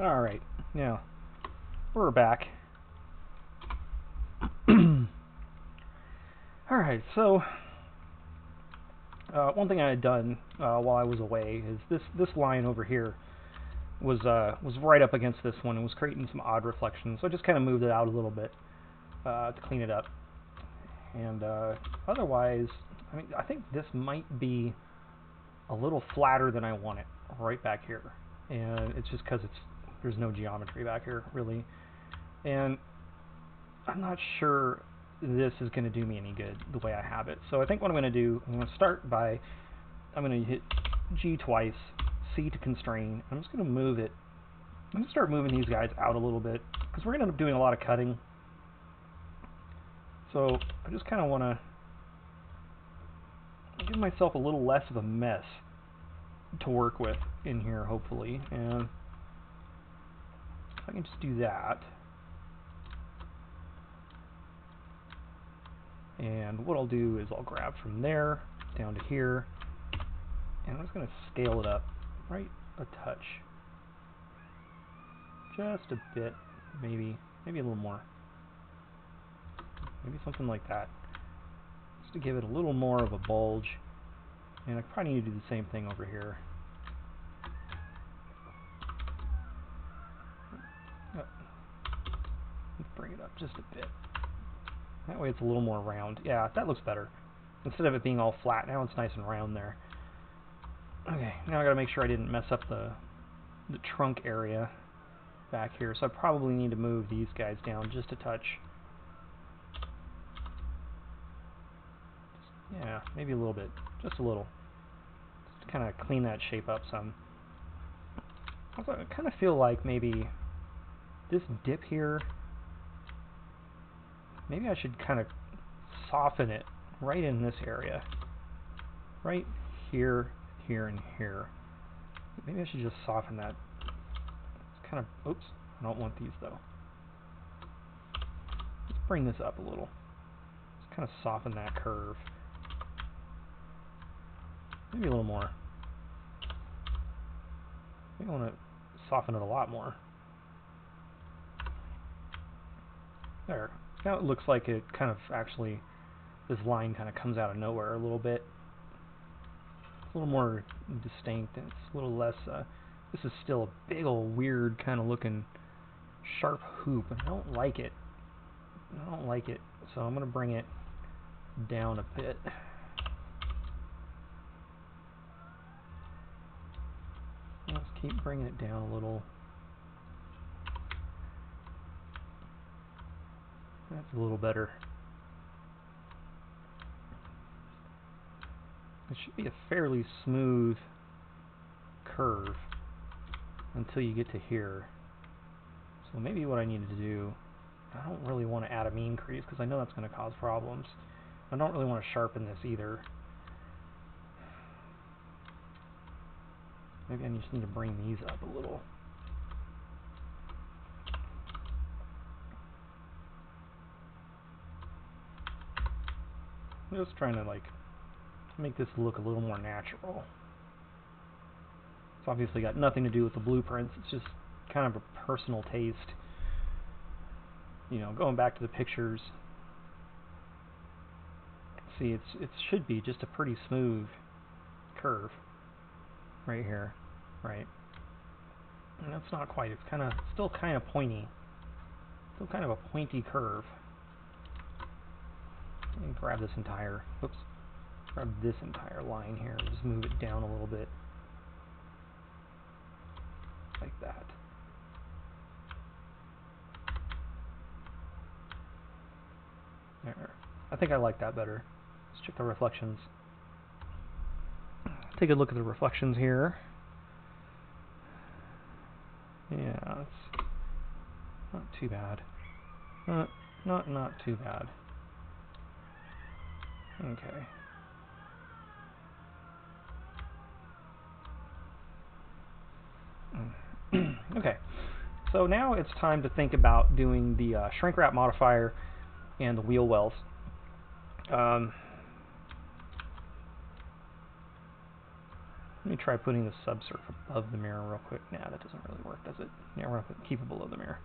Alright, now we're back. Alright, so one thing I had done while I was away is this line over here was right up against this one and was creating some odd reflections, so I just kind of moved it out a little bit to clean it up. And otherwise, I think this might be a little flatter than I want it right back here, and it's just because there's no geometry back here really, and I'm not sure this is going to do me any good the way I have it. So I think what I'm going to do, I'm going to start by, I'm going to hit G twice, C to constrain. I'm just going to move it. I'm going to start moving these guys out a little bit because we're going to end up doing a lot of cutting. So I just kind of want to give myself a little less of a mess to work with in here, hopefully. And if I can just do that. And what I'll do is I'll grab from there down to here, and I'm just going to scale it up right a touch. Just a bit, maybe a little more. Maybe something like that. Just to give it a little more of a bulge. And I probably need to do the same thing over here. Let's bring it up just a bit. That way it's a little more round. Yeah, that looks better. Instead of it being all flat, now it's nice and round there. Okay, now I gotta make sure I didn't mess up the trunk area back here, so I probably need to move these guys down just a touch. Yeah, maybe a little bit. Just a little. Just to kind of clean that shape up some. Also, I kind of feel like maybe this dip here, maybe I should kind of soften it right in this area. Right here, here, and here. Maybe I should just soften that. It's kind of, oops, I don't want these though. Let's bring this up a little. Just kind of soften that curve. Maybe a little more. Maybe I want to soften it a lot more. There. Now it looks like it kind of actually, this line kind of comes out of nowhere a little bit. It's a little more distinct, and it's a little less, this is still a big old weird kind of looking sharp hoop, and I don't like it. I don't like it, so I'm going to bring it down a bit. Let's keep bringing it down a little. That's a little better. It should be a fairly smooth curve until you get to here. So maybe what I need to do, I don't really want to add a mean crease because I know that's going to cause problems. I don't really want to sharpen this either. Maybe I just need to bring these up a little. I'm just trying to like make this look a little more natural. It's obviously got nothing to do with the blueprints. It's just kind of a personal taste. You know, going back to the pictures. See, it should be just a pretty smooth curve right here, right? And that's not quite. It's kind of still kind of pointy. Still kind of a pointy curve. And grab this entire, oops, grab this entire line here and just move it down a little bit. Like that. There. I think I like that better. Let's check the reflections. Take a look at the reflections here. Yeah, it's not too bad. Not too bad. Okay. Okay, so now it's time to think about doing the shrink wrap modifier and the wheel wells. Let me try putting the subsurf above the mirror real quick. Nah, that doesn't really work, does it? Yeah, we're going to keep it below the mirror.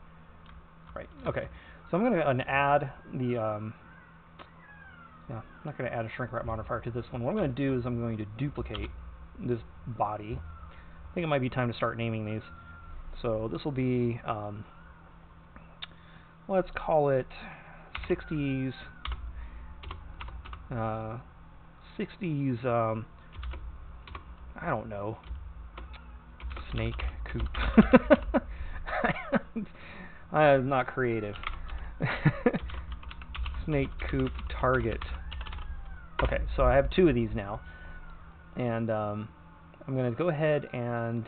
Right, okay. So I'm going to add the, no, I'm not going to add a shrink wrap modifier to this one. What I'm going to do is I'm going to duplicate this body. I think it might be time to start naming these. So this will be, let's call it 60s, 60s, I don't know, snake coop. I'm not creative. Snake coop target. Okay, so I have 2 of these now, and I'm going to go ahead and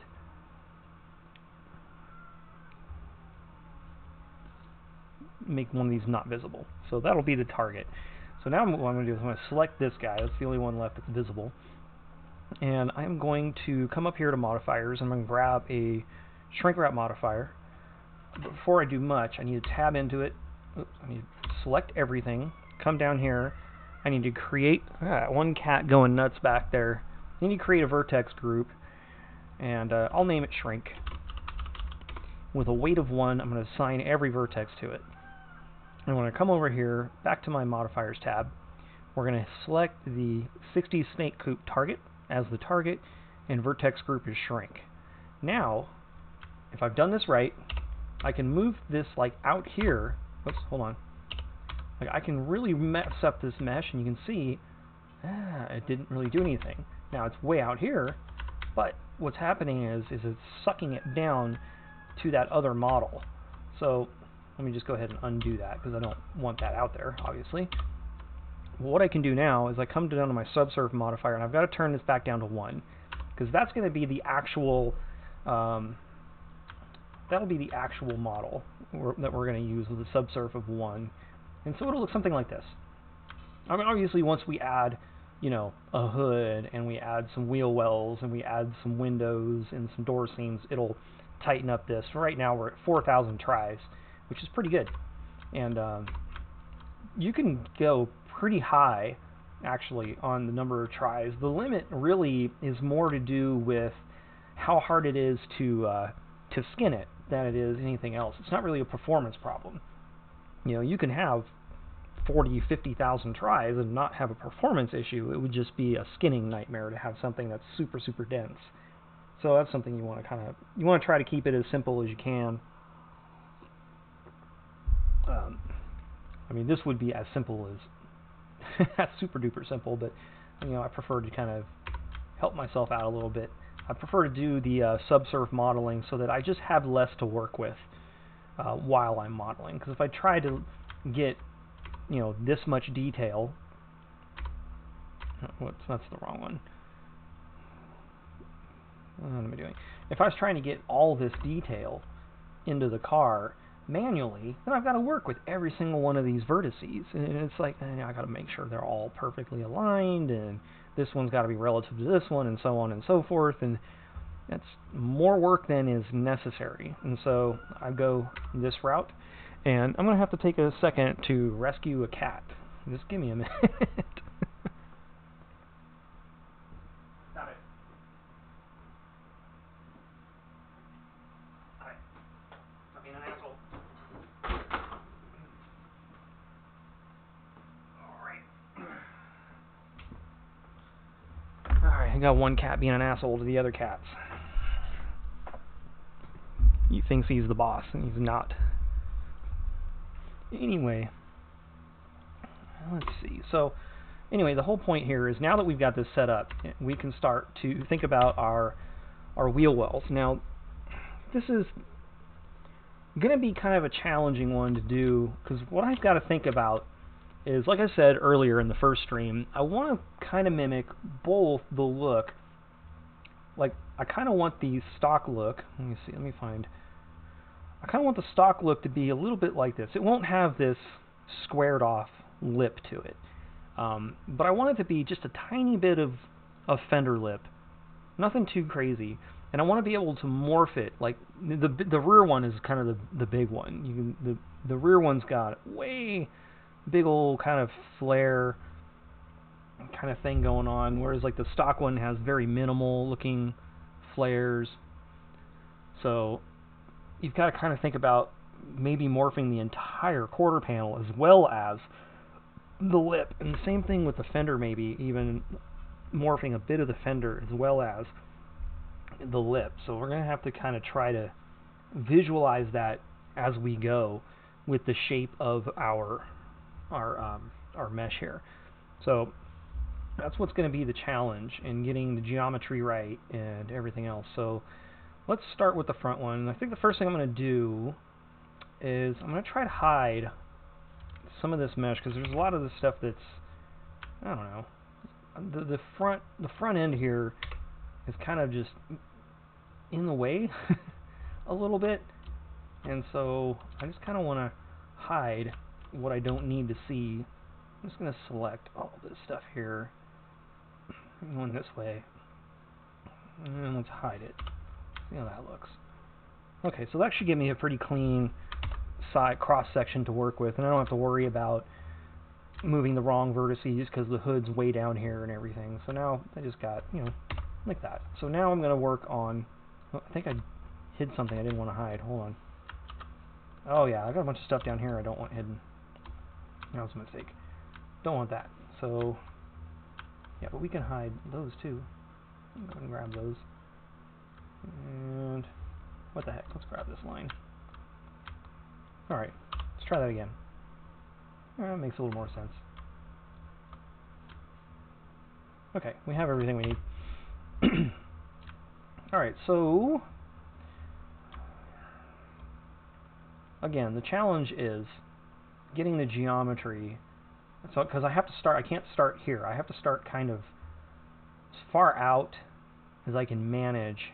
make one of these not visible. So that'll be the target. So now what I'm going to do is I'm going to select this guy. That's the only one left that's visible. And I'm going to come up here to modifiers, and I'm going to grab a shrink wrap modifier. But before I do much, I need to tab into it. Oops, I need to select everything. Come down here. I need to create one cat going nuts back there. I need to create a vertex group, and I'll name it shrink. With a weight of 1, I'm going to assign every vertex to it. And when I come over here, back to my modifiers tab, we're going to select the 60 snake coop target as the target, and vertex group is shrink. Now, if I've done this right, I can move this like out here. Oops, hold on. Like, I can really mess up this mesh, and you can see it didn't really do anything. Now it's way out here, but what's happening is it's sucking it down to that other model. So let me just go ahead and undo that, because I don't want that out there, obviously. What I can do now is I come down to my subsurf modifier, and I've got to turn this back down to 1, because that's going to be the actual that'll be the actual model that we're going to use with a subsurf of 1. And so it'll look something like this. I mean, obviously, once we add, you know, a hood, and we add some wheel wells, and we add some windows and some door seams, it'll tighten up this. Right now we're at 4,000 tries, which is pretty good. And you can go pretty high, actually, on the number of tries. The limit really is more to do with how hard it is to skin it than it is anything else. It's not really a performance problem. You know, you can have 40, 50,000 tries and not have a performance issue. It would just be a skinning nightmare to have something that's super, super dense. So that's something you want to you want to try to keep it as simple as you can. I mean, this would be as simple as that's super duper simple, but you know, I prefer to kind of help myself out a little bit. I prefer to do the subsurf modeling so that I just have less to work with while I'm modeling. Because if I try to get, you know, this much detail, that's the wrong one. What am I doing? If I was trying to get all this detail into the car manually, then I've got to work with every single one of these vertices, and it's like, I got to make sure they're all perfectly aligned, and this one's got to be relative to this one, and so on and so forth, and that's more work than is necessary. And so I go this route, and I'm going to have to take a second to rescue a cat. Just give me a minute. Got it. Hi. I'm being an asshole. Alright, I got one cat being an asshole to the other cats. He thinks he's the boss, and he's not. Anyway, let's see. So, anyway, the whole point here is now that we've got this set up, we can start to think about our wheel wells. Now, this is going to be kind of a challenging one to do, because what I've got to think about is, like I said earlier in the first stream, I want to kind of mimic both the look. Like, I kind of want the stock look. Let me see. Let me find. I kind of want the stock look to be a little bit like this. It won't have this squared off lip to it. But I want it to be just a tiny bit of fender lip. Nothing too crazy. And I want to be able to morph it. Like, the rear one is kind of the big one. You can, the rear one's got way big old kind of flare kind of thing going on, whereas like the stock one has very minimal looking flares. So you've got to kind of think about maybe morphing the entire quarter panel as well as the lip. And the same thing with the fender, maybe even morphing a bit of the fender as well as the lip. So we're going to have to kind of try to visualize that as we go with the shape of our mesh here. So that's what's going to be the challenge in getting the geometry right and everything else. So let's start with the front one. I think the first thing I'm going to do is I'm going to try to hide some of this mesh, because there's a lot of this stuff that's, I don't know, the front end here is kind of just in the way a little bit, and so I just kind of want to hide what I don't need to see. I'm just going to select all this stuff here, going this way, and let's hide it. See how that looks. Okay, so that should give me a pretty clean side cross section to work with, and I don't have to worry about moving the wrong vertices because the hood's way down here and everything. So now I just got, you know, like that. So now I'm going to work on, oh, I think I hid something I didn't want to hide. Hold on. Oh yeah, I got a bunch of stuff down here I don't want hidden. That was a mistake. Don't want that. So yeah, but we can hide those too. I'm going to grab those. And what the heck? Let's grab this line. Alright, let's try that again. That makes a little more sense. Okay, we have everything we need. Alright, so again, the challenge is getting the geometry. So, because I have to start, I can't start here. I have to start kind of as far out as I can manage.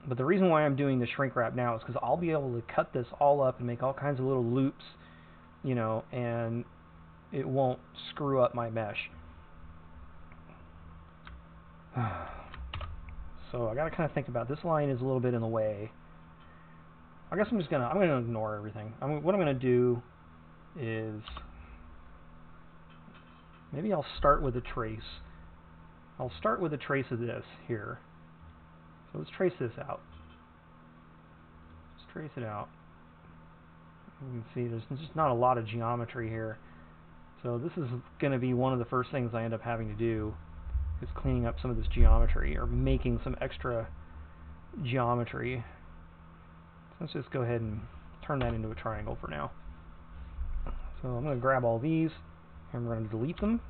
But the reason why I'm doing the shrink wrap now is because I'll be able to cut this all up and make all kinds of little loops, you know, and it won't screw up my mesh. So I got to kind of think about this line is a little bit in the way. I guess I'm gonna ignore everything. What I'm gonna do is maybe I'll start with a trace. I'll start with a trace of this here. So let's trace this out. Let's trace it out. You can see there's just not a lot of geometry here. So this is going to be one of the first things I end up having to do, is cleaning up some of this geometry, or making some extra geometry. So let's just go ahead and turn that into a triangle for now. So I'm going to grab all these, and we're going to delete them.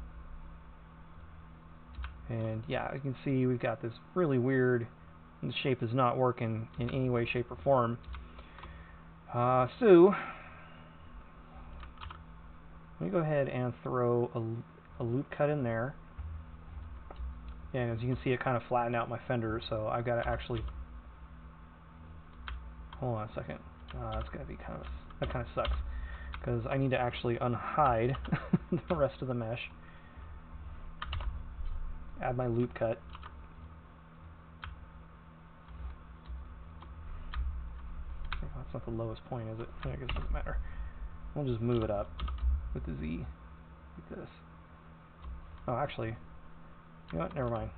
And yeah, you can see we've got this really weird, the shape is not working in any way, shape, or form. So let me go ahead and throw a loop cut in there. And as you can see, it kind of flattened out my fender, so I've got to actually, hold on a second. That's going to be that kind of sucks, because I need to actually unhide the rest of the mesh. Add my loop cut. That's not the lowest point, is it? I guess it doesn't matter. We'll just move it up with the Z, like this. Oh, actually, you know what? Never mind.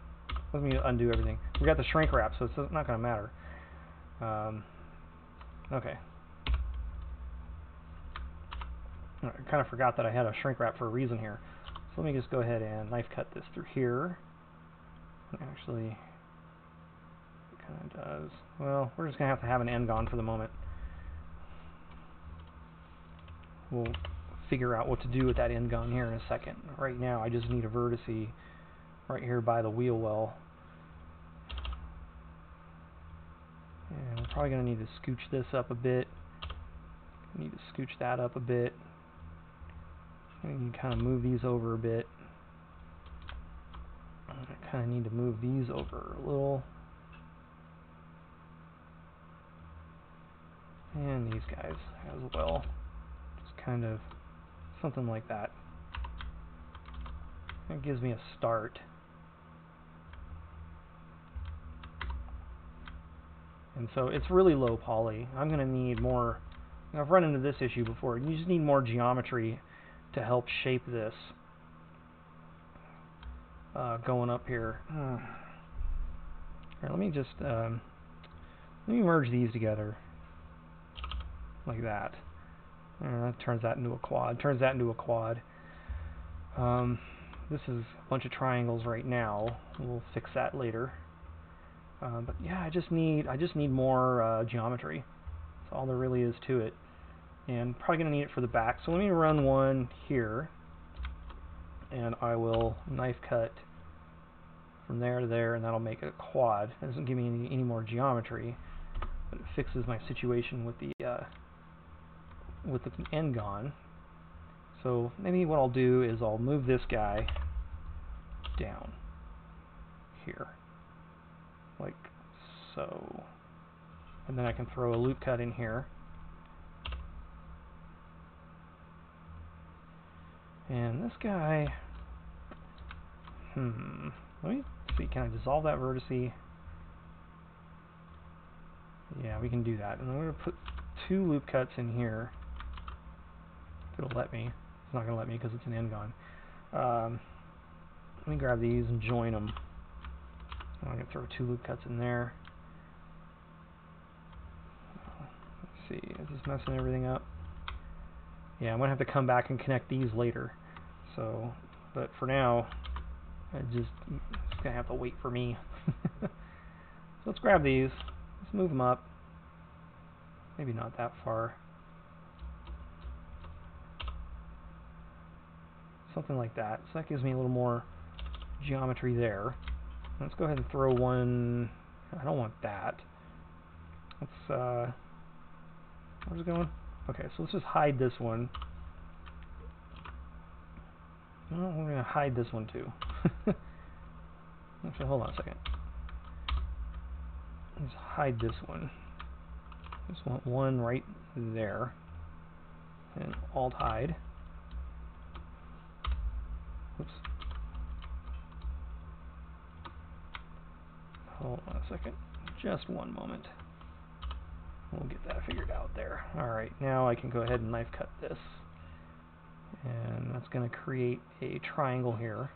Let me undo everything. We got the shrink wrap, so it's not going to matter. Okay. I kind of forgot that I had a shrink wrap for a reason here. So let me just go ahead and knife cut this through here. Actually, it kind of does. Well, we're just going to have an end gone for the moment. We'll figure out what to do with that end gun here in a second. Right now, I just need a vertice right here by the wheel well. And we're probably going to need to scooch this up a bit. Need to scooch that up a bit. We can kind of move these over a bit. I kind of need to move these over a little. And these guys as well. Just kind of something like that. It gives me a start. And so it's really low poly. I'm going to need more. I've run into this issue before. You just need more geometry to help shape this. going up here. Here, let me just let me merge these together like that. That turns that into a quad. This is a bunch of triangles right now. We'll fix that later. But yeah, I just need more geometry. That's all there really is to it. And probably gonna need it for the back. So let me run one here, and I will knife cut from there to there, and that'll make it a quad. It doesn't give me any more geometry, but it fixes my situation with the end gone. So maybe what I'll do is I'll move this guy down here, like so, and then I can throw a loop cut in here. And this guy, let me see, can I dissolve that vertice? Yeah, we can do that. And I'm going to put 2 loop cuts in here. If it'll let me. It's not going to let me because it's an end gone. Let me grab these and join them. I'm going to throw 2 loop cuts in there. Let's see, is this messing everything up? Yeah, I'm going to have to come back and connect these later. So, but for now, it's going to have to wait for me. So let's grab these. Let's move them up. Maybe not that far. Something like that. So that gives me a little more geometry there. Let's go ahead and throw one. I don't want that. Let's, where's it going? Okay, so let's just hide this one. Well, we're going to hide this one too. Actually, hold on a second. Let's hide this one. Just want one right there. And Alt hide. Oops. Hold on a second. Just one moment. We'll get that figured out there. Alright, now I can go ahead and knife cut this. And that's going to create a triangle here.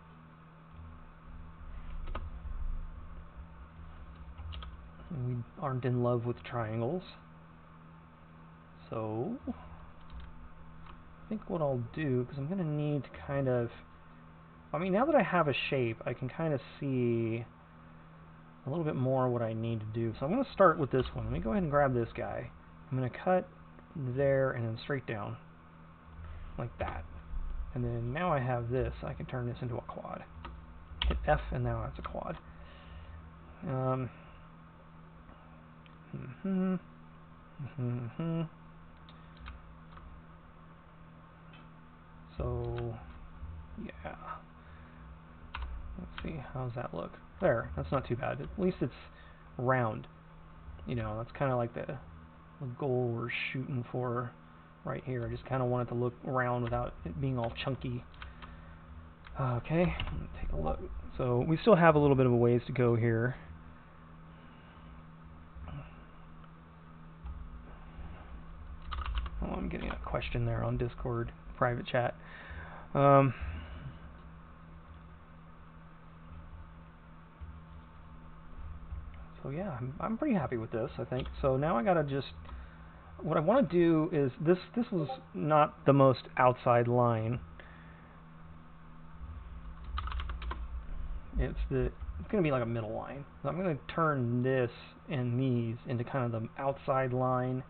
And we aren't in love with triangles. So, I think what I'll do, because I'm going to need to kind of, I mean, now that I have a shape, I can kind of see a little bit more what I need to do. So I'm going to start with this one. Let me go ahead and grab this guy. I'm going to cut there and then straight down, like that. And then now I have this, I can turn this into a quad. Hit F and now it's a quad. So, yeah. Let's see, how's that look? There, that's not too bad. At least it's round. You know, that's kind of like the goal we're shooting for right here. I just kind of want it to look round without it being all chunky. Okay, let's take a look. So we still have a little bit of a ways to go here. Oh, I'm getting a question there on Discord, private chat. So yeah, I'm pretty happy with this, I think. So now I gotta just, what I want to do is, this was not the most outside line. It's gonna be like a middle line. So I'm gonna turn this and these into kind of the outside line,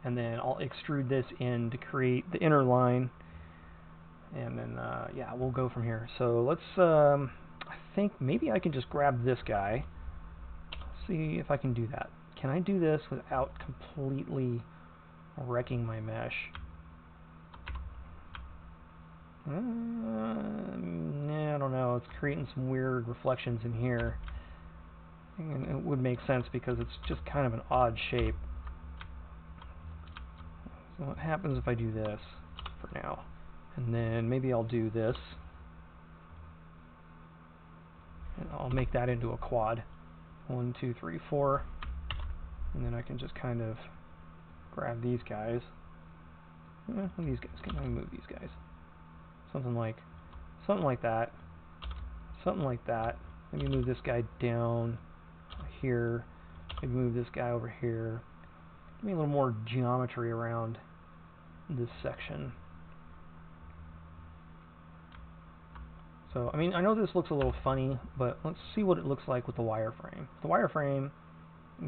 and then I'll extrude this in to create the inner line, and then yeah, we'll go from here. So let's I think maybe I can just grab this guy. See if I can do that. Can I do this without completely wrecking my mesh? Nah, I don't know. It's creating some weird reflections in here. And it would make sense because it's just kind of an odd shape. So what happens if I do this for now? And then maybe I'll do this. And I'll make that into a quad. 1, 2, 3, 4. And then I can just kind of grab these guys. These guys. Can I move these guys? Something like that. something like that. Maybe move this guy down here. Maybe move this guy over here. Give me a little more geometry around this section. So, I mean, I know this looks a little funny, but let's see what it looks like with the wireframe. The wireframe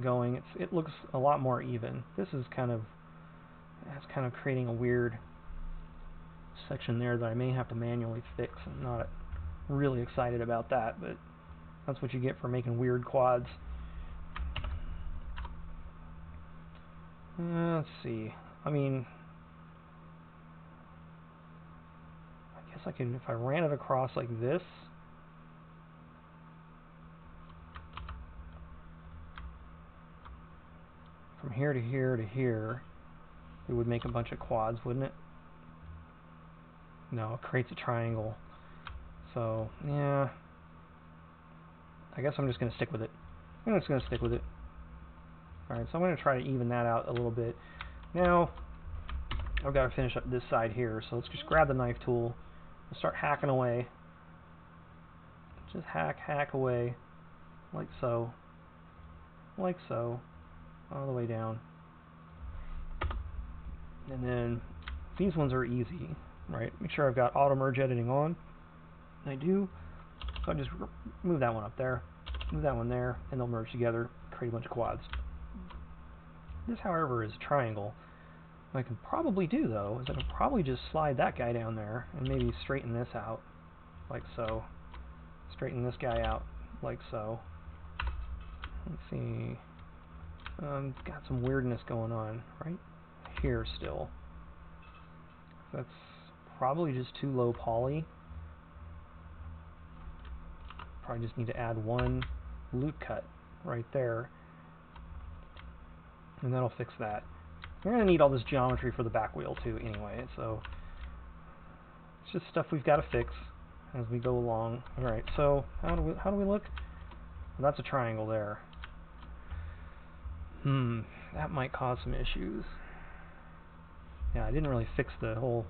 going, it looks a lot more even. This is kind of creating a weird section there that I may have to manually fix. I'm not really excited about that, but that's what you get for making weird quads. Let's see. I mean, I guess I could, if I ran it across like this. From here to here to here, it would make a bunch of quads, wouldn't it? No, it creates a triangle. So, yeah. I guess I'm just going to stick with it. I'm just going to stick with it. Alright, so I'm going to try to even that out a little bit. Now, I've got to finish up this side here, so let's just grab the knife tool and start hacking away. Just hack away, like so. Like so. All the way down. And then, these ones are easy, right? Make sure I've got auto merge editing on. I do. So I just move that one up there, move that one there, and they'll merge together, create a bunch of quads. This, however, is a triangle. What I can probably do, though, is I can probably just slide that guy down there and maybe straighten this out, like so. Straighten this guy out, like so. Let's see. Got some weirdness going on right here still. That's probably just too low poly. Probably just need to add one loop cut right there, and that'll fix that. We're going to need all this geometry for the back wheel too anyway, so it's just stuff we've got to fix as we go along. Alright, so how do we look? Well, that's a triangle there. That might cause some issues. Yeah, I didn't really fix the whole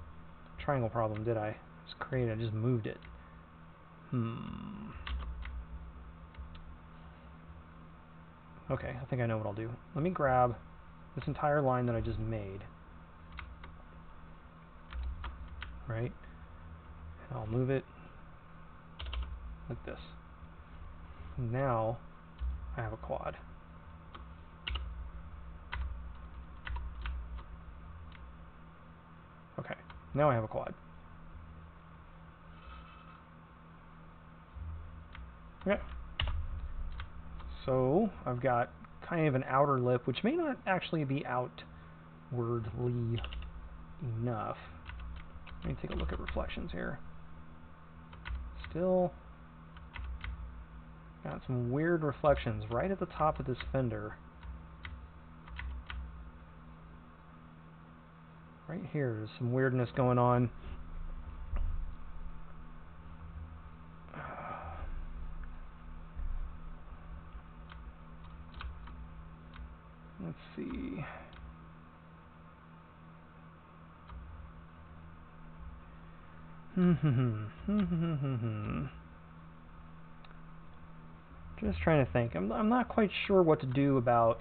triangle problem, did I? I just moved it. Okay, I think I know what I'll do. Let me grab this entire line that I just made. Right? And I'll move it like this. Now I have a quad. Okay, now I have a quad. Yeah. So I've got kind of an outer lip, which may not actually be outwardly enough. Let me take a look at reflections here. Still got some weird reflections right at the top of this fender. Right here, there's some weirdness going on. Let's see. Just trying to think. I'm not quite sure what to do about.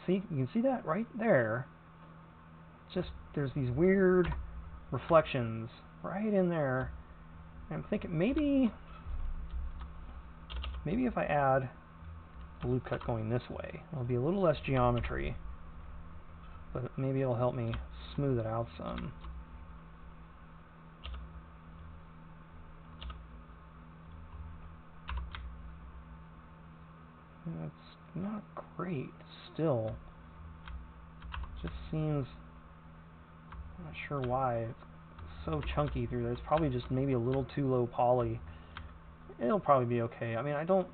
See, you can see that right there. Just there's these weird reflections right in there. And I'm thinking maybe if I add a loop cut going this way, it'll be a little less geometry, but maybe it'll help me smooth it out some. That's not great still. Just seems, I'm not sure why it's so chunky through there. It's probably just maybe a little too low poly. It'll probably be okay. I mean, I don't.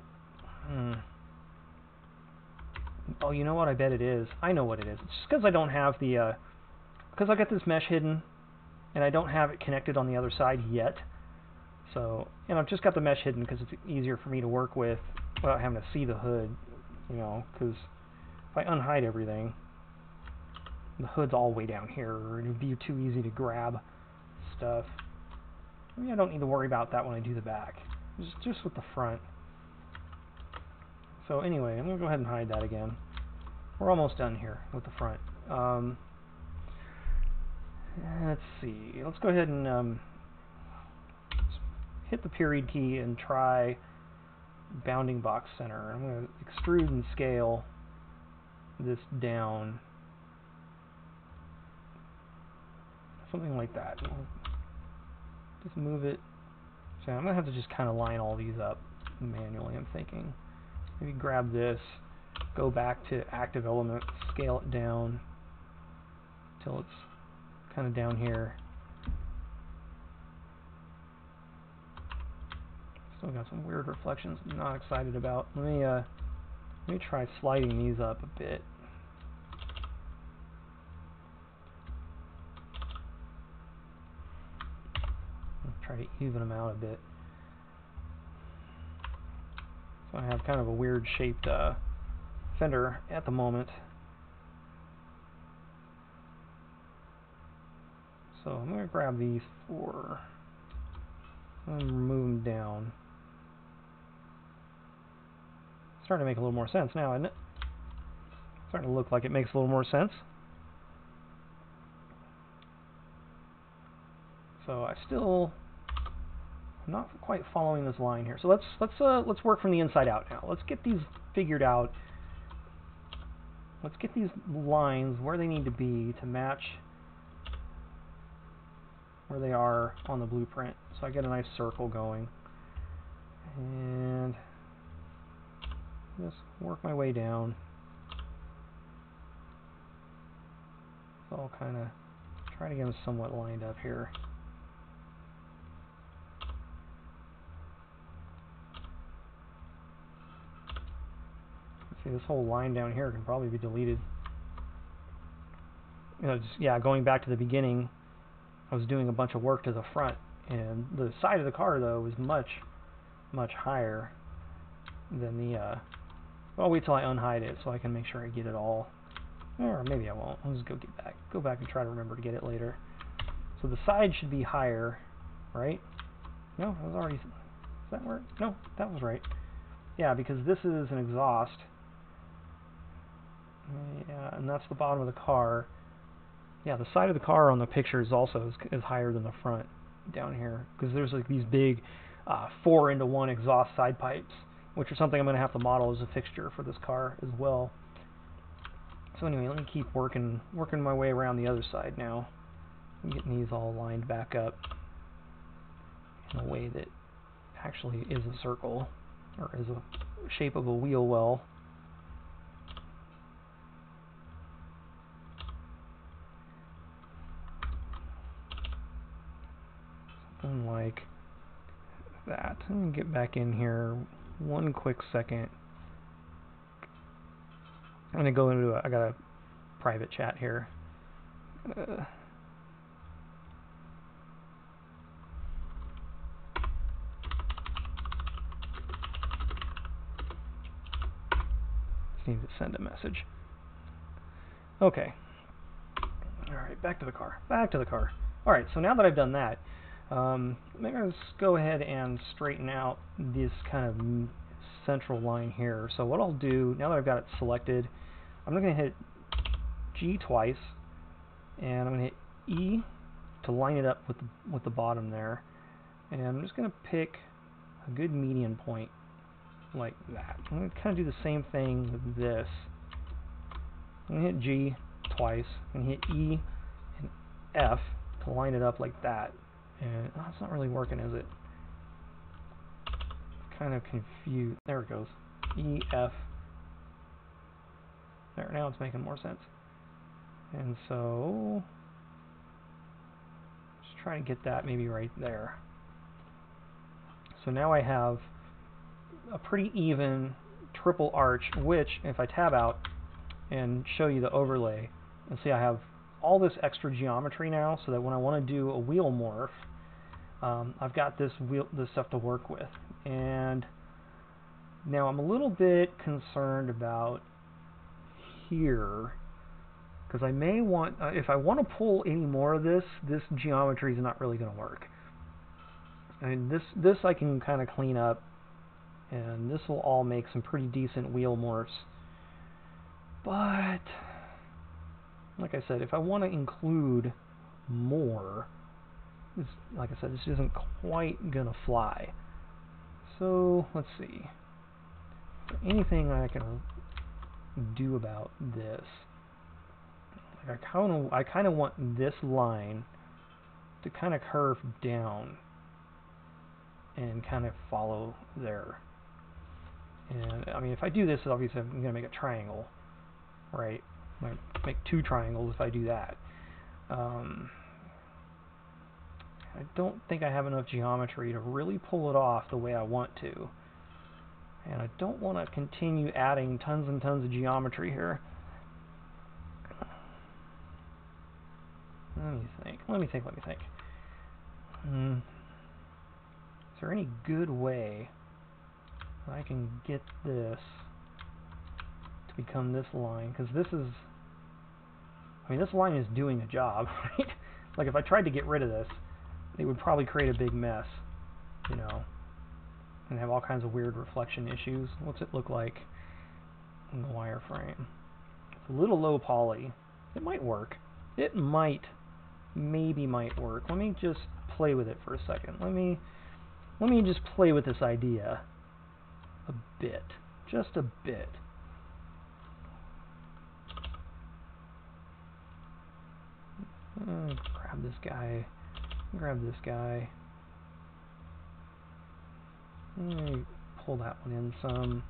Oh, you know what? I bet it is. I know what it is. It's just because I don't have the. Because I got this mesh hidden, and I don't have it connected on the other side yet. So, and I've just got the mesh hidden because it's easier for me to work with without having to see the hood. You know, because if I unhide everything, the hood's all the way down here, and it'd be too easy to grab stuff. Maybe I don't need to worry about that when I do the back. Just with the front. So anyway, I'm going to go ahead and hide that again. We're almost done here with the front. Let's see. Let's go ahead and hit the period key and try bounding box center. I'm going to extrude and scale this down. Something like that. Just move it. So I'm going to have to just kind of line all these up manually, I'm thinking. Maybe grab this, go back to active element, scale it down till it's kind of down here. Still got some weird reflections I'm not excited about. Let me try sliding these up a bit. Try to even them out a bit. So I have kind of a weird shaped fender at the moment. So I'm going to grab these four and move them down. Starting to make a little more sense now, isn't it? Starting to look like it makes a little more sense. So I'm not quite following this line here. So let's work from the inside out now. Let's get these figured out. Let's get these lines where they need to be to match where they are on the blueprint. So I get a nice circle going. And just work my way down. So I'll kind of try to get them somewhat lined up here. See, this whole line down here can probably be deleted. You know, yeah, going back to the beginning, I was doing a bunch of work to the front, and the side of the car, though, is much higher than the... I'll wait till I unhide it so I can make sure I get it all. Or maybe I won't. I'll just go back and try to remember to get it later. So the side should be higher, right? No, that was already... Is that where... No, that was right. Yeah, because this is an exhaust. Yeah, and that's the bottom of the car. Yeah, the side of the car on the picture is also is higher than the front down here, because there's like these big 4-into-1 exhaust side pipes, which are something I'm going to have to model as a fixture for this car as well. So anyway, let me keep working my way around the other side now. I'm getting these all lined back up in a way that actually is a circle, or is a shape of a wheel well. Something like that. Let me get back in here one quick second. I'm gonna go into I got a private chat here. Just need to send a message. Okay. Alright, back to the car. Alright, so now that I've done that, maybe I'll just go ahead and straighten out this kind of central line here. So what I'll do, now that I've got it selected, I'm going to hit G twice, and I'm going to hit E to line it up with the bottom there. And I'm just going to pick a good median point like that. I'm going to kind of do the same thing with this. I'm going to hit G twice, and hit E and F to line it up like that. And oh, it's not really working, is it? Kind of confused. There it goes. E, F. There, now it's making more sense. And so, just try to get that maybe right there. So now I have a pretty even triple arch, which, if I tab out and show you the overlay, you'll see I have all this extra geometry now, so that when I want to do a wheel morph, I've got this stuff to work with. And now I'm a little bit concerned about here, because I may want, if I want to pull any more of this geometry is not really going to work. I mean, this I can kind of clean up, and this will all make some pretty decent wheel morphs. But, like I said, if I want to include more, like I said, this isn't quite gonna fly. So, let's see. Is there anything I can do about this? Like I kind of want this line to kind of curve down and kind of follow there. And I mean, if I do this, obviously I'm going to make a triangle, right? I might make two triangles if I do that. I don't think I have enough geometry to really pull it off the way I want to. And I don't want to continue adding tons and tons of geometry here. Let me think. Is there any good way I can get this to become this line? Because this is, I mean, this line is doing a job, right? Like if I tried to get rid of this, it would probably create a big mess, you know, and have all kinds of weird reflection issues. What's it look like in the wireframe? It's a little low poly. It might work. It maybe might work. Let me just play with it for a second. Let me just play with this idea a bit, just a bit. Grab this guy. Grab this guy. Pull that one in some.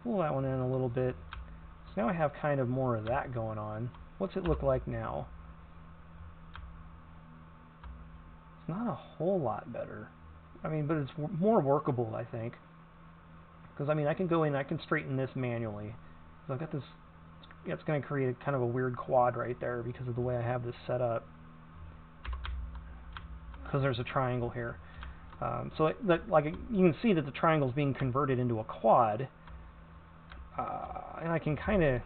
Pull that one in a little bit. So now I have kind of more of that going on. What's it look like now? It's not a whole lot better. I mean, but it's more workable, I think. Because, I mean, I can go in, I can straighten this manually. So I've got this, it's going to create kind of a weird quad right there because of the way I have this set up. Because there's a triangle here. So like you can see that the triangle is being converted into a quad. And I can kind of,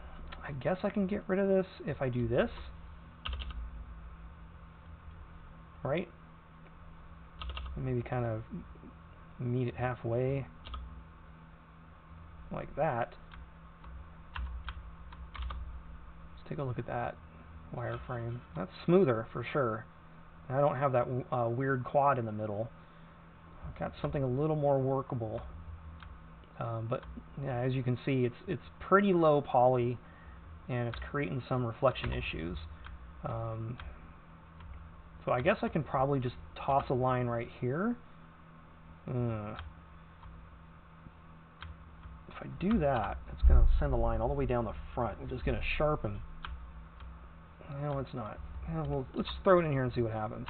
I guess I can get rid of this if I do this. Right? And maybe kind of meet it halfway. Like that. Let's take a look at that wireframe. That's smoother for sure. And I don't have that weird quad in the middle. I've got something a little more workable. But yeah, as you can see, it's pretty low poly, and it's creating some reflection issues. So I guess I can probably just toss a line right here. If I do that, it's going to send a line all the way down the front, which is going to sharpen. No, it's not. Well, let's throw it in here and see what happens.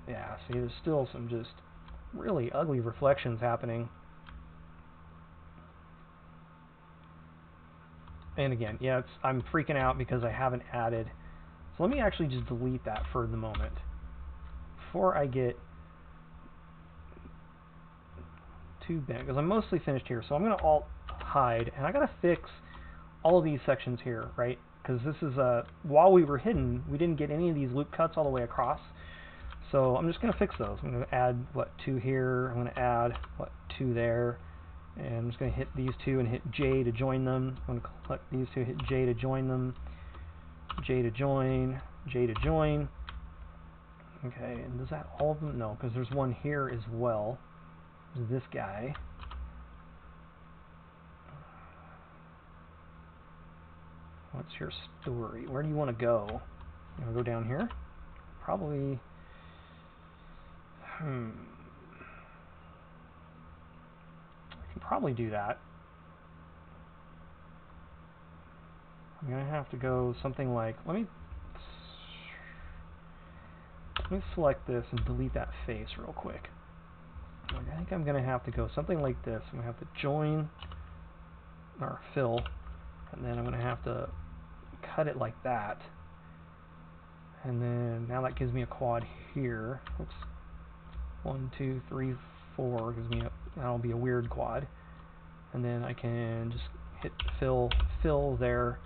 Yeah, see, there's still some just really ugly reflections happening. And again, yeah, I'm freaking out because I haven't added. So let me actually just delete that for the moment before I get too big, because I'm mostly finished here. So I'm going to Alt hide, and I got to fix all of these sections here, right? Because this is while we were hidden, we didn't get any of these loop cuts all the way across. So I'm just going to fix those. I'm going to add, what, 2 here. I'm going to add, what, 2 there. And I'm just going to hit these 2 and hit J to join them. I'm going to select these 2, hit J to join them. J to join. J to join. Okay, and does that all of them? No, because there's one here as well. There's this guy. What's your story? Where do you want to go? You want to go down here? Probably... I can probably do that. I'm going to have to go something like... Let me select this and delete that face real quick. I think I'm going to have to go something like this. I'm going to have to join or fill, and then I'm going to have to cut it like that. And then now that gives me a quad here. Oops. 1, 2, 3, 4 gives me a, that'll be a weird quad. And then I can just hit fill there,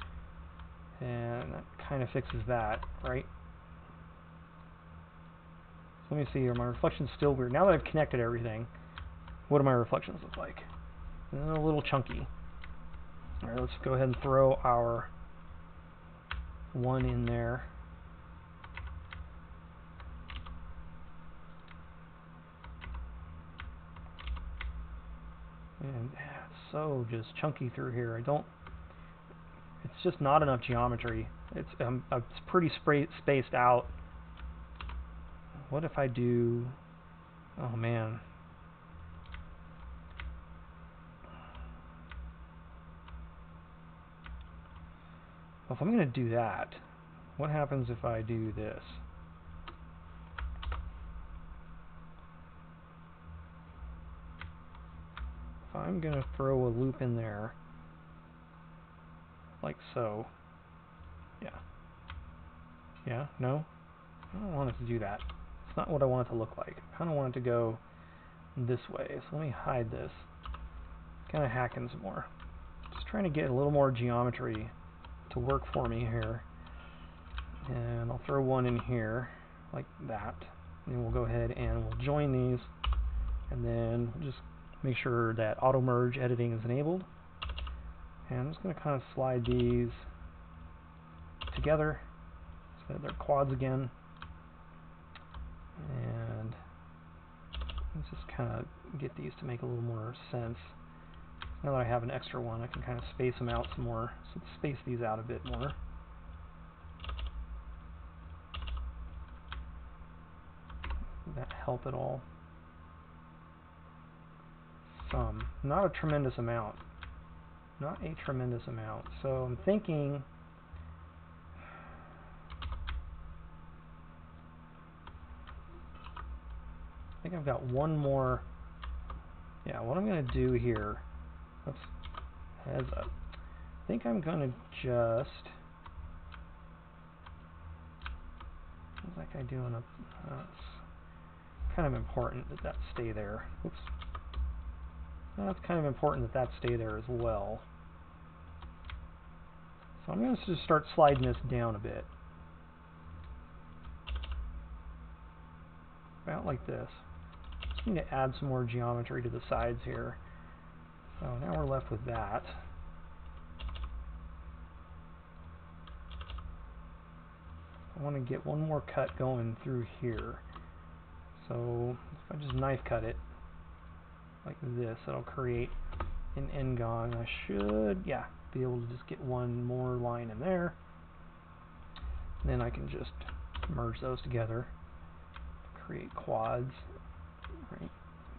and that kind of fixes that, right? So let me see here. My reflection's still weird. Now that I've connected everything, what do my reflections look like? They're a little chunky. All right, let's go ahead and throw our one in there. And it's so just chunky through here. It's just not enough geometry. It's pretty spaced out. What if I do, oh man. Well, if I'm going to do that, what happens if I do this? If I'm going to throw a loop in there, like so. Yeah. Yeah, no? I don't want it to do that. It's not what I want it to look like. I kind of want it to go this way. So let me hide this. Kind of hack in some more. Just trying to get a little more geometry to work for me here. And I'll throw one in here, like that. And then we'll go ahead and we'll join these. And then we'll just make sure that auto merge editing is enabled. And I'm just going to kind of slide these together so that they're quads again. And let's just kind of get these to make a little more sense. Now that I have an extra one, I can kind of space them out some more. So let's space these out a bit more. Does that help at all? Some. Not a tremendous amount. Not a tremendous amount. So I'm thinking I think I've got one more. Yeah, what I'm going to do here, let's heads up. I think I'm going to just, what's that guy doing up? It's kind of important that that stay there. Oops. That's kind of important that that stay there as well. So I'm going to just start sliding this down a bit. About like this. Just need to add some more geometry to the sides here. So now we're left with that. I want to get one more cut going through here. So if I just knife cut it like this, it'll create an end-gong. I should, yeah, be able to just get one more line in there. And then I can just merge those together to create quads. Right?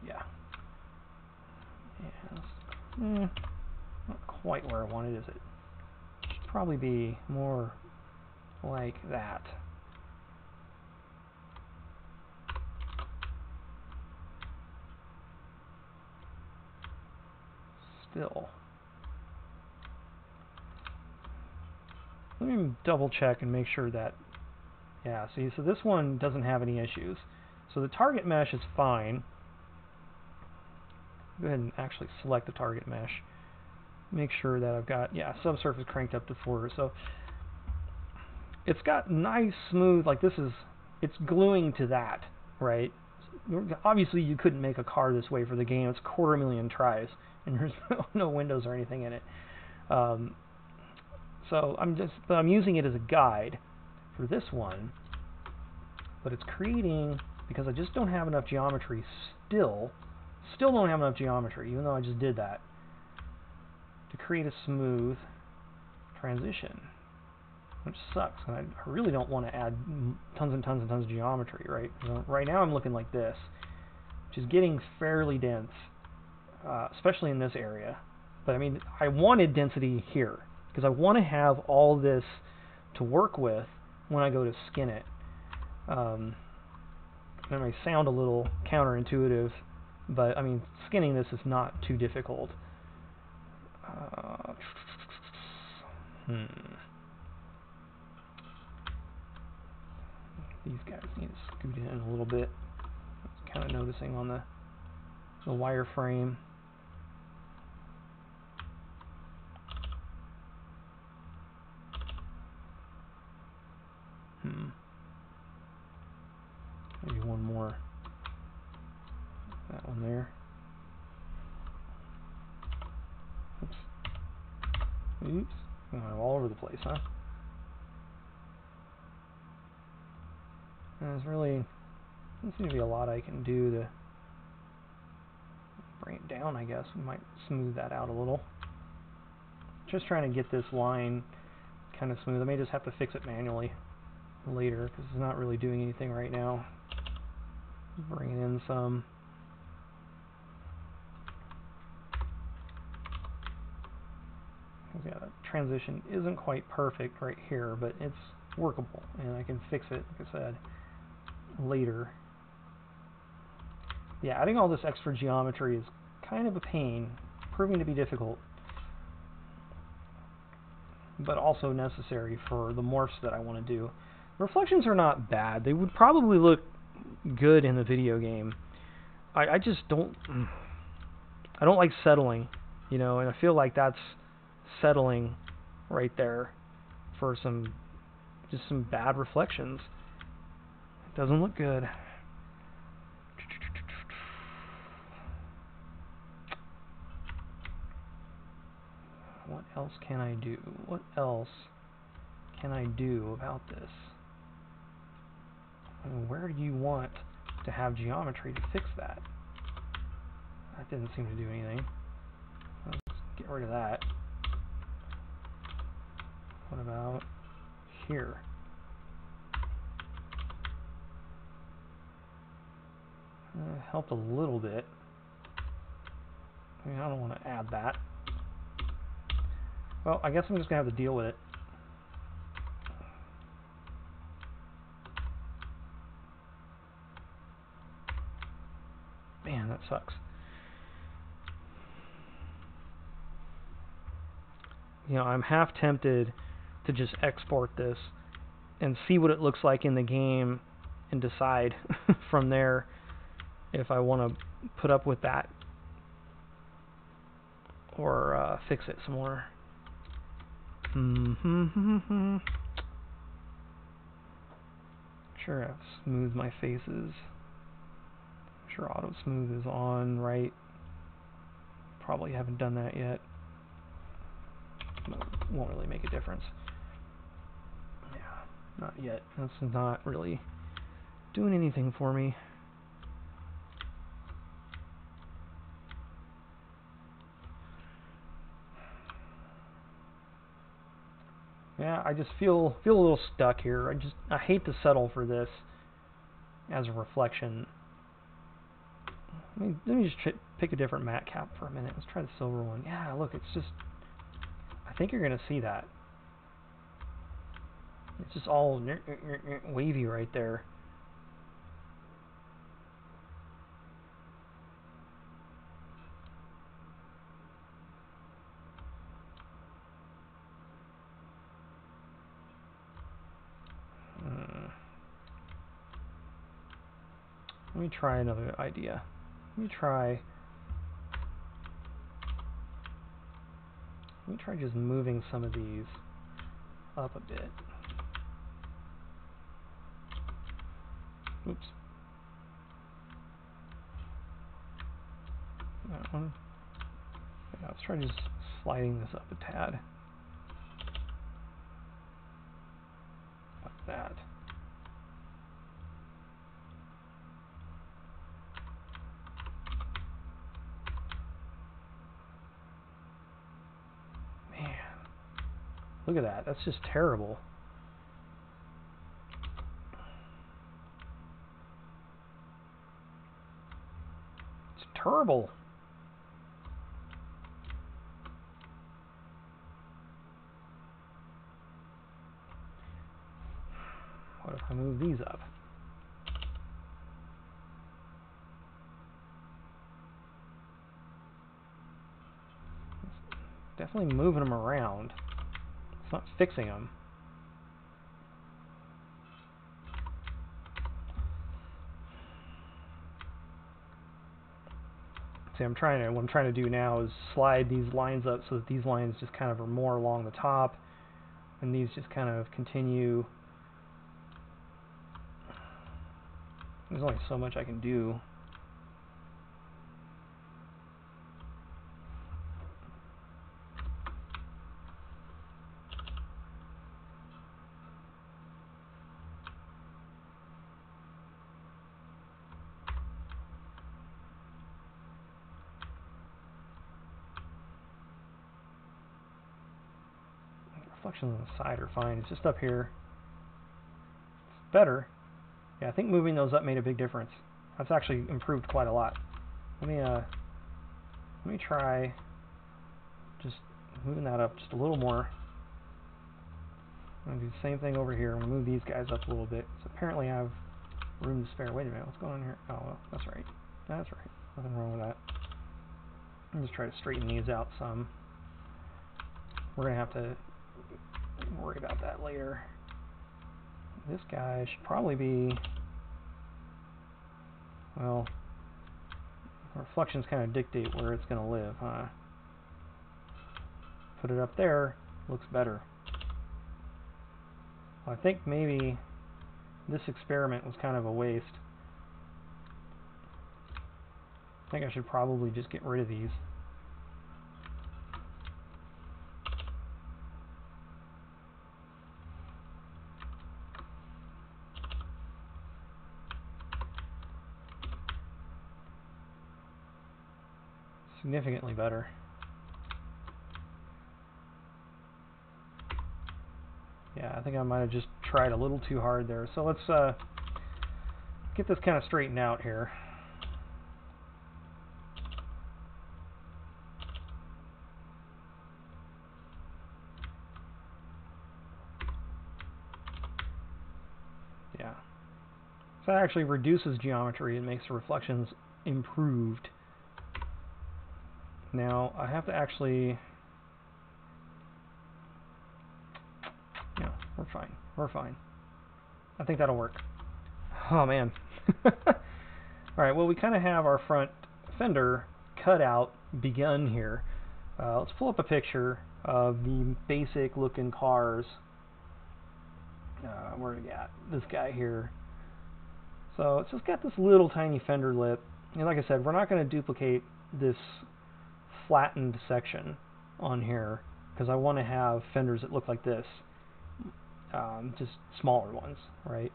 Yeah. Yeah, not quite where I want it, is it? Should probably be more like that. Still. Let me double check and make sure that, yeah, see, so this one doesn't have any issues. So the target mesh is fine. Go ahead and actually select the target mesh. Make sure that I've got, yeah, subsurface cranked up to 4. So it's got nice, smooth, like this is, it's gluing to that, right? Obviously you couldn't make a car this way for the game. It's 250,000 tries, and there's no windows or anything in it. So I'm using it as a guide for this one, but it's creating, because I just don't have enough geometry still don't have enough geometry, even though I just did that, to create a smooth transition, which sucks. And I really don't want to add tons and tons and tons of geometry, right? Right now I'm looking like this, which is getting fairly dense, especially in this area. But I mean, I wanted density here, because I want to have all this to work with when I go to skin it. It may sound a little counterintuitive, but I mean, skinning this is not too difficult. These guys need to scoot in a little bit. I was kind of noticing on the wireframe. Maybe one more. That one there. Oops. Oops. Oh, I'm all over the place, huh? There's really doesn't seem to be a lot I can do to bring it down, I guess. We might smooth that out a little. Just trying to get this line kind of smooth. I may just have to fix it manually later because it's not really doing anything right now. Bring it in some. Yeah, the transition isn't quite perfect right here, but it's workable, and I can fix it, like I said, later. Yeah, adding all this extra geometry is kind of a pain, proving to be difficult, but also necessary for the morphs that I want to do. Reflections are not bad. They would probably look good in the video game. I just don't like settling, you know, and I feel like that's settling right there for just some bad reflections. It doesn't look good. What else can I do? What else can I do about this? I mean, where do you want to have geometry to fix that? That didn't seem to do anything. Let's get rid of that. What about here? Helped a little bit. I mean, I don't want to add that. Well, I guess I'm just going to have to deal with it. Man, that sucks. You know, I'm half tempted to just export this and see what it looks like in the game and decide from there if I want to put up with that or fix it some more. Sure, I've smoothed my faces. Sure, auto smooth is on, right? Probably haven't done that yet. Won't really make a difference. Yeah, not yet. That's not really doing anything for me. Yeah, I just feel a little stuck here. I hate to settle for this as a reflection. Let me just pick a different matte cap for a minute. Let's try the silver one. Yeah, look, it's just, I think you're gonna see that. It's just all wavy right there. Let me try another idea. Let me try just moving some of these up a bit. Oops. That one. Yeah, let's try just sliding this up a tad. Like that. Man. Look at that. That's just terrible. It's terrible. What if I move these up? It's definitely moving them around. It's not fixing them. See, what I'm trying to do now is slide these lines up so that these lines just kind of are more along the top, and these just kind of continue There's only so much I can do. Reflections on the side are fine. It's just up here. It's better. Yeah, I think moving those up made a big difference. That's actually improved quite a lot. Let me try just moving that up just a little more. I'm going to do the same thing over here. I'm going to move these guys up a little bit. So apparently I have room to spare. Wait a minute, what's going on here? Oh, well, that's right. That's right. Nothing wrong with that. I'm just trying to straighten these out some. We're going to have to worry about that later. This guy should probably be, well, reflections kind of dictate where it's going to live, huh? Put it up there, looks better. Well, I think maybe this experiment was kind of a waste. I think I should probably just get rid of these. Significantly better. Yeah, I think I might have just tried a little too hard there. So let's get this kind of straightened out here. Yeah. So that actually reduces geometry and makes the reflections improved. Now, I have to actually... No, we're fine. We're fine. I think that'll work. Oh, man. Alright, well, we kind of have our front fender cut out, begun here. Let's pull up a picture of the basic looking cars. Where do we got? This guy here. So it's just got this little tiny fender lip. And like I said, we're not going to duplicate this flattened section on here because I want to have fenders that look like this. Just smaller ones, right?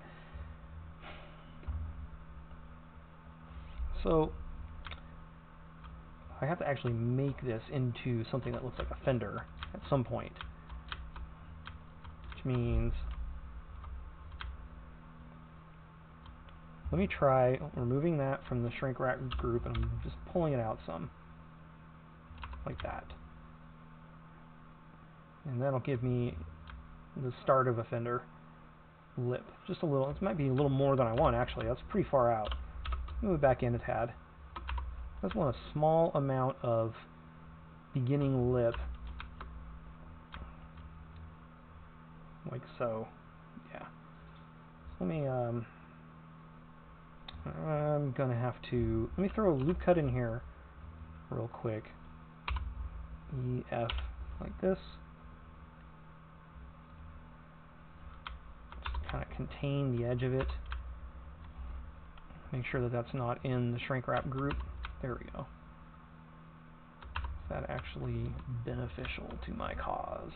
So I have to actually make this into something that looks like a fender at some point, which means let me try removing that from the shrink wrap group, and I'm just pulling it out some, like that. And that'll give me the start of a fender lip. Just a little. This might be a little more than I want, actually. That's pretty far out. Move it back in a tad. I just want a small amount of beginning lip, like so. Yeah. So let me, I'm gonna have to, let me throw a loop cut in here real quick. EF, like this. Just kind of contain the edge of it. Make sure that that's not in the shrink wrap group. There we go. Is that actually beneficial to my cause?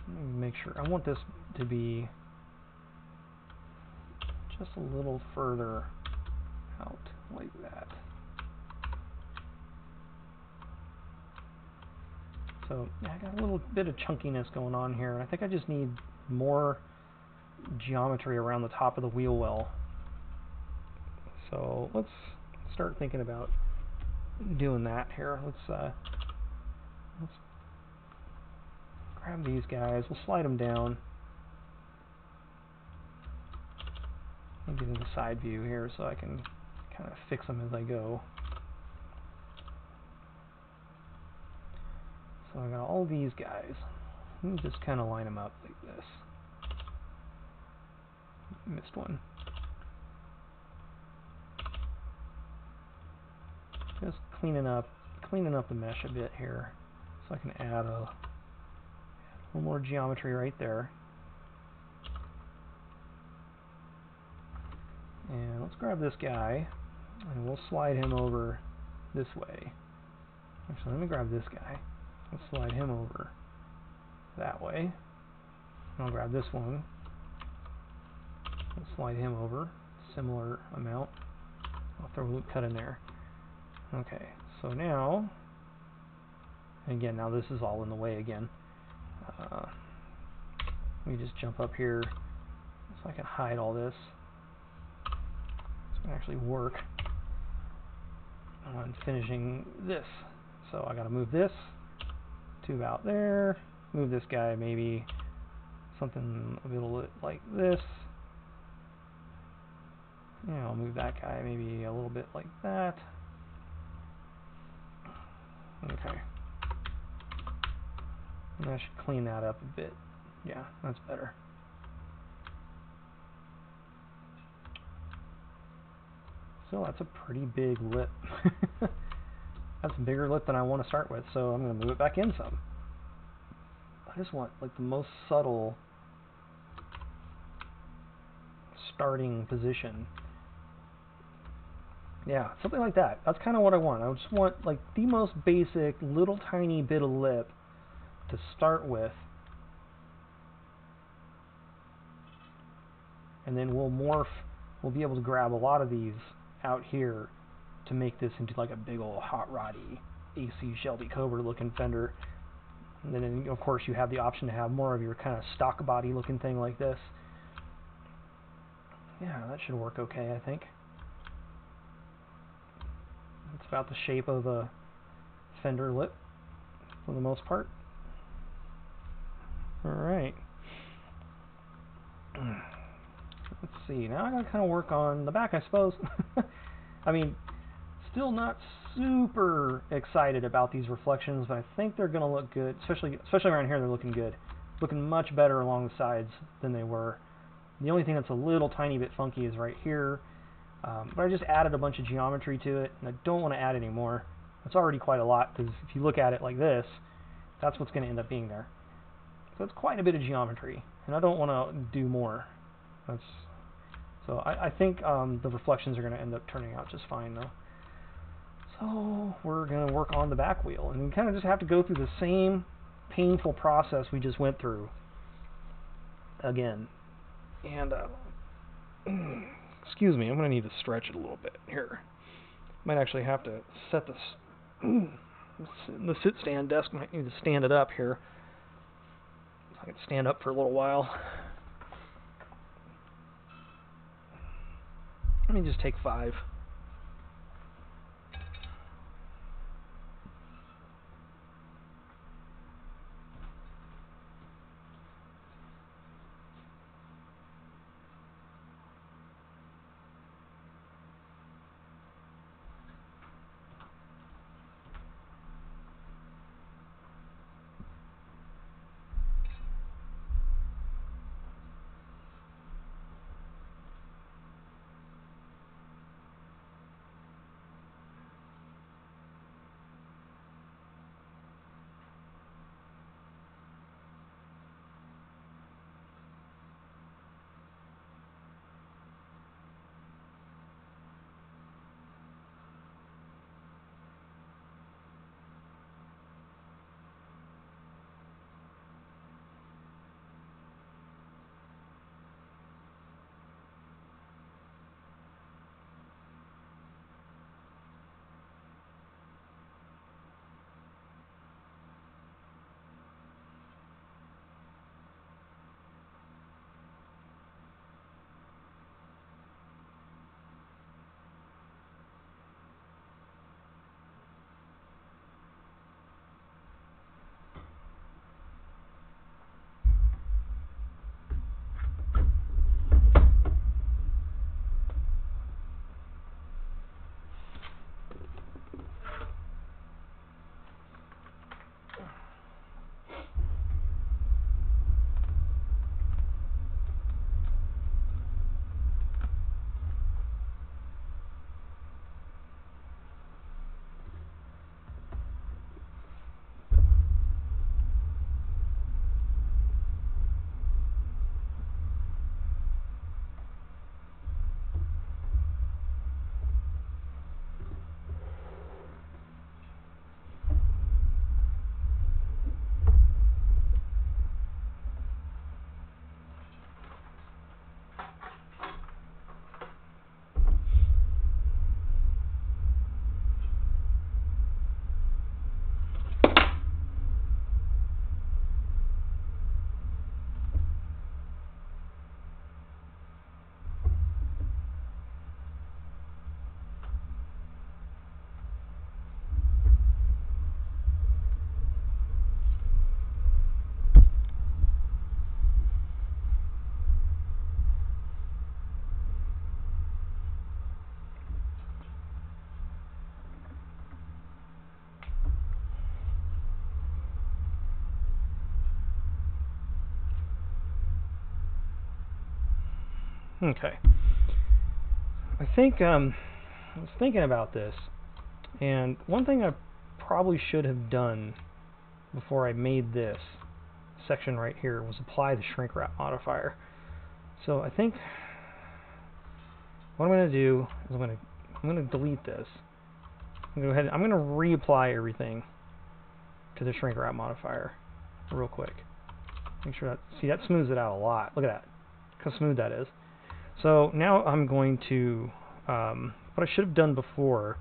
Let me make sure. I want this to be just a little further out, like that. So yeah, I got a little bit of chunkiness going on here. I think I just need more geometry around the top of the wheel well. So let's start thinking about doing that here. Let's grab these guys. We'll slide them down. I'll get into side view here so I can kind of fix them as I go. So I got all these guys. Let me just kind of line them up like this. Missed one. Just cleaning up the mesh a bit here. So I can add a little more geometry right there. And let's grab this guy, and we'll slide him over this way. Actually, let me grab this guy. Let's slide him over that way. And I'll grab this one. Let's slide him over. Similar amount. I'll throw a loop cut in there. Okay, so now, again, now this is all in the way again. Let me just jump up here so I can hide all this. It's going to actually work on finishing this. So I got to move this to about there. Move this guy maybe something a little bit like this. Yeah, I'll move that guy maybe a little bit like that. Okay. And I should clean that up a bit. Yeah, that's better. So that's a pretty big lip. That's a bigger lip than I want to start with, so I'm going to move it back in some. I just want like the most subtle starting position. Yeah, something like that. That's kind of what I want. I just want like the most basic little tiny bit of lip to start with. And then we'll morph, we'll be able to grab a lot of these out here to make this into like a big old hot roddy AC Shelby Cobra looking fender. And then of course you have the option to have more of your kind of stock body looking thing like this. Yeah, that should work okay, I think. It's about the shape of a fender lip for the most part. Alright. Let's see, now I gotta kind of work on the back, I suppose. I mean, still not super excited about these reflections, but I think they're gonna look good, especially around here. They're looking good, looking much better along the sides than they were. The only thing that's a little tiny bit funky is right here, but I just added a bunch of geometry to it, and I don't want to add any more. It's already quite a lot, because if you look at it like this, that's what's going to end up being there. So it's quite a bit of geometry, and I don't want to do more. So I think the reflections are going to end up turning out just fine, though. So we're going to work on the back wheel, and we kind of just have to go through the same painful process we just went through again. And excuse me, I'm going to need to stretch it a little bit here. Might actually have to set this. The sit stand desk might need to stand it up here. I can stand up for a little while. Let me just take 5. Okay. I think I was thinking about this, and one thing I probably should have done before I made this section right here was apply the shrink wrap modifier. So I think what I'm going to do is I'm going to delete this. I'm going to reapply everything to the shrink wrap modifier real quick. Make sure that smooths it out a lot. Look at that, how smooth that is. So now I'm going to what I should have done before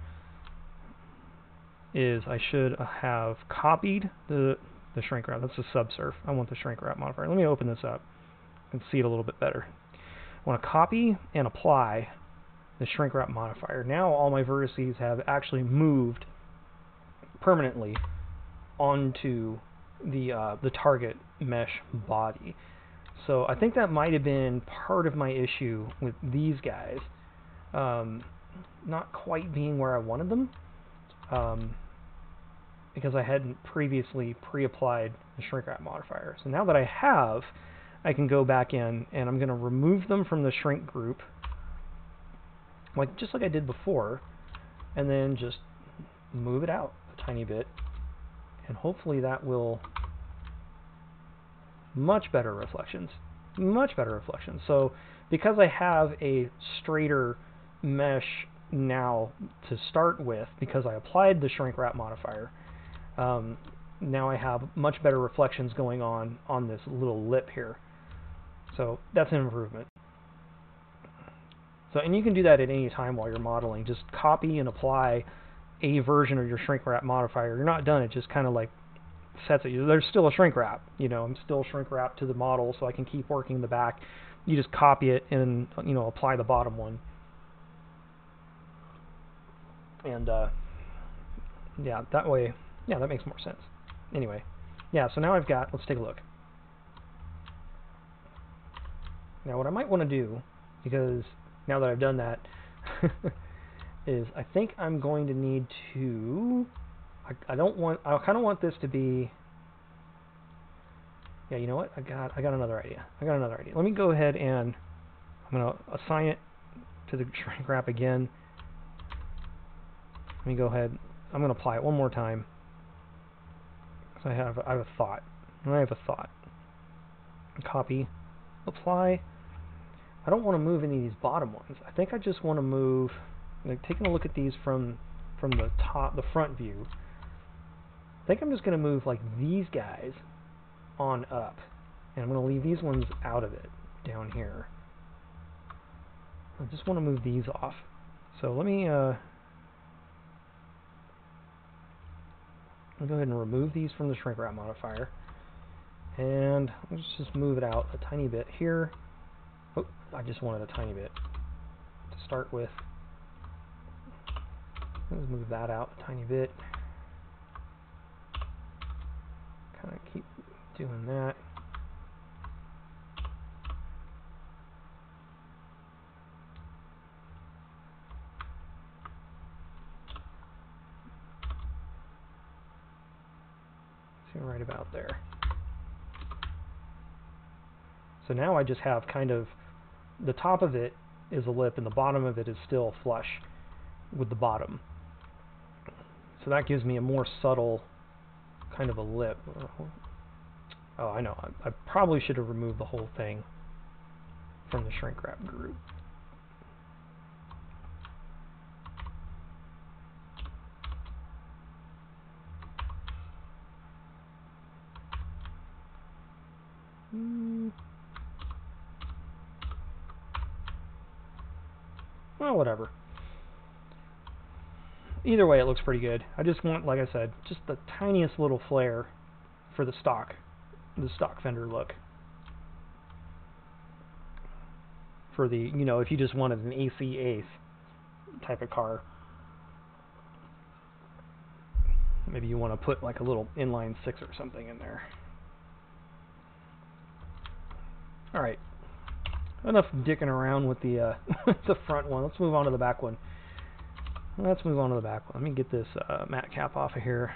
is I should have copied the shrink wrap. That's the subsurf. I want the shrink wrap modifier. Let me open this up and see it a little bit better. I want to copy and apply the shrink wrap modifier. Now all my vertices have actually moved permanently onto the target mesh body. So I think that might have been part of my issue with these guys not quite being where I wanted them, because I hadn't previously pre-applied the shrink wrap modifier. So now that I have, I can go back in and I'm going to remove them from the shrink group, just like I did before, and then just move it out a tiny bit, and hopefully that will much better reflections. So because I have a straighter mesh now to start with, because I applied the shrink wrap modifier, now I have much better reflections going on this little lip here. So that's an improvement. So, and you can do that at any time while you're modeling. Just copy and apply a version of your shrink wrap modifier. You're not done. It just kind of like sets it. There's still a shrink wrap. I'm still shrink wrap to the model, so I can keep working the back. You just copy it and apply the bottom one. And yeah, that way, yeah, that makes more sense. Anyway, yeah. So now I've got. Let's take a look. Now, what I might want to do, because now that I've done that, is I think I'm going to need to. I kind of want this to be. Yeah, you know what? I got another idea. Let me go ahead and I'm going to assign it to the shrink wrap again. Let me go ahead. I'm going to apply it one more time. So I have a thought. Copy, apply. I don't want to move any of these bottom ones. I think I just want to move, taking a look at these from the top, the front view. I think I'm just going to move like these guys on up, and I'm going to leave these ones out of it down here. I just want to move these off. So let me I'll go ahead and remove these from the shrink wrap modifier, and let's just move it out a tiny bit here. Oh, I just wanted a tiny bit to start with. Let's move that out a tiny bit. Kind of keep doing that. So right about there. So now I just have kind of the top of it is a lip and the bottom of it is still flush with the bottom. So that gives me a more subtle kind of a lip. Oh, I know. I probably should have removed the whole thing from the shrink wrap group. Well, whatever. Either way, it looks pretty good. I just want, like I said, just the tiniest little flare for the stock fender look. For the, if you just wanted an AC Ace type of car. Maybe you want to put like a little inline 6 or something in there. Alright. Enough dicking around with the the front one. Let's move on to the back one. Let me get this matte cap off of here.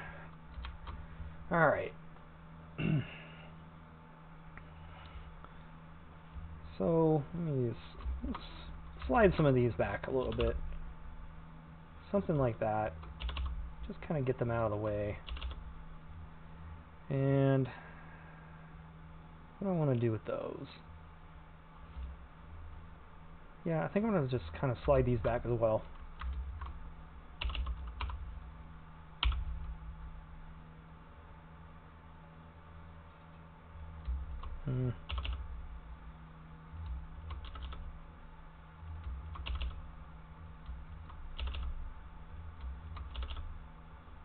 Alright. So, let me let's slide some of these back a little bit. Something like that. Just kind of get them out of the way. And what do I want to do with those? Yeah, I think I'm going to just kind of slide these back as well.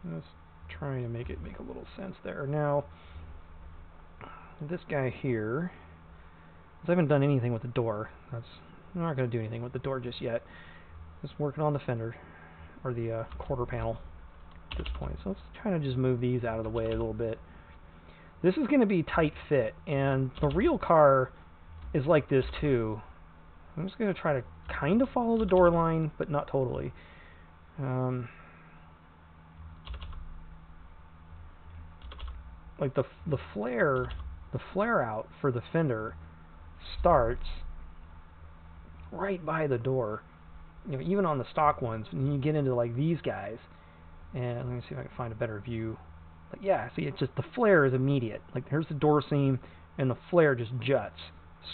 Just trying to make it make a little sense there. Now, this guy here, I haven't done anything with the door. I'm not going to do anything with the door just yet. Just working on the fender, or the quarter panel at this point. So let's try to just move these out of the way a little bit. This is going to be tight fit, and the real car is like this too. I'm just going to try to kind of follow the door line, but not totally. Like the flare out for the fender starts right by the door. You know, even on the stock ones, when you get into like these guys, and let me see if I can find a better view. But yeah, see, it's just the flare is immediate. Like here's the door seam, and the flare just juts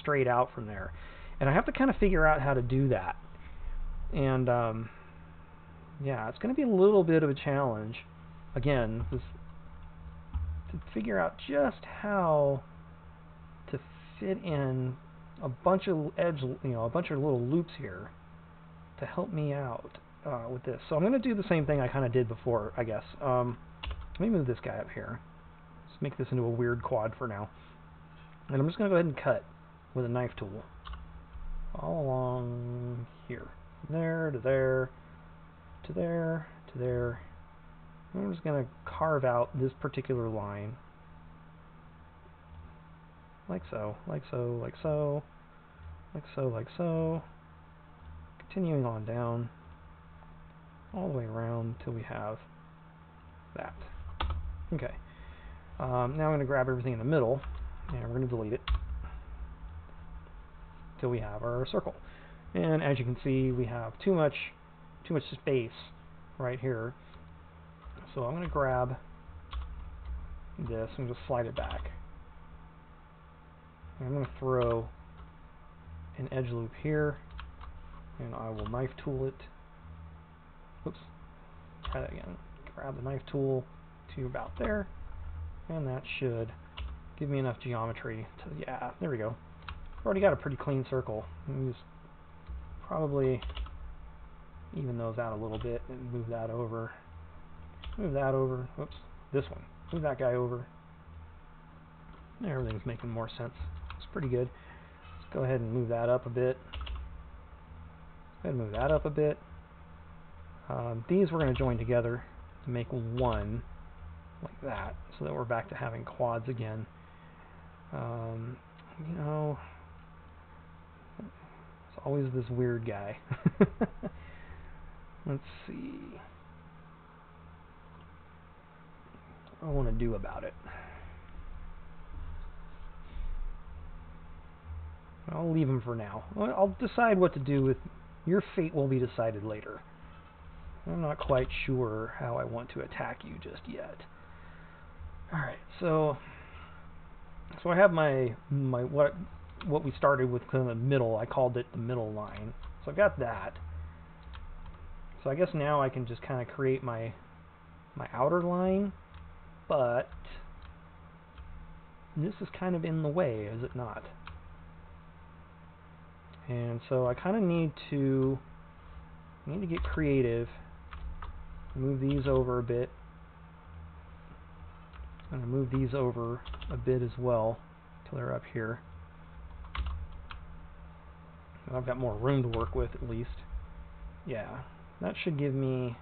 straight out from there. And I have to kind of figure out how to do that. And yeah, it's going to be a little bit of a challenge. Again, to figure out just how to fit in a bunch of a bunch of little loops here to help me out with this. So I'm going to do the same thing I kind of did before, I guess. Let me move this guy up here. Let's make this into a weird quad for now. And I'm just going to go ahead and cut with a knife tool all along here. There to there to there to there. I'm just going to carve out this particular line. Like so, like so, like so, like so, like so. Continuing on down all the way around till we have that. Okay. Now I'm going to grab everything in the middle and we're going to delete it till we have our circle. And as you can see, we have too much space right here. So I'm going to grab this and just slide it back. I'm going to throw an edge loop here, and I will knife tool it. Oops, try that again. Grab the knife tool to about there, and that should give me enough geometry to, yeah, there we go. I've already got a pretty clean circle. Let me just probably even those out a little bit and move that over. Move that over. Whoops, this one. Move that guy over. Everything's making more sense. It's pretty good. Let's go ahead and move that up a bit. Go ahead and move that up a bit. These we're going to join together to make one like that, so that we're back to having quads again. You know, it's always this weird guy. Let's see what I want to do about it. I'll leave him for now. I'll decide what to do with. Your fate will be decided later. I'm not quite sure how I want to attack you just yet. Alright, so I have my what we started with, kind of the middle. I called it the middle line. So I've got that. So I guess now I can just kind of create my outer line, but this is kind of in the way, is it not? And so I kind of need to get creative. Move these over a bit. I'm going to move these over a bit as well till they're up here. I've got more room to work with at least. Yeah, that should give me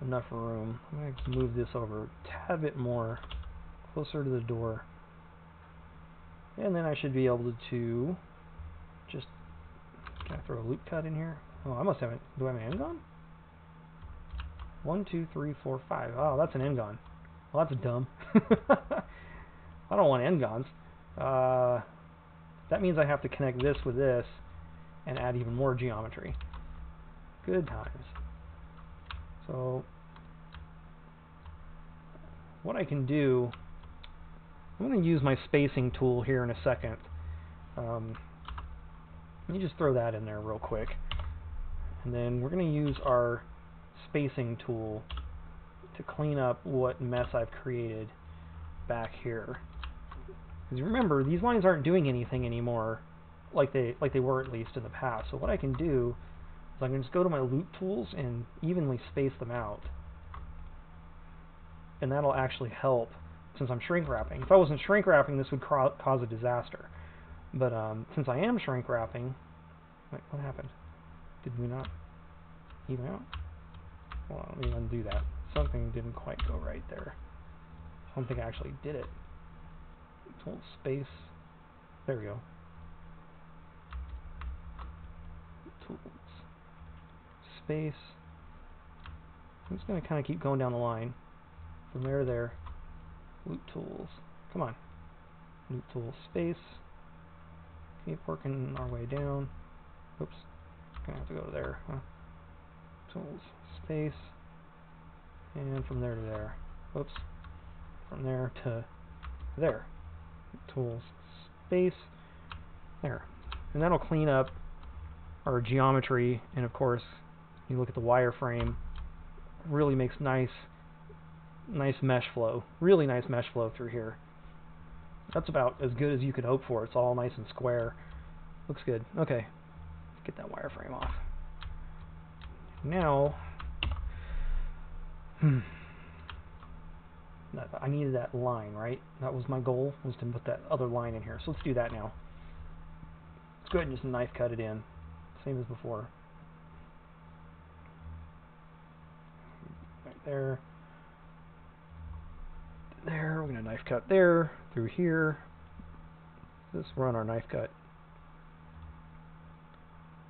enough room. I'm going to move this over a tad bit more closer to the door. And then I should be able to just, can I throw a loop cut in here? Oh, I must have it. Do I have an end gun? 1, 2, 3, 4, 5. Oh, that's an end gun. Well, that's dumb. I don't want end guns. That means I have to connect this with this, and add even more geometry. Good times. So what I can do, I'm going to use my spacing tool here in a second. Let me just throw that in there real quick. And then we're going to use our spacing tool to clean up what mess I've created back here. Because remember, these lines aren't doing anything anymore like they were at least in the past. So what I can do is I can just go to my loop tools and evenly space them out. And that'll actually help since I'm shrink wrapping. If I wasn't shrink wrapping, this would cause a disaster. But since I am shrink wrapping, wait, what happened? Did we not even out? Hold on, let me undo that. Something didn't quite go right there. I don't think I actually did it. Hold space. There we go. Tools. Space. I'm just going to kind of keep going down the line. From there to there. Loop tools. Come on. Loop tools. Space. Keep working our way down. Oops. Gonna have to go to there. Huh? Tools. Space. And from there to there. Oops. From there to there. Tools. Space. There. And that'll clean up our geometry. And of course, you look at the wireframe. Really makes nice mesh flow. Really nice mesh flow through here. That's about as good as you could hope for. It's all nice and square. Looks good. Okay. Let's get that wireframe off. Now, I needed that line, right? That was my goal, was to put that other line in here. So let's do that now. Let's go ahead and just knife cut it in. Same as before. Right there. There, we're going to knife cut there, through here. Let's run our knife cut.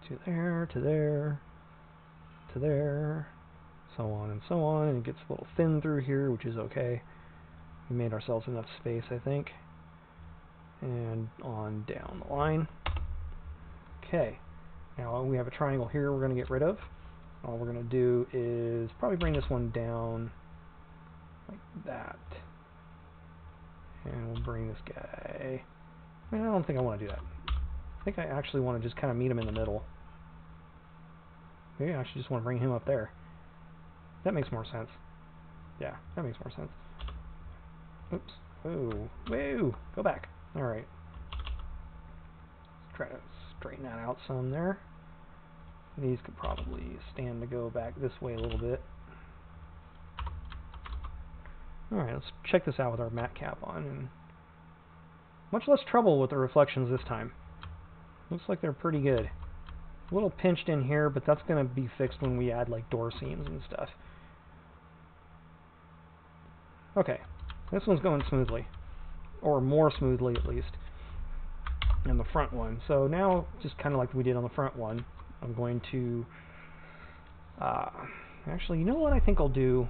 To there, to there, to there, so on and so on, and it gets a little thin through here, which is okay. We made ourselves enough space, I think. And on down the line. Okay, now we have a triangle here we're going to get rid of. All we're going to do is probably bring this one down like that. And we'll bring this guy... I don't think I want to do that. I think I actually want to just kind of meet him in the middle. Maybe I actually just want to bring him up there. That makes more sense. Yeah, that makes more sense. Oops. Oh. Whoa! Go back. Alright. Let's try to straighten that out some there. These could probably stand to go back this way a little bit. Alright, let's check this out with our matte cap on. And much less trouble with the reflections this time. Looks like they're pretty good. A little pinched in here, but that's going to be fixed when we add like door seams and stuff. Okay, this one's going smoothly. Or more smoothly at least than the front one. So now, just kind of like we did on the front one, I'm going to... actually, you know what I think I'll do?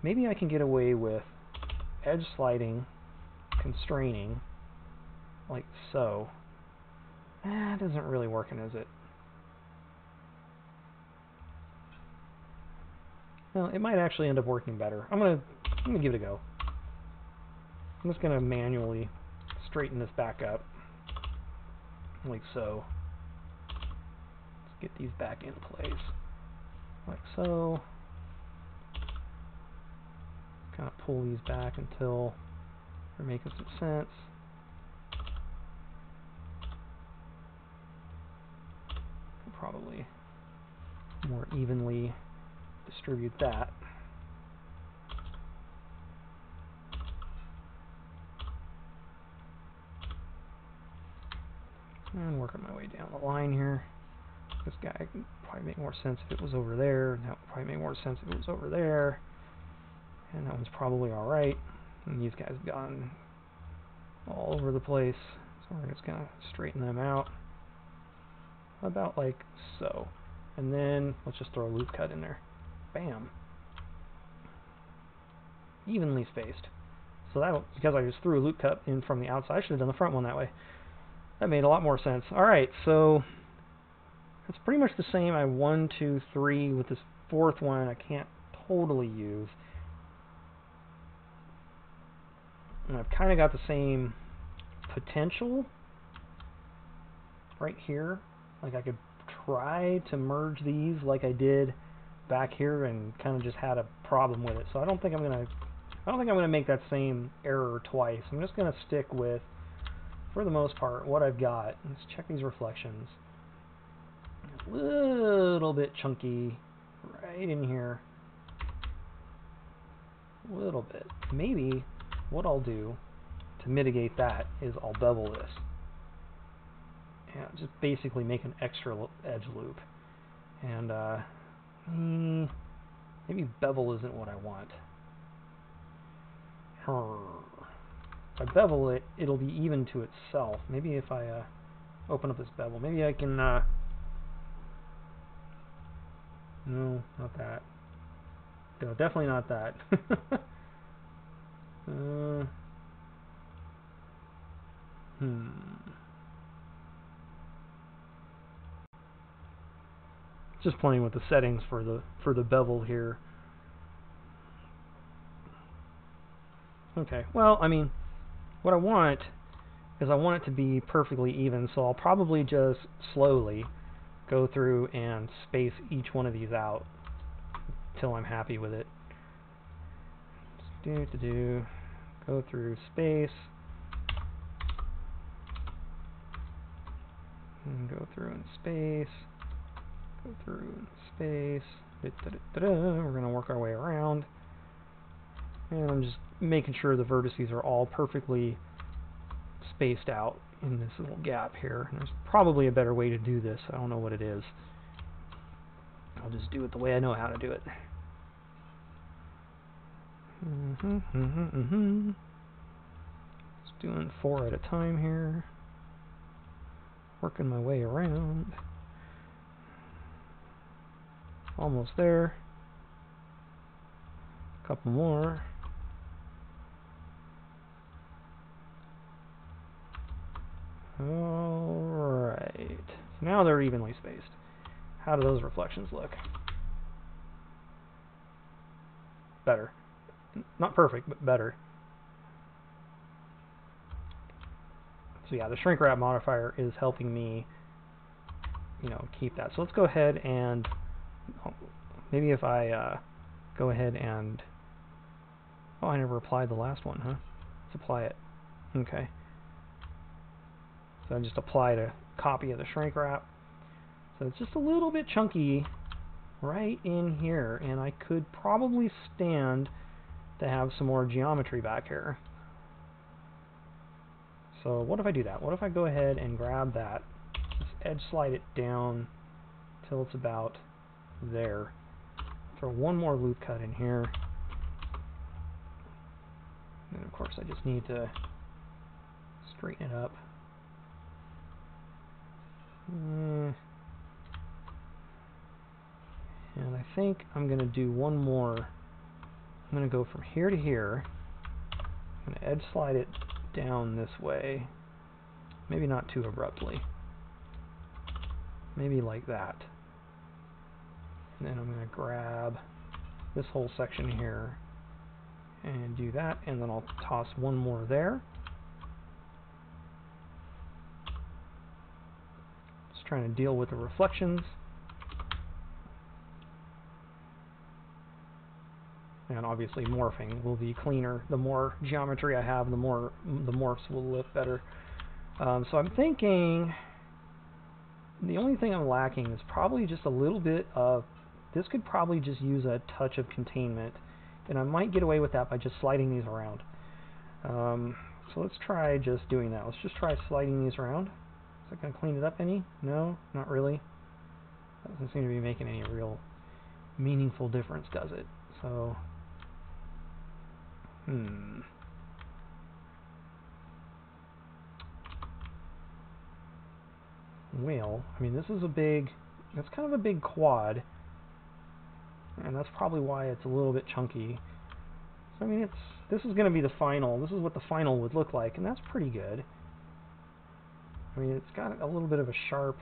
Maybe I can get away with edge sliding, constraining, like so. It isn't really working, is it? Well, it might actually end up working better. I'm gonna give it a go. I'm just gonna manually straighten this back up, like so. Let's get these back in place, like so. Kind of pull these back until they're making some sense. Probably more evenly distribute that. And working my way down the line here. This guy could probably make more sense if it was over there. And that would probably make more sense if it was over there. And that one's probably alright. And these guys have gone all over the place. So we're just going to straighten them out. About like so. And then let's just throw a loop cut in there. Bam. Evenly spaced. So that, because I just threw a loop cut in from the outside, I should have done the front one that way. That made a lot more sense. Alright, so It's pretty much the same. I have 1, 2, 3 with this fourth one I can't totally use. And I've kind of got the same potential right here. Like I could try to merge these like I did back here and kind of just had a problem with it. So I don't think I'm gonna make that same error twice. I'm just gonna stick with, for the most part, what I've got. Let's check these reflections. A little bit chunky right in here. A little bit. Maybe what I'll do to mitigate that is I'll bevel this. Yeah, just basically make an extra edge loop. And maybe bevel isn't what I want. If I bevel it, it'll be even to itself. Maybe if I open up this bevel, maybe I can... no, not that. No, definitely not that. Just playing with the settings for the bevel here. Okay, well, I mean, what I want is I want it to be perfectly even, so I'll probably just slowly go through and space each one of these out until I'm happy with it. Go through, space, and go through and space, go through and space. We're going to work our way around. And I'm just making sure the vertices are all perfectly spaced out in this little gap here. And there's probably a better way to do this. I don't know what it is. I'll just do it the way I know how to do it. Just doing 4 at a time here. Working my way around. Almost there. A couple more. Alright. So now they're evenly spaced. How do those reflections look? Better. Not perfect, but better. So yeah, the shrinkwrap modifier is helping me, you know, keep that. So let's go ahead and maybe if I go ahead and... Oh, I never applied the last one, huh? Let's apply it. Okay. So I just applied a copy of the shrinkwrap. So it's just a little bit chunky right in here, and I could probably stand to have some more geometry back here. So what if I do that? What if I go ahead and grab that, just edge slide it down till it's about there. Throw one more loop cut in here. And of course I just need to straighten it up. And I think I'm going to do one more. I'm going to go from here to here. I'm going to edge slide it down this way. Maybe not too abruptly. Maybe like that. And then I'm going to grab this whole section here and do that, and then I'll toss one more there. Just trying to deal with the reflections. And obviously morphing will be cleaner. The more geometry I have, the more the morphs will look better. So I'm thinking the only thing I'm lacking is probably just a little bit of, this could probably just use a touch of containment, and I might get away with that by just sliding these around. So let's try just doing that. Let's just try sliding these around. Is that going to clean it up any? No, not really. Doesn't seem to be making any real meaningful difference, does it? So well, I mean, this is a big, it's kind of a big quad, and that's probably why it's a little bit chunky. So I mean, this is going to be the final, this is what the final would look like, and that's pretty good. I mean, it's got a little bit of a sharp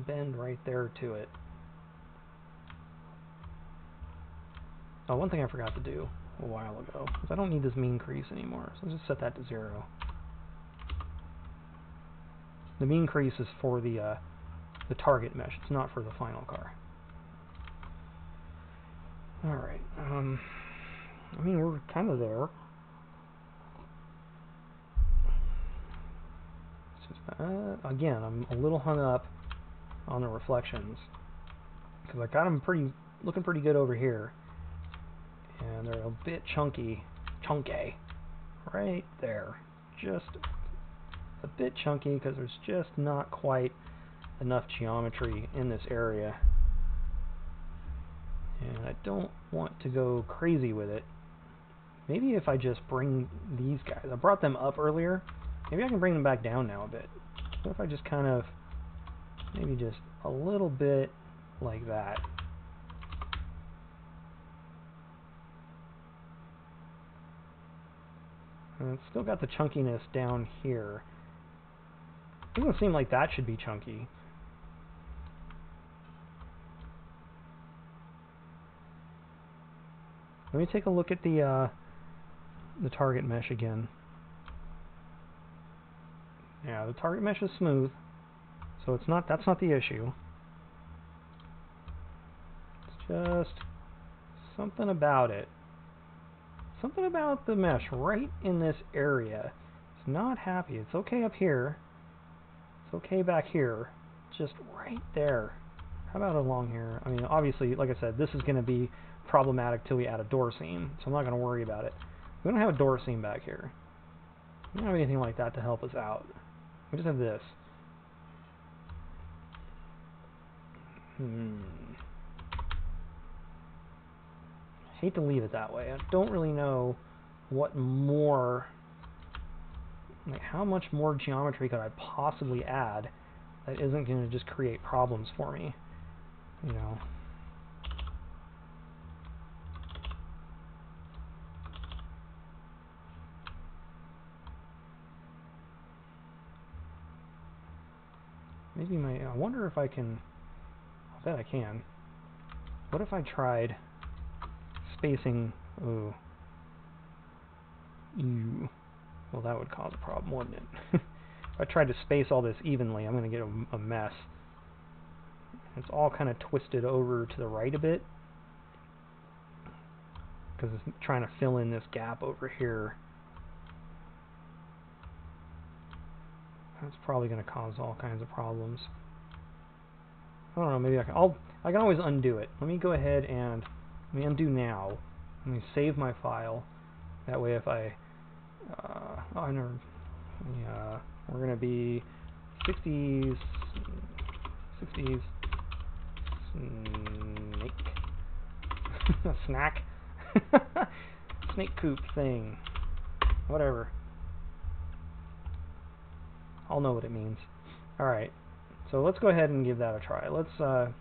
bend right there to it. Oh, one thing I forgot to do a while ago is I don't need this mean crease anymore, so let's just set that to 0. The mean crease is for the target mesh. It's not for the final car. All right. I mean, we're kind of there. Again, I'm a little hung up on the reflections because I got them looking pretty good over here, and they're a bit chunky right there, just a bit chunky because there's just not quite enough geometry in this area, and I don't want to go crazy with it. Maybe if I just bring these guys, I brought them up earlier, maybe I can bring them back down now a bit. What if I just kind of, maybe just a little bit like that. And it's still got the chunkiness down here. It doesn't seem like that should be chunky. Let me take a look at the target mesh again. Yeah, the target mesh is smooth, so it's not. That's not the issue. It's just something about it. Something about the mesh right in this area. It's not happy. It's okay up here. It's okay back here. Just right there. How about along here? I mean, obviously, like I said, this is going to be problematic till we add a door seam, so I'm not going to worry about it. We don't have a door seam back here. We don't have anything like that to help us out. We just have this. Hate to leave it that way. I don't really know what more, like how much more geometry could I possibly add that isn't going to just create problems for me, you know. Maybe I wonder if I can, I bet I can. What if I tried spacing, well, that would cause a problem, wouldn't it? If I tried to space all this evenly, I'm going to get a mess. It's all kind of twisted over to the right a bit, because it's trying to fill in this gap over here. That's probably going to cause all kinds of problems. I don't know, maybe I can always undo it. Let me go ahead and let me undo now. Let me save my file. That way if I we're going to be 60s snake snack snake coop thing, whatever. I'll know what it means. Alright, so let's go ahead and give that a try. Let's that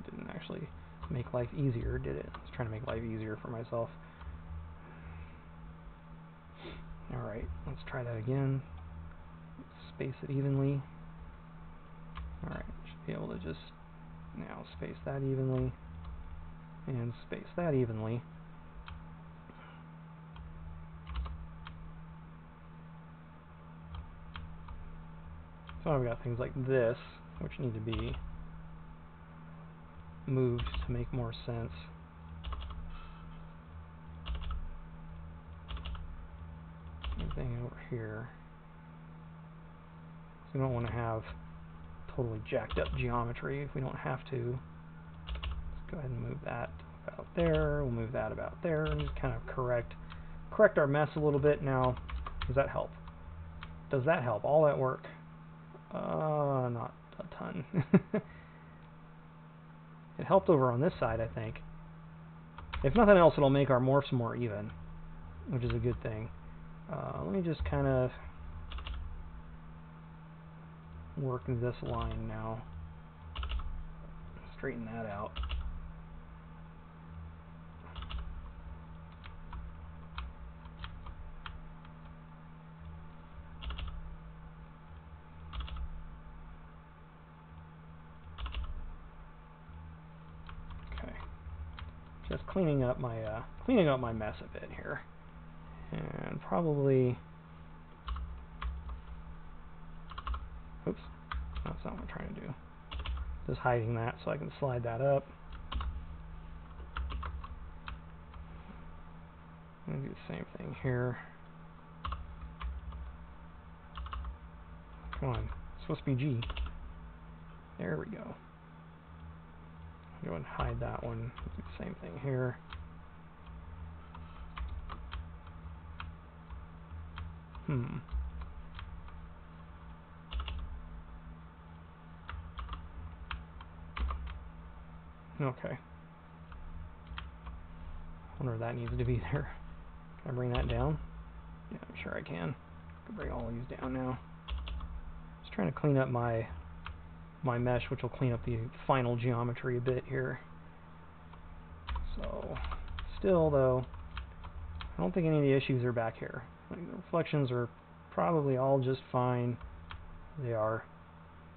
didn't actually make life easier, did it? I was trying to make life easier for myself. Alright, let's try that again. Space it evenly. Alright, should be able to just now space that evenly and space that evenly. So I've got things like this, which need to be moved to make more sense. Same thing over here. So we don't want to have totally jacked up geometry if we don't have to. Let's go ahead and move that about there. We'll move that about there and just kind of correct our mess a little bit. Now, does that help? Does that help? All that work? Not a ton. It helped over on this side, I think. If nothing else, it'll make our morphs more even, which is a good thing. Let me just kind of work this line now. Straighten that out. cleaning up my mess a bit here, and probably, oops, that's not what I'm trying to do. Just hiding that so I can slide that up. I'm gonna do the same thing here. Come on, it's supposed to be G. There we go. Go and hide that one. Do the same thing here. Okay. I wonder if that needs to be there. Can I bring that down? Yeah, I'm sure I can. I can bring all these down now. Just trying to clean up my mesh, which will clean up the final geometry a bit here. So, still though, I don't think any of the issues are back here. Like, the reflections are probably all just fine. They are.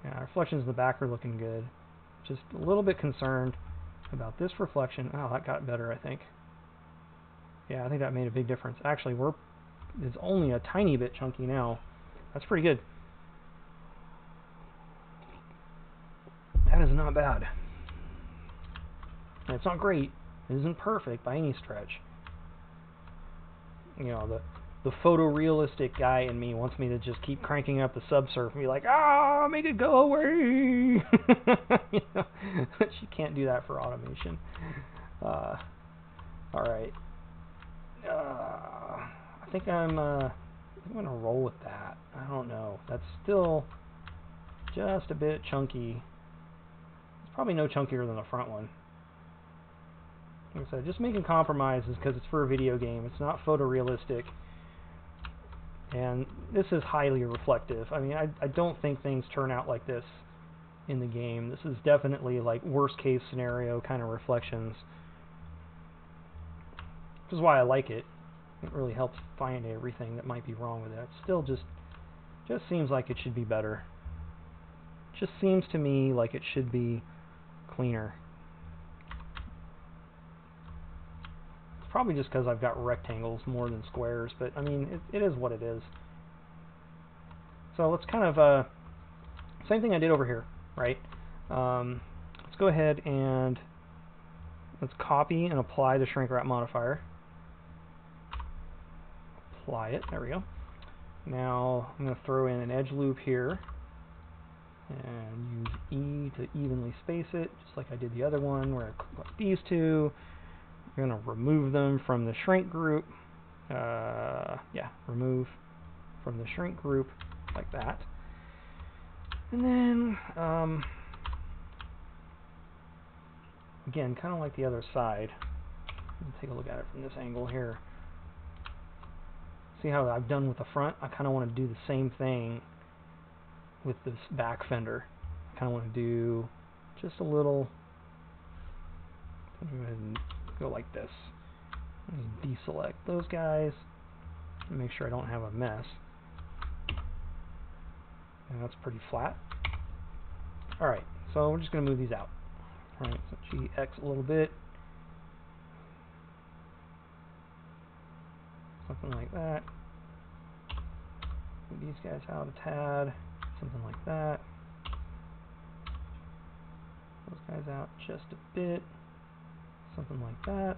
Yeah, reflections in the back are looking good. Just a little bit concerned about this reflection. Oh, that got better, I think. Yeah, I think that made a big difference. Actually, it's only a tiny bit chunky now. That's pretty good. That is not bad. And it's not great. It isn't perfect by any stretch. You know, the photorealistic guy in me wants me to just keep cranking up the subsurf and be like, ah, make it go away. You know, but you can't do that for automation. All right. I think I'm gonna roll with that. I don't know. That's still just a bit chunky. It's probably no chunkier than the front one. Like I said, just making compromises because it's for a video game. It's not photorealistic. And this is highly reflective. I mean, I don't think things turn out like this in the game. This is definitely like worst case scenario kind of reflections. Which is why I like it. It really helps find everything that might be wrong with it. It still just seems like it should be better. It just seems to me like it should be cleaner. It's probably just because I've got rectangles more than squares, but I mean, it is what it is. So let's kind of, same thing I did over here, right? Let's go ahead and let's copy and apply the shrinkwrap modifier. Apply it, there we go. Now I'm going to throw in an edge loop here and use E to evenly space it, just like I did the other one where I clicked these two. I'm going to remove them from the shrink group. Yeah, remove from the shrink group like that. And then, again, kind of like the other side. Let's take a look at it from this angle here. See how I've done with the front? I kind of want to do the same thing with this back fender. I kind of want to do just a little, go ahead and go like this. Deselect those guys and make sure I don't have a mess. And that's pretty flat. Alright, so we're just going to move these out. Alright, so GX a little bit. Something like that. Move these guys out a tad. Something like that. Those guys out just a bit. Something like that.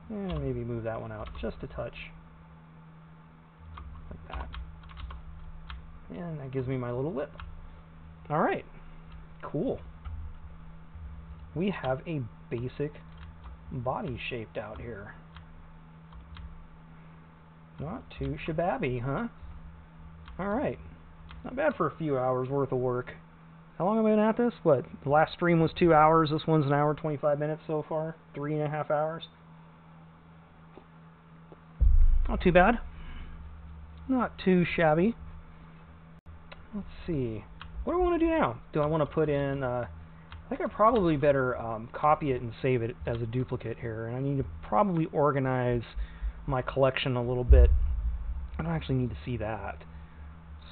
And maybe move that one out just a touch. Like that. And that gives me my little lip. Alright. Cool. We have a basic body shaped out here. Not too shabby, huh? Alright. Not bad for a few hours worth of work. How long have I been at this? What? The last stream was 2 hours. This one's an hour 25 minutes so far. 3.5 hours. Not too bad. Not too shabby. Let's see. What do I want to do now? Do I want to put in... I think I probably better copy it and save it as a duplicate here. And I need to probably organize my collection a little bit. I don't actually need to see that.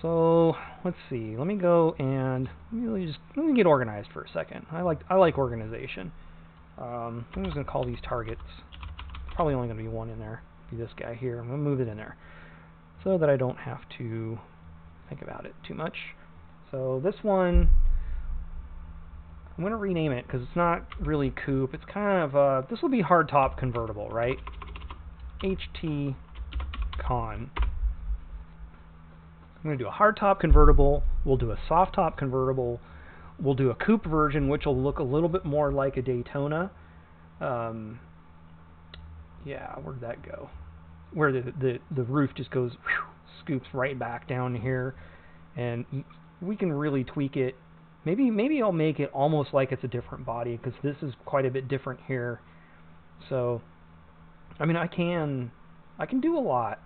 So let's see. Let me go and let me get organized for a second. I like organization. I'm just going to call these targets. Probably only going to be one in there. Be this guy here. I'm going to move it in there so that I don't have to think about it too much. So this one, I'm going to rename it because it's not really coupe. It's kind of, this will be hardtop convertible, right? HT Con. I'm going to do a hardtop convertible. We'll do a soft top convertible. We'll do a coupe version, which will look a little bit more like a Daytona. Yeah, where'd that go? Where the roof just goes, scoops right back down here, and we can really tweak it. Maybe I'll make it almost like it's a different body, because this is quite a bit different here. So, I mean, I can do a lot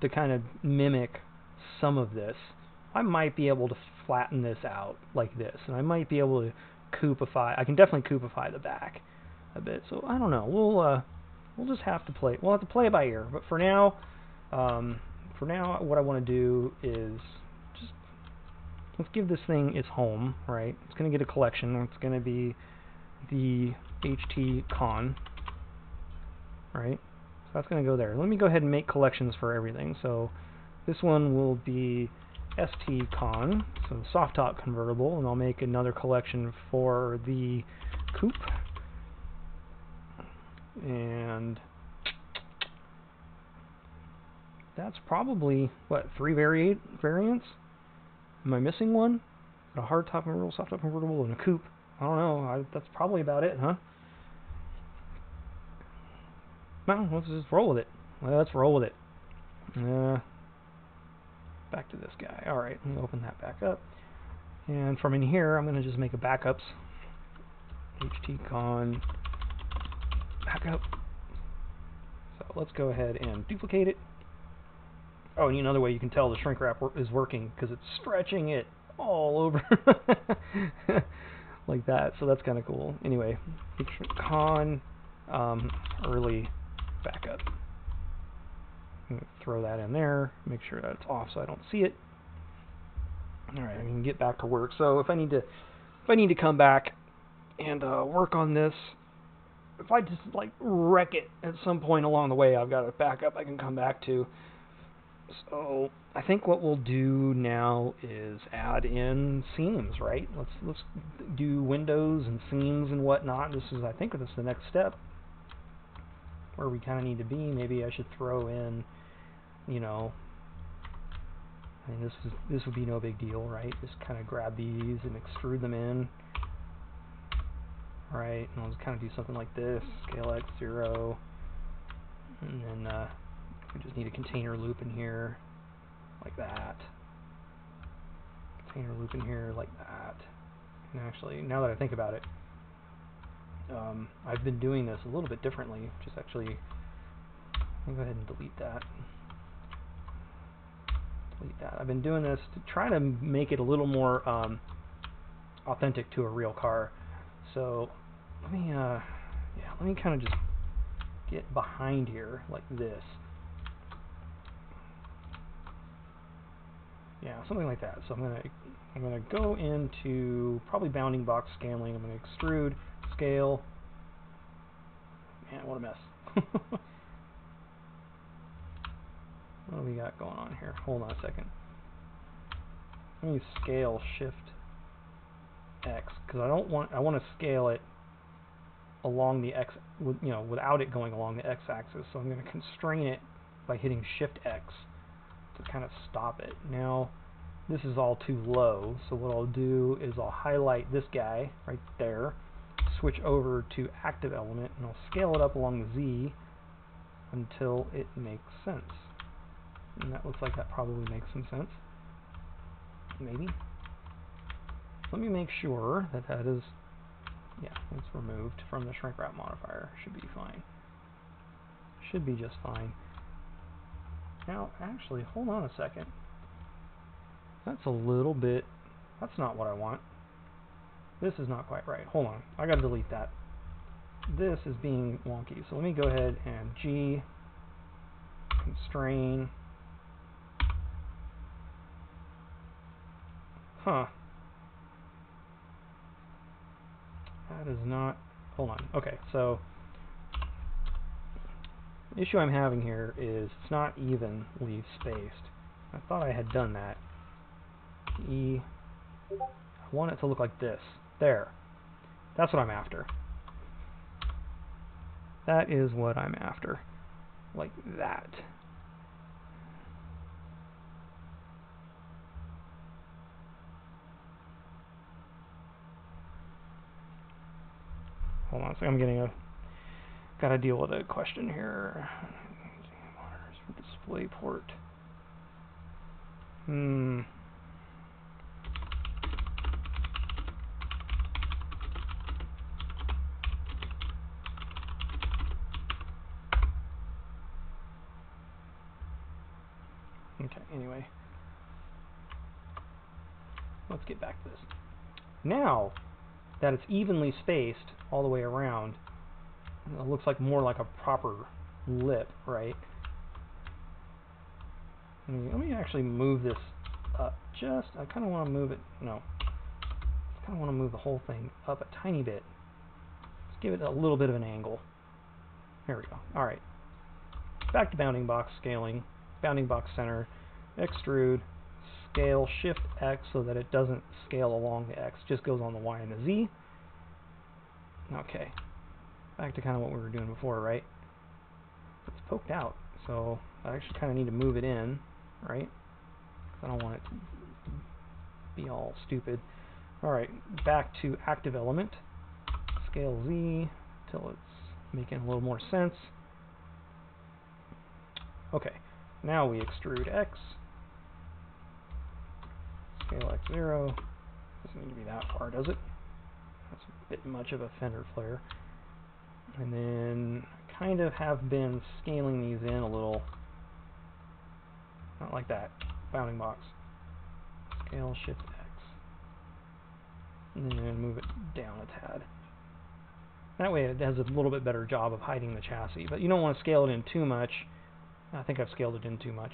to kind of mimic some of this. I might be able to flatten this out like this, and I might be able to coupify. I can definitely coupify the back a bit. So I don't know. We'll just have to play. We'll have to play it by ear. But for now, what I want to do is just let's give this thing its home. Right? It's going to get a collection. It's going to be the HT Con. Right? So that's going to go there. Let me go ahead and make collections for everything. So this one will be ST Con, so soft top convertible, and I'll make another collection for the coupe. And that's probably, what, 3 variants? Am I missing one? A hard top convertible, soft top convertible, and a coupe. I don't know. That's probably about it, huh? Well, let's just roll with it. Let's roll with it. Back to this guy. Alright, let me open that back up. And from in here, I'm going to just make a backups. HT Con backup. So let's go ahead and duplicate it. Oh, and another way you can tell the shrink wrap is working, because it's stretching it all over like that. So that's kind of cool. Anyway, HT Con early backup. Throw that in there, make sure that it's off so I don't see it. Alright, I can get back to work. So if I need to come back and work on this, if I just like wreck it at some point along the way, I've got a backup I can come back to. So I think what we'll do now is add in seams, right? Let's do windows and seams and whatnot. I think this is the next step where we kind of need to be. Maybe I should throw in, you know, I mean, this would be no big deal, right? Just kind of grab these and extrude them in, right? And I'll just kind of do something like this, scale X 0, and then we just need a container loop in here, like that. Container loop in here, like that. And actually, now that I think about it, I've been doing this a little bit differently. Just actually, let me go ahead and delete that. I've been doing this to try to make it a little more authentic to a real car. So let me kind of just get behind here like this. Yeah, something like that. So I'm gonna go into probably bounding box scaling. I'm gonna extrude, scale. Man, what a mess. What do we got going on here? Hold on a second. Let me scale Shift X, because I want to scale it along the X, without it going along the X axis. So I'm going to constrain it by hitting Shift X to kind of stop it. Now this is all too low, so what I'll do is I'll highlight this guy right there, switch over to active element, and I'll scale it up along the Z until it makes sense. And that looks like that probably makes some sense. Maybe. Let me make sure that is, yeah, it's removed from the shrink wrap modifier. Should be fine. Should be just fine. Now, actually, hold on a second. That's a little bit, that's not what I want. This is not quite right. Hold on, I gotta delete that. This is being wonky. So let me go ahead and G, constrain. Huh. That is not hold on. Okay, so the issue I'm having here is it's not evenly spaced. I thought I had done that. I want it to look like this. There. That's what I'm after. That is what I'm after. Like that. Hold on a second, I'm getting gotta deal with a question here. Monitors for display port. Okay, anyway. Let's get back to this. Now that it's evenly spaced all the way around, it looks like more like a proper lip, right? Let me actually move this up just, I kind of want to move it, no. I kind of want to move the whole thing up a tiny bit. Let's give it a little bit of an angle. There we go. Alright. Back to bounding box scaling. Bounding box center. Extrude. Scale. Shift X so that it doesn't scale along the X. Just goes on the Y and the Z. Okay. Back to kind of what we were doing before, right? It's poked out. So I actually kind of need to move it in, right? I don't want it to be all stupid. Alright, back to active element. Scale Z till it's making a little more sense. Okay, now we extrude X. Scale X0. Doesn't need to be that far, does it? That's a bit much of a fender flare. And then I kind of have been scaling these in a little. Not like that. Bounding box. Scale Shift X. And then move it down a tad. That way it does a little bit better job of hiding the chassis. But you don't want to scale it in too much. I think I've scaled it in too much.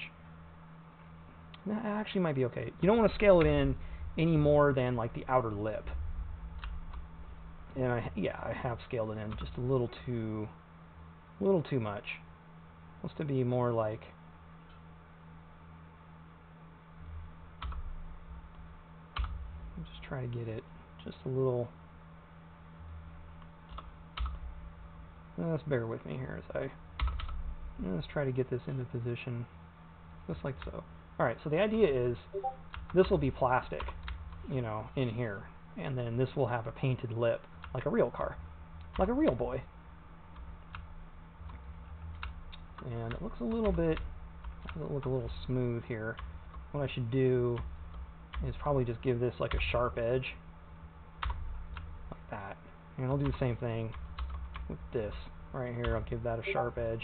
That actually might be okay. You don't want to scale it in any more than like the outer lip. And I have scaled it in just a little too much. Wants to be more like just try to get it just a little. Let's bear with me here as let's try to get this into position just like so. Alright, so the idea is this will be plastic, you know, in here, and then this will have a painted lip like a real car, like a real boy. And it looks a little bit, doesn't look a little smooth here. What I should do is probably just give this like a sharp edge like that, and I'll do the same thing with this right here. I'll give that a sharp edge.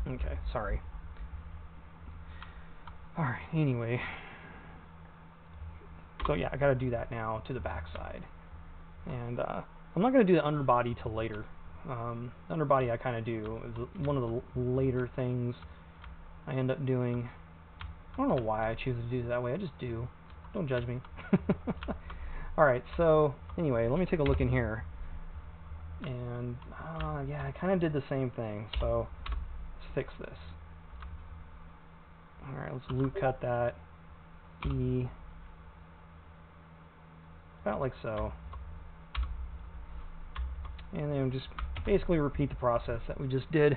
Okay, sorry. Alright, anyway. So yeah, I gotta do that now to the back side. And I'm not gonna do the underbody till later. The underbody I kind of do is one of the later things I end up doing. I don't know why I choose to do it that way, I just do. Don't judge me. Alright, so anyway, let me take a look in here. And yeah, I kind of did the same thing, so let's fix this. Alright, let's loop cut that. E. About like so. And then just basically repeat the process that we just did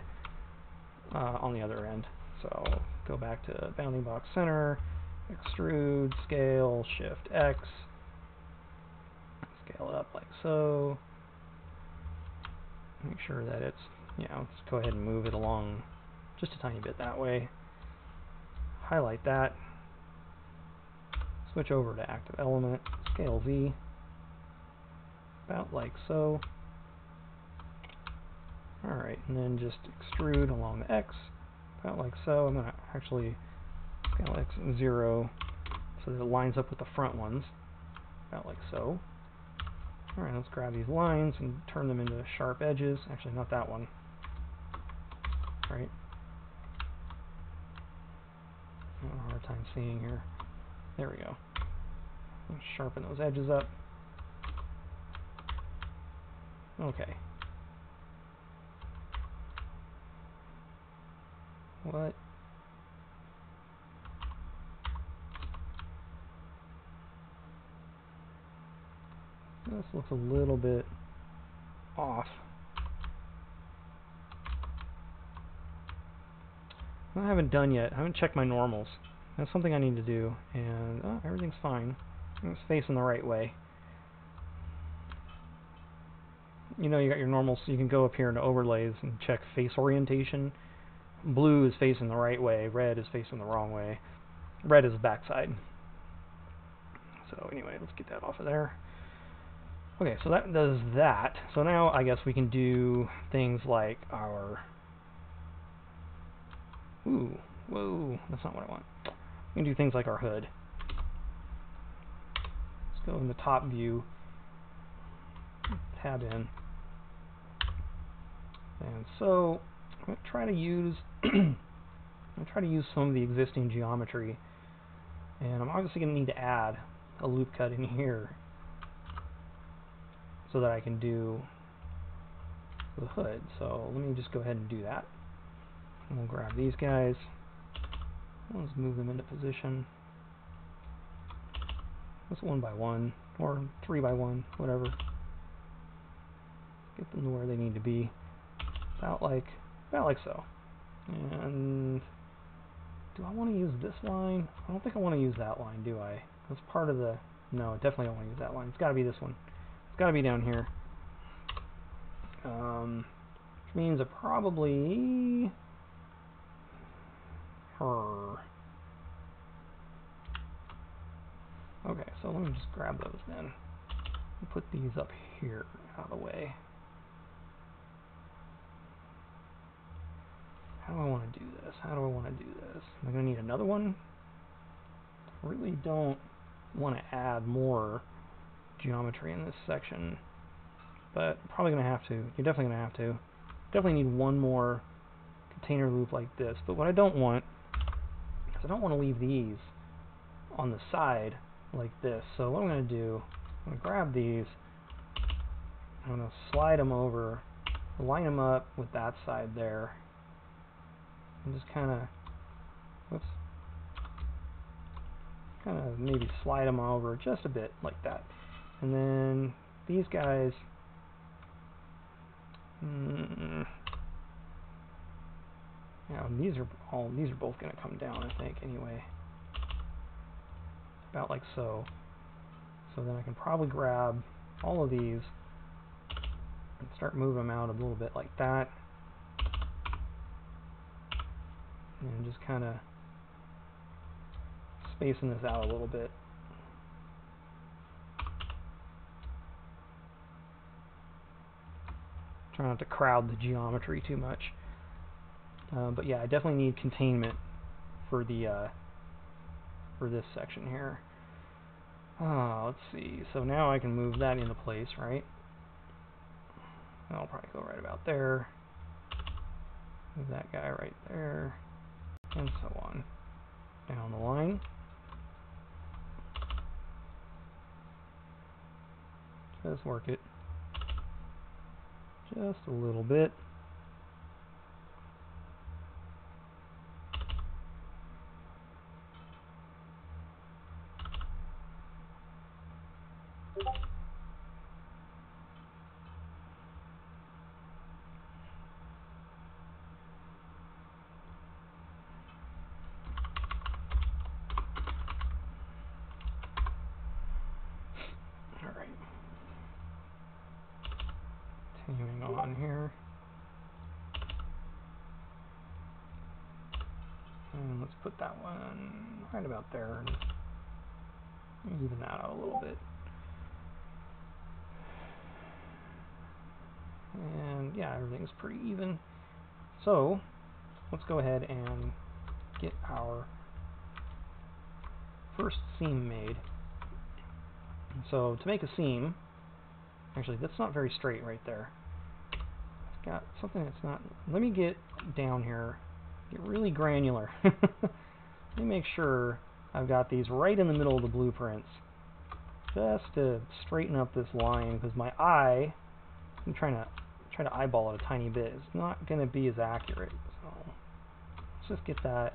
on the other end. So go back to bounding box center, extrude, scale, shift X, scale it up like so. Make sure that it's, you know, let's go ahead and move it along just a tiny bit that way. Highlight that. Switch over to active element, scale Z, about like so. Alright, and then just extrude along the X, about like so. I'm going to actually scale X 0 so that it lines up with the front ones, about like so. Alright, let's grab these lines and turn them into sharp edges. Actually, not that one. Right? I have a hard time seeing here. There we go. Let's sharpen those edges up. Okay. What? This looks a little bit off. I haven't done yet. I haven't checked my normals. That's something I need to do, and everything's fine. It's facing the right way. You know, you got your normals, so you can go up here into overlays and check face orientation. Blue is facing the right way, red is facing the wrong way. Red is the backside. So anyway, let's get that off of there. Okay, so that does that. So now I guess we can do things like our... Ooh, whoa, that's not what I want. We can do things like our hood. Let's go in the top view, tab in. And so I'm going to try to use some of the existing geometry, and I'm obviously going to need to add a loop cut in here so that I can do the hood. So let me just go ahead and do that. And we'll grab these guys. Let's move them into position. Let's 1 by 1 or 3 by 1, whatever. Get them to where they need to be. About like so. And do I want to use this line? I don't think I want to use that line, do I? That's part of the... No, I definitely don't want to use that line. It's got to be this one. It's got to be down here. Which means it probably... her. Okay, so let me just grab those then. And put these up here out of the way. How do I want to do this? How do I want to do this? Am I going to need another one? I really don't want to add more geometry in this section, but I'm probably going to have to. You're definitely going to have to. Definitely need one more container loop like this, but what I don't want is I don't want to leave these on the side like this. So what I'm going to do, I'm going to grab these, I'm going to slide them over, line them up with that side there, and just kind of, whoops, kind of maybe slide them over just a bit like that. And then these guys, yeah, these are both going to come down, I think, anyway. About like so. So then I can probably grab all of these and start moving them out a little bit like that. And just kind of spacing this out a little bit. Try not to crowd the geometry too much. But yeah, I definitely need containment for the for this section here. Let's see. So now I can move that into place, right? I'll probably go right about there. Move that guy right there, and so on down the line. Just work it just a little bit. Alright. Continuing on here. And let's put that one right about there and even that out a little bit. And yeah, everything's pretty even. So let's go ahead and get our first seam made. So to make a seam, actually that's not very straight right there. I've got something that's not, let me get down here, get really granular. Let me make sure I've got these right in the middle of the blueprints, just to straighten up this line, because my eye, I'm trying to eyeball it a tiny bit, it's not going to be as accurate. So let's just get that.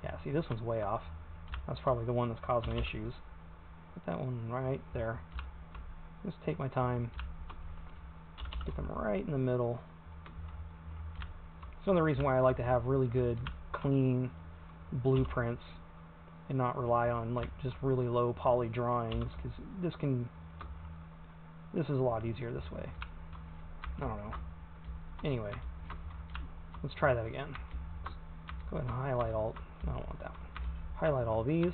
Yeah, see, this one's way off. That's probably the one that's causing issues. Put that one right there. Just take my time, get them right in the middle. It's another reason why I like to have really good, clean blueprints and not rely on like just really low poly drawings, because this is a lot easier this way. I don't know. Anyway, let's try that again. Go ahead and highlight all. I don't want that one. Highlight all these.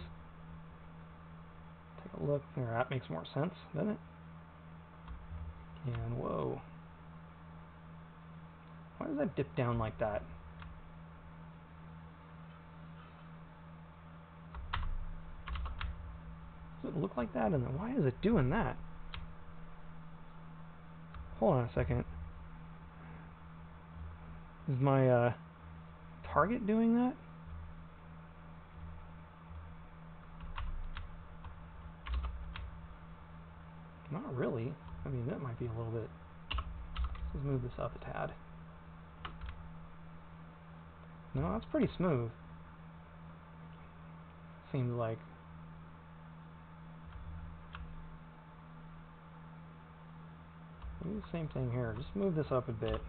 Take a look. There, that makes more sense, doesn't it? And whoa. Why does that dip down like that? Does it look like that? And then why is it doing that? Hold on a second. Is my target doing that? Not really. I mean, that might be a little bit. Let's move this up a tad. No, that's pretty smooth. Seems like. Do the same thing here. Just move this up a bit.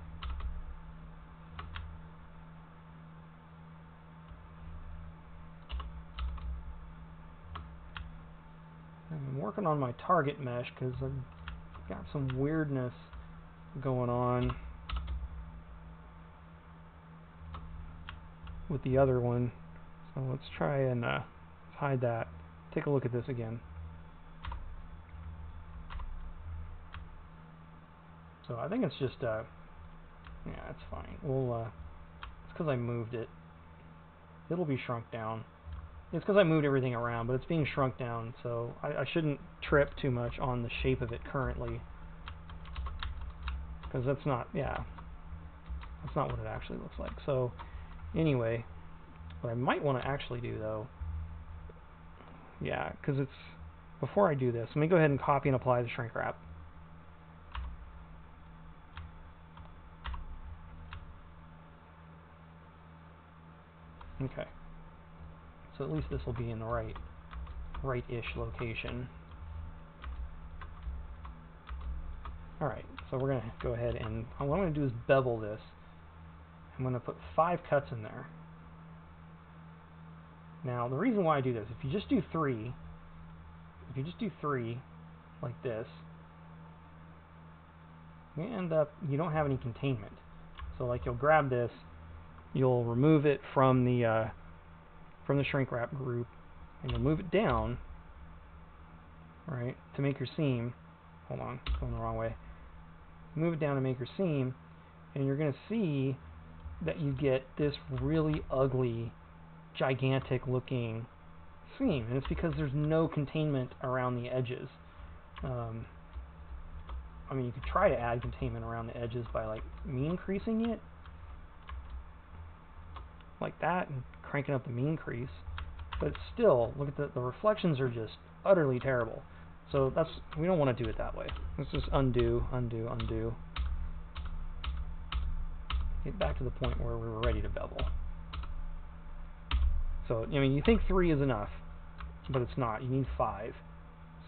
I'm working on my target mesh because I've got some weirdness going on with the other one. So let's try and hide that. Take a look at this again. So I think it's just, yeah, it's fine. We'll, it's because I moved it. It'll be shrunk down. It's because I moved everything around, but it's being shrunk down, so I shouldn't trip too much on the shape of it currently. Because that's not, yeah, that's not what it actually looks like. So anyway, what I might want to actually do though, yeah, because it's, before I do this, let me go ahead and copy and apply the shrink wrap. Okay, so at least this will be in the right-ish location. Alright, so we're going to go ahead and what I'm going to do is bevel this. I'm going to put 5 cuts in there. Now, the reason why I do this, if you just do 3 like this, you end up, you don't have any containment. So like you'll grab this, you'll remove it from the shrink wrap group, and you'll move it down, right, to make your seam. Hold on, it's going the wrong way. Move it down to make your seam, and you're going to see that you get this really ugly, gigantic looking seam, and it's because there's no containment around the edges. I mean, you could try to add containment around the edges by like mean creasing it, like that, and cranking up the mean crease, but still, look at the reflections are just utterly terrible. So that's, we don't want to do it that way. Let's just undo, undo, undo. Get back to the point where we were ready to bevel. So, I mean, you think 3 is enough, but it's not. You need 5.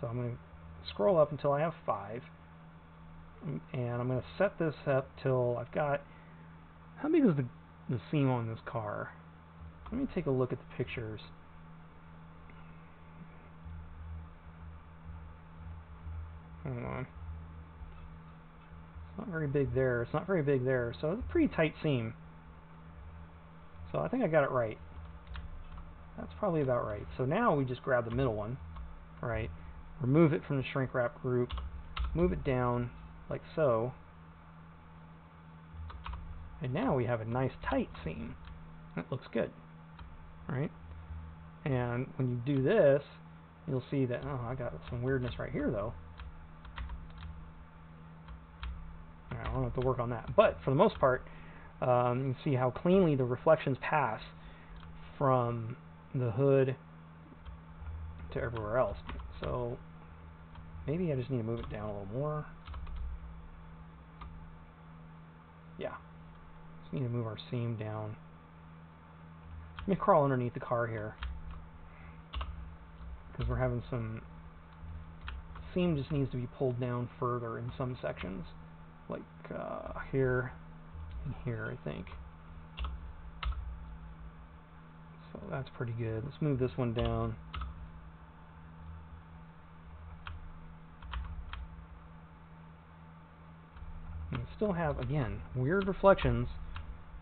So I'm going to scroll up until I have 5, and I'm going to set this up till I've got, how big is the seam on this car? Let me take a look at the pictures. Hold on. It's not very big there. It's not very big there. So it's a pretty tight seam. So I think I got it right. That's probably about right. So now we just grab the middle one, right? Remove it from the shrink wrap group, move it down like so, And now we have a nice tight seam. That looks good, right? And when you do this, you'll see that, oh, I got some weirdness right here, though. All right, I don't have to work on that. But for the most part, you can see how cleanly the reflections pass from the hood to everywhere else. So maybe I just need to move it down a little more. Yeah, just need to move our seam down. Let me crawl underneath the car here, because we're having some seam just needs to be pulled down further in some sections, like here and here, I think. So that's pretty good. Let's move this one down. And we still have, again, weird reflections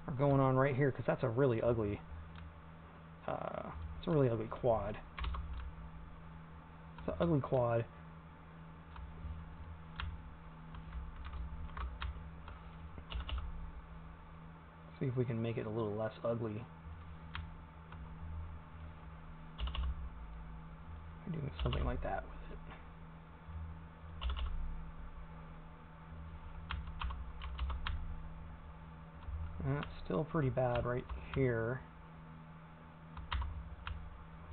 are going on right here, because that's a really ugly it's a really ugly quad. It's an ugly quad. See if we can make it a little less ugly. Doing something like that with it. That's still pretty bad right here.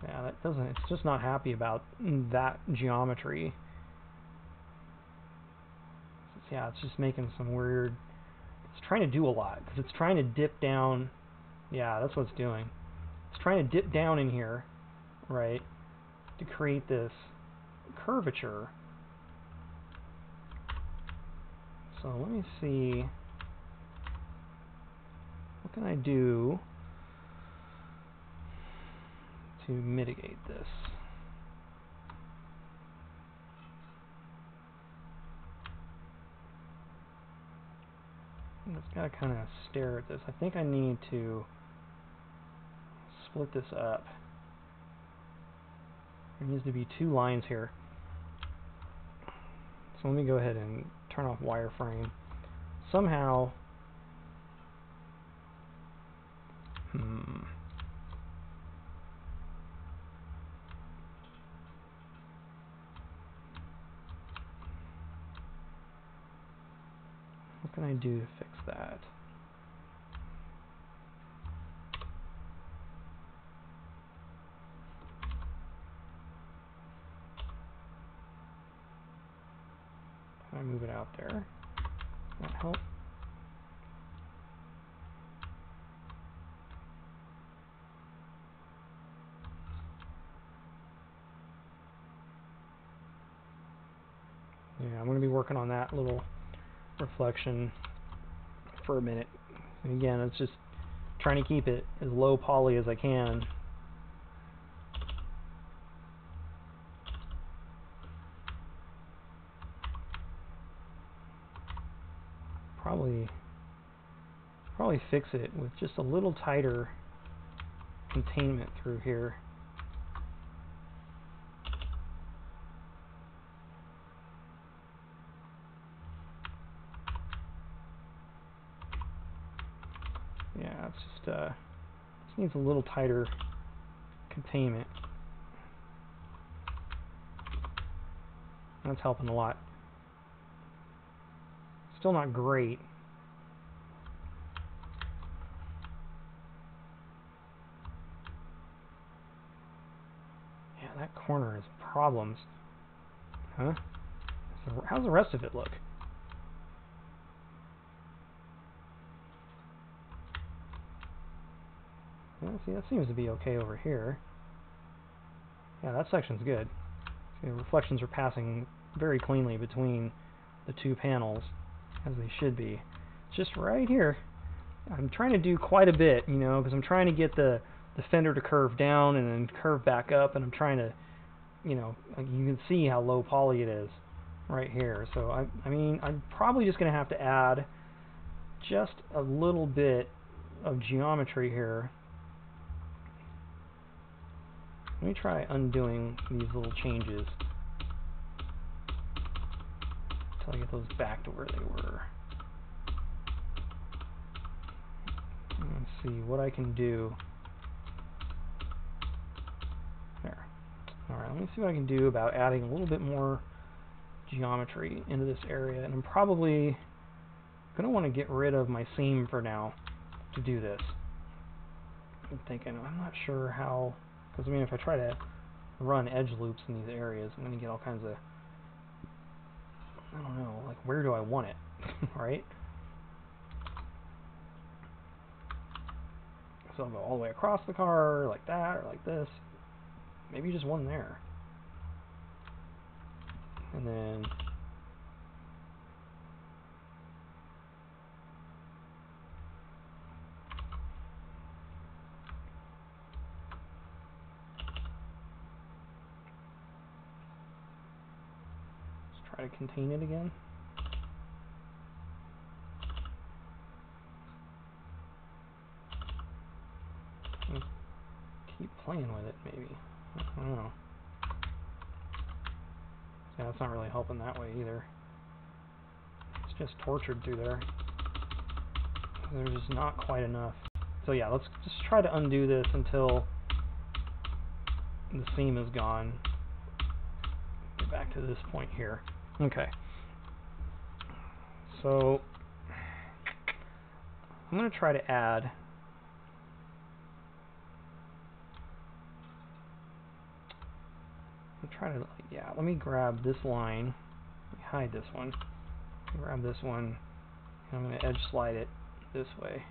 Yeah, that doesn't, it's just not happy about that geometry. Yeah, it's just making some weird, it's trying to do a lot, because it's trying to dip down. Yeah, that's what it's doing. It's trying to dip down in here, right, to create this curvature. So let me see, what can I do to mitigate this? I just gotta kind of stare at this. I think I need to split this up. There needs to be two lines here. So let me go ahead and turn off wireframe. Somehow, what can I do to fix that? Can I move it out there? Does that help? Yeah, I'm going to be working on that little reflection for a minute. And again, it's just trying to keep it as low poly as I can. Probably fix it with just a little tighter containment through here. Yeah, it's just needs a little tighter containment. That's helping a lot. Still not great. Yeah, that corner has problems. Huh? So how's the rest of it look? Well, see, that seems to be okay over here. Yeah, that section's good. See, the reflections are passing very cleanly between the two panels, as they should be. It's just right here. I'm trying to do quite a bit, you know, because I'm trying to get the fender to curve down and then curve back up, and I'm trying to, you know, you can see how low poly it is right here. So, I mean, I'm probably just going to have to add just a little bit of geometry here. Let me try undoing these little changes until I get those back to where they were. see what I can do. There. Alright, let me see what I can do about adding a little bit more geometry into this area. And I'm probably going to want to get rid of my seam for now to do this. I'm thinking, I'm not sure how, because I mean, if I try to run edge loops in these areas, I'm going to get all kinds of, I don't know, like, where do I want it, right? So I'll go all the way across the car, like that, or like this. Maybe just one there. And then let's try to contain it again. Keep playing with it, maybe. I don't know. Yeah, that's not really helping that way either. It's just tortured through there. There's just not quite enough. So yeah, let's just try to undo this until the seam is gone. Get back to this point here. Okay. So I'm going to try to add let me grab this line. Let me hide this one. Grab this one, and I'm going to edge slide it this way.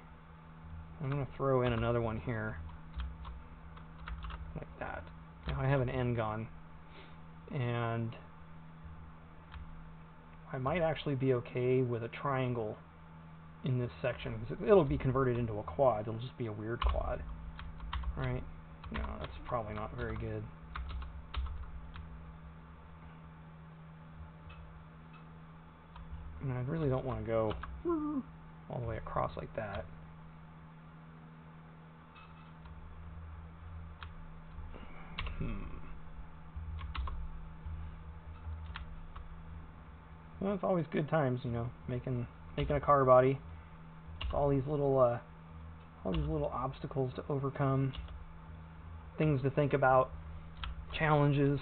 I'm going to throw in another one here, like that. Now I have an end gone, and I might actually be okay with a triangle in this section, because it'll be converted into a quad. It'll just be a weird quad, right? No, that's probably not very good. And I really don't want to go all the way across like that. Well, it's always good times, you know, making a car body. It's all these little obstacles to overcome, things to think about, challenges.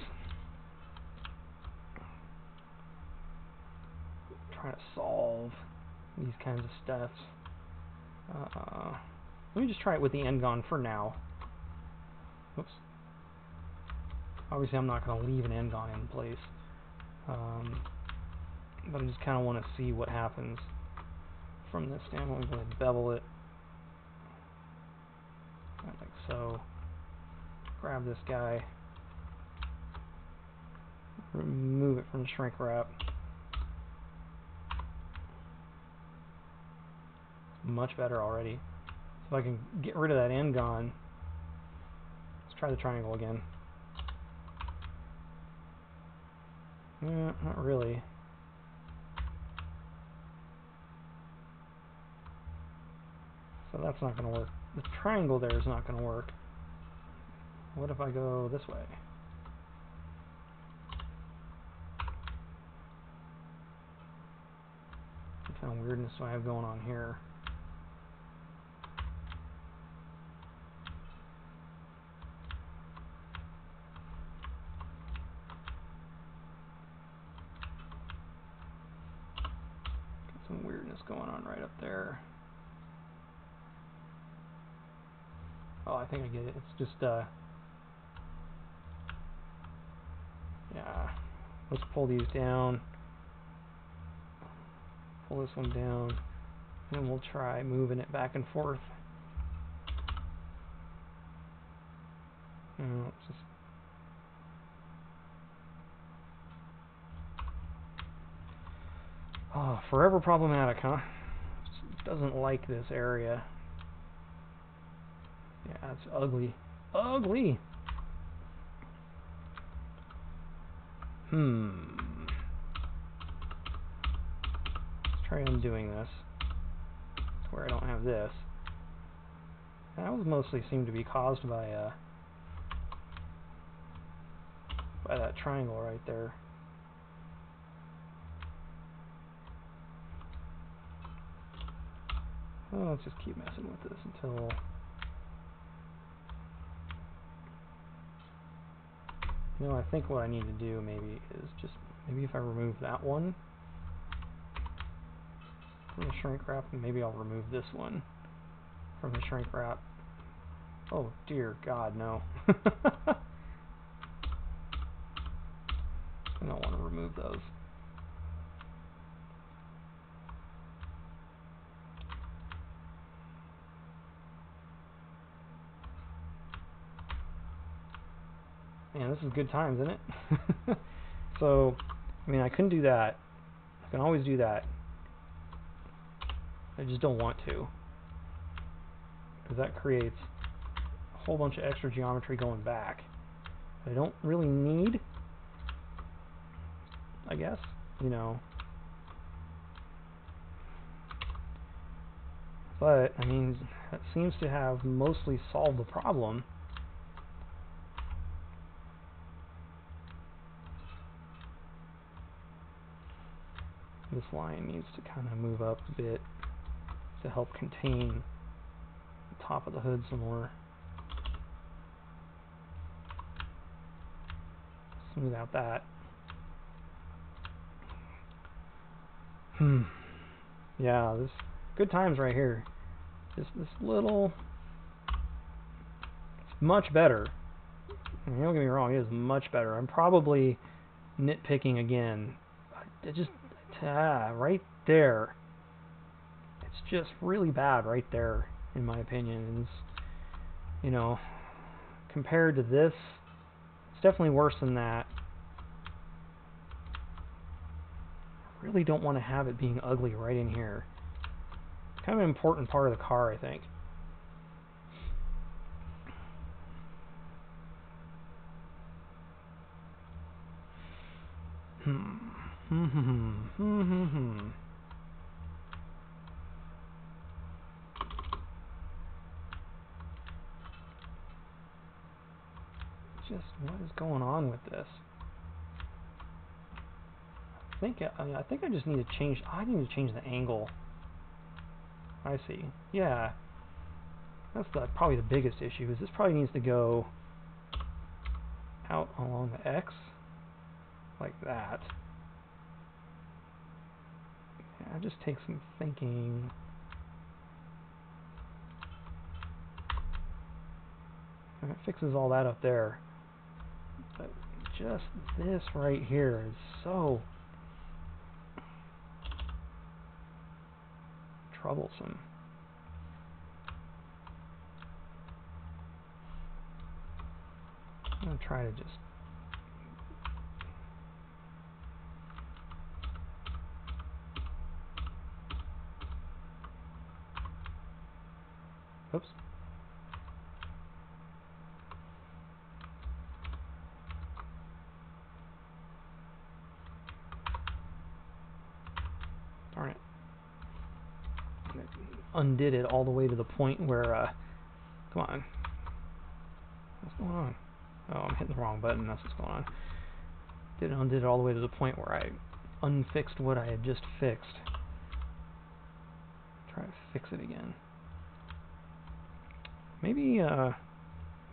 Trying to solve these kinds of stuff. Let me just try it with the end gone for now. Oops. Obviously, I'm not going to leave an end gone in place. But I just kind of want to see what happens from this standpoint. I'm going to bevel it. Like so. Grab this guy. Remove it from the shrink wrap. Much better already. So if I can get rid of that end gone, let's try the triangle again. Not really. So that's not going to work. The triangle there is not going to work. What if I go this way? What kind of weirdness do I have going on here? Got some weirdness going on right up there. Oh, I think I get it. It's just, yeah. Let's pull these down. Pull this one down. And we'll try moving it back and forth. It's just... Oh, forever problematic, huh? Just doesn't like this area. Yeah, it's ugly. Ugly! Let's try undoing this. That's where I don't have this. That was mostly seemed to be caused by that triangle right there. let's just keep messing with this until... You know, I think what I need to do maybe is just, maybe if I remove that one from the shrink wrap, maybe I'll remove this one from the shrink wrap. Oh dear God, no. I don't want to remove those. Man, this is good times, isn't it? So, I mean, I couldn't do that. I can always do that. I just don't want to, because that creates a whole bunch of extra geometry going back I don't really need, I guess, you know. But, I mean, that seems to have mostly solved the problem. This line needs to kind of move up a bit to help contain the top of the hood some more. Smooth out that. Yeah, this good times right here. Just this little, it's much better. I mean, don't get me wrong, it is much better. I'm probably nitpicking again. It just, right there. It's just really bad right there, in my opinion. And it's, you know, compared to this, it's definitely worse than that. I really don't want to have it being ugly right in here. It's kind of an important part of the car, I think. Just what is going on with this? I think I just need to change. I need to change the angle. I see. Yeah, that's probably the biggest issue. Is this probably needs to go out along the X like that. Yeah, it just takes some thinking. And it fixes all that up there. But just this right here is so troublesome. I'm going to try to just... Oops. Darn it. Undid it all the way to the point where, come on. What's going on? Oh, I'm hitting the wrong button. That's what's going on. Undid it all the way to the point where I unfixed what I had just fixed. Try to fix it again. Maybe,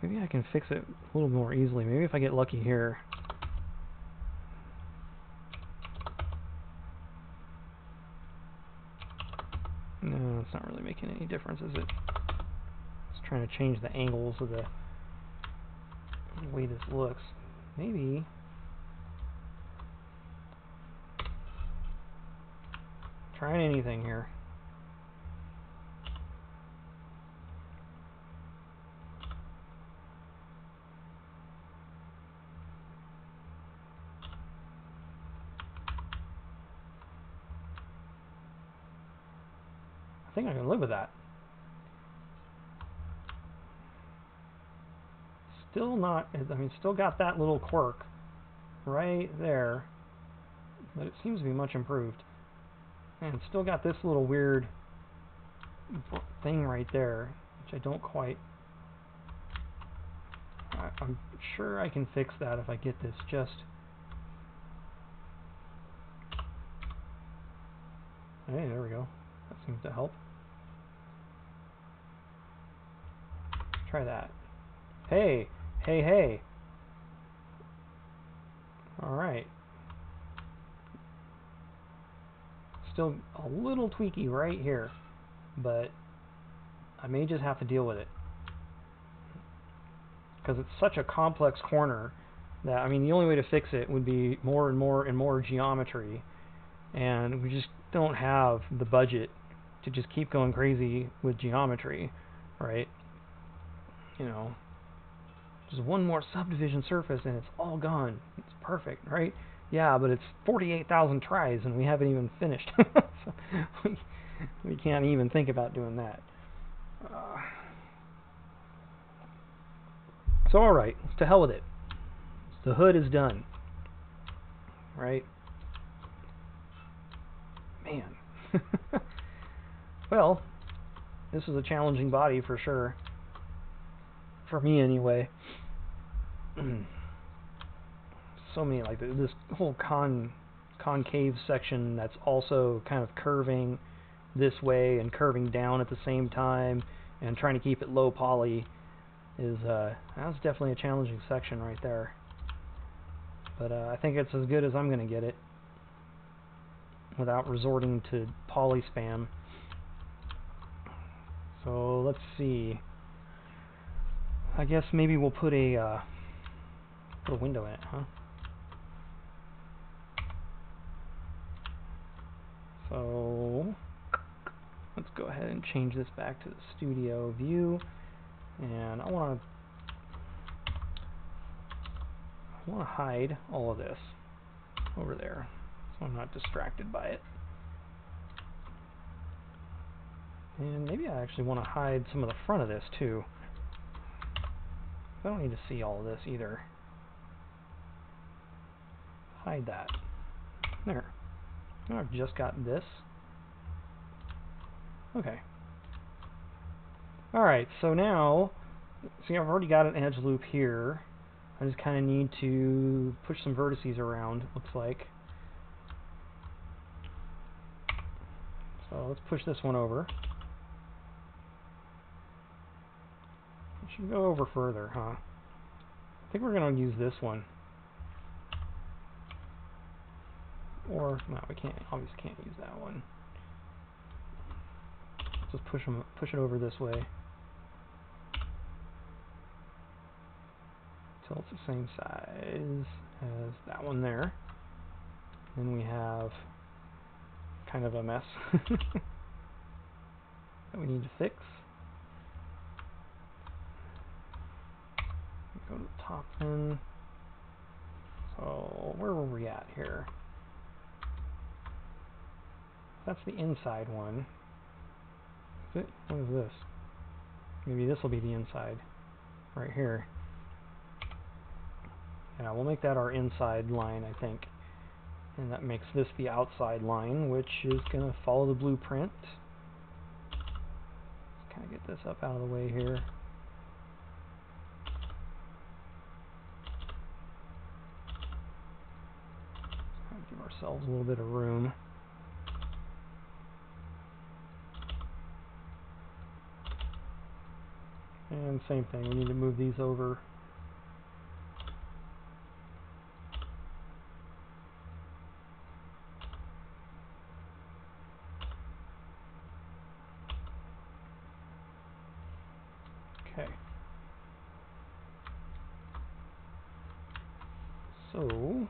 maybe I can fix it a little more easily. Maybe if I get lucky here. No, it's not really making any difference, is it? Just trying to change the angles of the way this looks. Maybe. Trying anything here. I think I can live with that. Still not, I mean, still got that little quirk right there, but it seems to be much improved. And still got this little weird thing right there, which I don't quite... I'm sure I can fix that if I get this just... Hey, there we go. That seems to help. try that. Hey, hey, hey. Alright. Still a little tweaky right here, but I may just have to deal with it. Because it's such a complex corner that, I mean, the only way to fix it would be more and more and more geometry. And we just don't have the budget to just keep going crazy with geometry, right? You know, just one more subdivision surface and it's all gone. It's perfect, right? Yeah, but it's 48,000 tries and we haven't even finished. So we can't even think about doing that. So alright, to hell with it. The hood is done. Right? Man. Well, this is a challenging body for sure. For me anyway. So many, like this whole concave section that's also kind of curving this way and curving down at the same time and trying to keep it low poly is that's definitely a challenging section right there. But I think it's as good as I'm going to get it without resorting to poly spam. So let's see. I guess maybe we'll put a window in it, huh? So let's go ahead and change this back to the studio view, and I want to hide all of this over there so I'm not distracted by it. And maybe I actually want to hide some of the front of this too. I don't need to see all of this either. Hide that. There. Now I've just got this. Okay. Alright, so now, see, I've already got an edge loop here. I just kind of need to push some vertices around, looks like. So let's push this one over. It should go over further, huh? I think we're going to use this one. Or, no, we can't, obviously can't use that one. Let's just push it over this way. Till it's the same size as that one there. Then we have kind of a mess that we need to fix. Go to the top then. So where were we at here? That's the inside one. Is it? What is this? Maybe this will be the inside. Right here. Yeah, we'll make that our inside line, I think. And that makes this the outside line, which is going to follow the blueprint. Let's kind of get this up out of the way here. Kind of give ourselves a little bit of room. And same thing, we need to move these over. Okay. So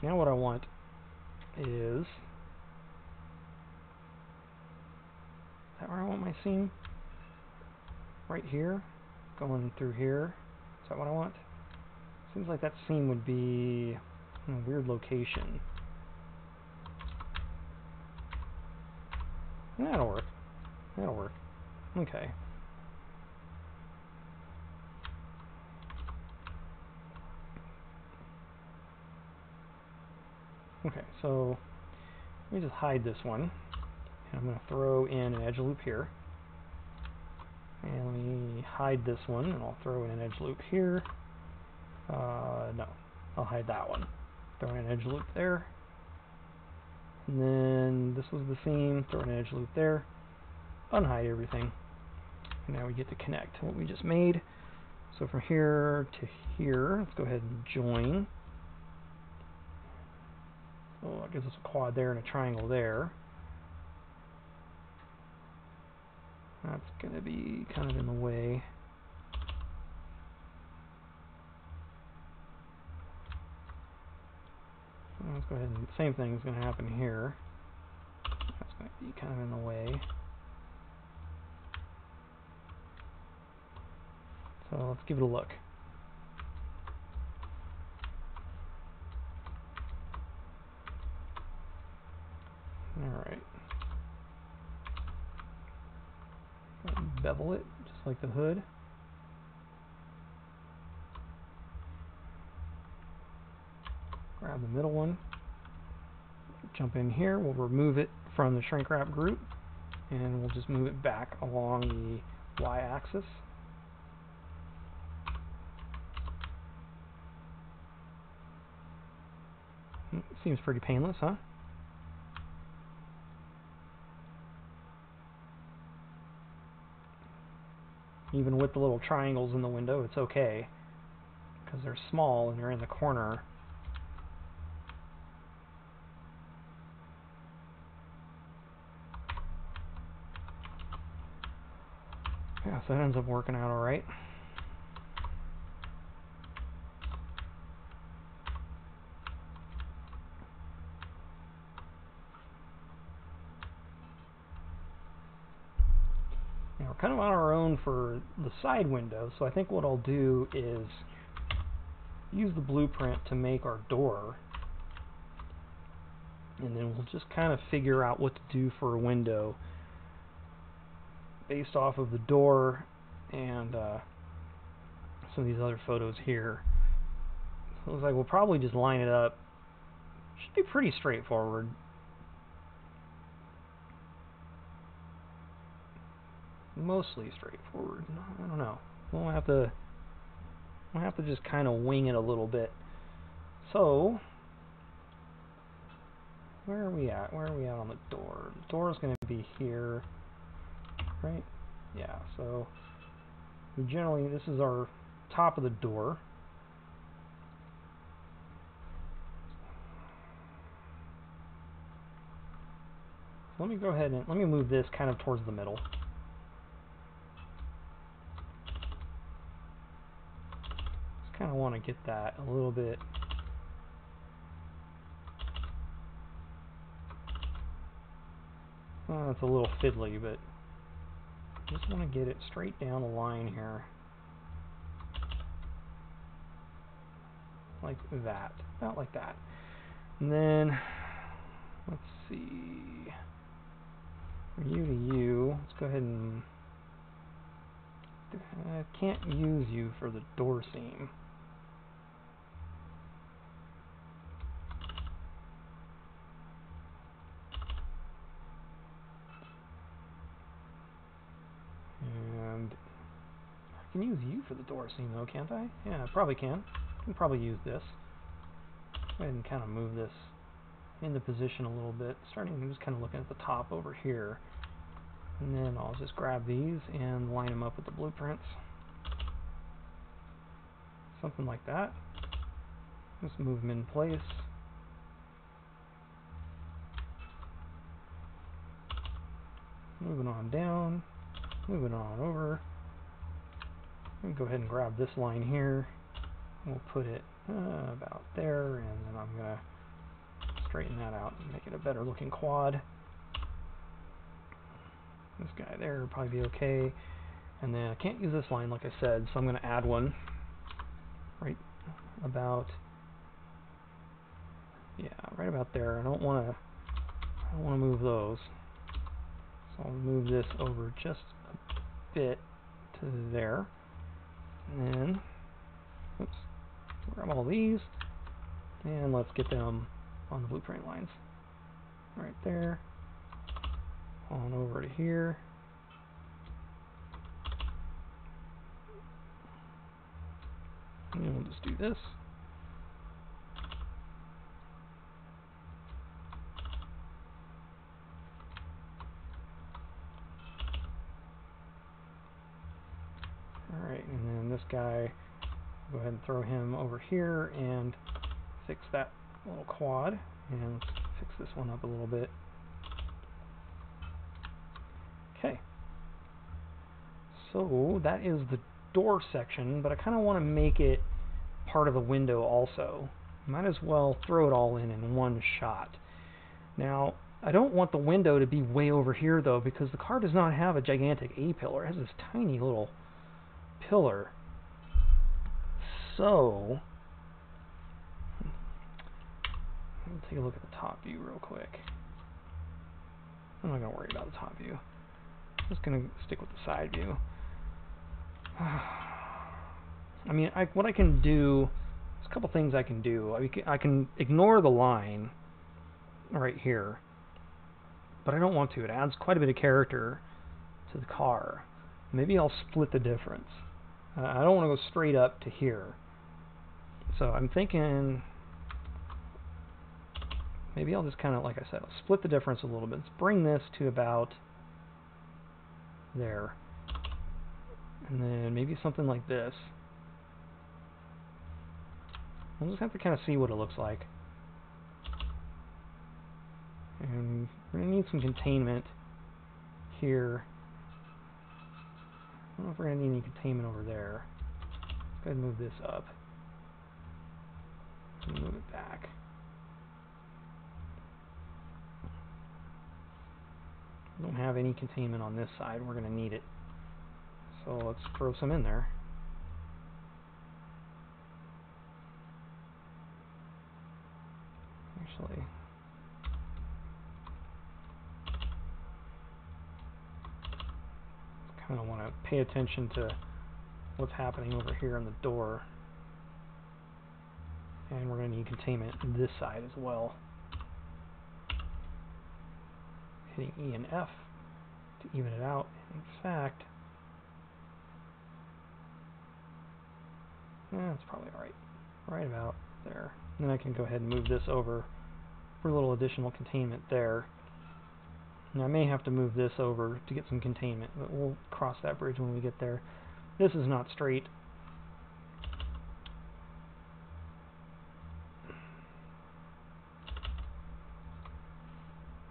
now what I want is that where I want my seam? Right here, going through here. Is that what I want? Seems like that seam would be in a weird location. That'll work. That'll work. Okay. Okay, so let me just hide this one. And I'm going to throw in an edge loop here. And let me hide this one, and I'll throw in an edge loop here. No, I'll hide that one. Throw in an edge loop there. And then this was the seam, throw in an edge loop there. unhide everything. And now we get to connect what we just made. So from here to here, let's go ahead and join. Oh, it gives us a quad there and a triangle there. That's going to be kind of in the way. Let's go ahead and same thing is going to happen here. That's going to be kind of in the way. So let's give it a look. Alright. Bevel it, just like the hood. Grab the middle one. Jump in here, we'll remove it from the shrink wrap group, and we'll just move it back along the y-axis. Seems pretty painless, huh? Even with the little triangles in the window, it's okay, because they're small and they're in the corner. Yeah, so that ends up working out alright. Now we're kind of on our own for the side window, so I think what I'll do is use the blueprint to make our door, and then we'll just kind of figure out what to do for a window based off of the door and some of these other photos here. So it looks like we'll probably just line it up. Should be pretty straightforward. Mostly straightforward. I don't know. We'll have to just kind of wing it a little bit. So where are we at? Where are we at on the door? The door is going to be here, right? Yeah. So we generally, this is our top of the door. So let me go ahead and let me move this kind of towards the middle. Just kind of want to get that a little bit. Well, it's a little fiddly, but just want to get it straight down the line here. Like that. About like that. And then, let's see. From you to you, let's go ahead and... I can't use you for the door seam. And I can use you for the door seam though, can't I? Yeah, I probably can. I can probably use this. Go ahead and kind of move this into position a little bit. I'm just kind of looking at the top over here. And then I'll just grab these and line them up with the blueprints. Something like that. Just move them in place. Moving on down. Moving on over. And go ahead and grab this line here. We'll put it about there, and then I'm going to straighten that out and make it a better looking quad. This guy there will probably be okay. And then I can't use this line like I said, so I'm going to add one right about, yeah, right about there. I don't want to move those. So I'll move this over just a bit to there. And then, oops, grab all these, and let's get them on the blueprint lines. Right there. On over to here. And we'll just do this. guy. Go ahead and throw him over here and fix that little quad. And let's fix this one up a little bit. Okay. So that is the door section, but I kind of want to make it part of the window also. Might as well throw it all in one shot. Now, I don't want the window to be way over here though, because the car does not have a gigantic A-pillar. It has this tiny little pillar. So, let me take a look at the top view real quick. I'm not going to worry about the top view. I'm just going to stick with the side view. I mean, what I can do, there's a couple things I can do. I can ignore the line right here, but I don't want to. It adds quite a bit of character to the car. Maybe I'll split the difference. I don't want to go straight up to here. So I'm thinking maybe I'll just kind of, like I said, I'll split the difference a little bit. Let's bring this to about there. And then maybe something like this. We'll just have to kind of see what it looks like. And we're going to need some containment here. I don't know if we're going to need any containment over there. Let's go ahead and move this up. And move it back. We don't have any containment on this side. We're going to need it. So let's throw some in there. Actually, I kind of want to pay attention to what's happening over here on the door. And we're going to need containment on this side as well. Hitting E and F to even it out. In fact, that's probably alright. Right about there. And then I can go ahead and move this over for a little additional containment there. Now I may have to move this over to get some containment, but we'll cross that bridge when we get there. This is not straight.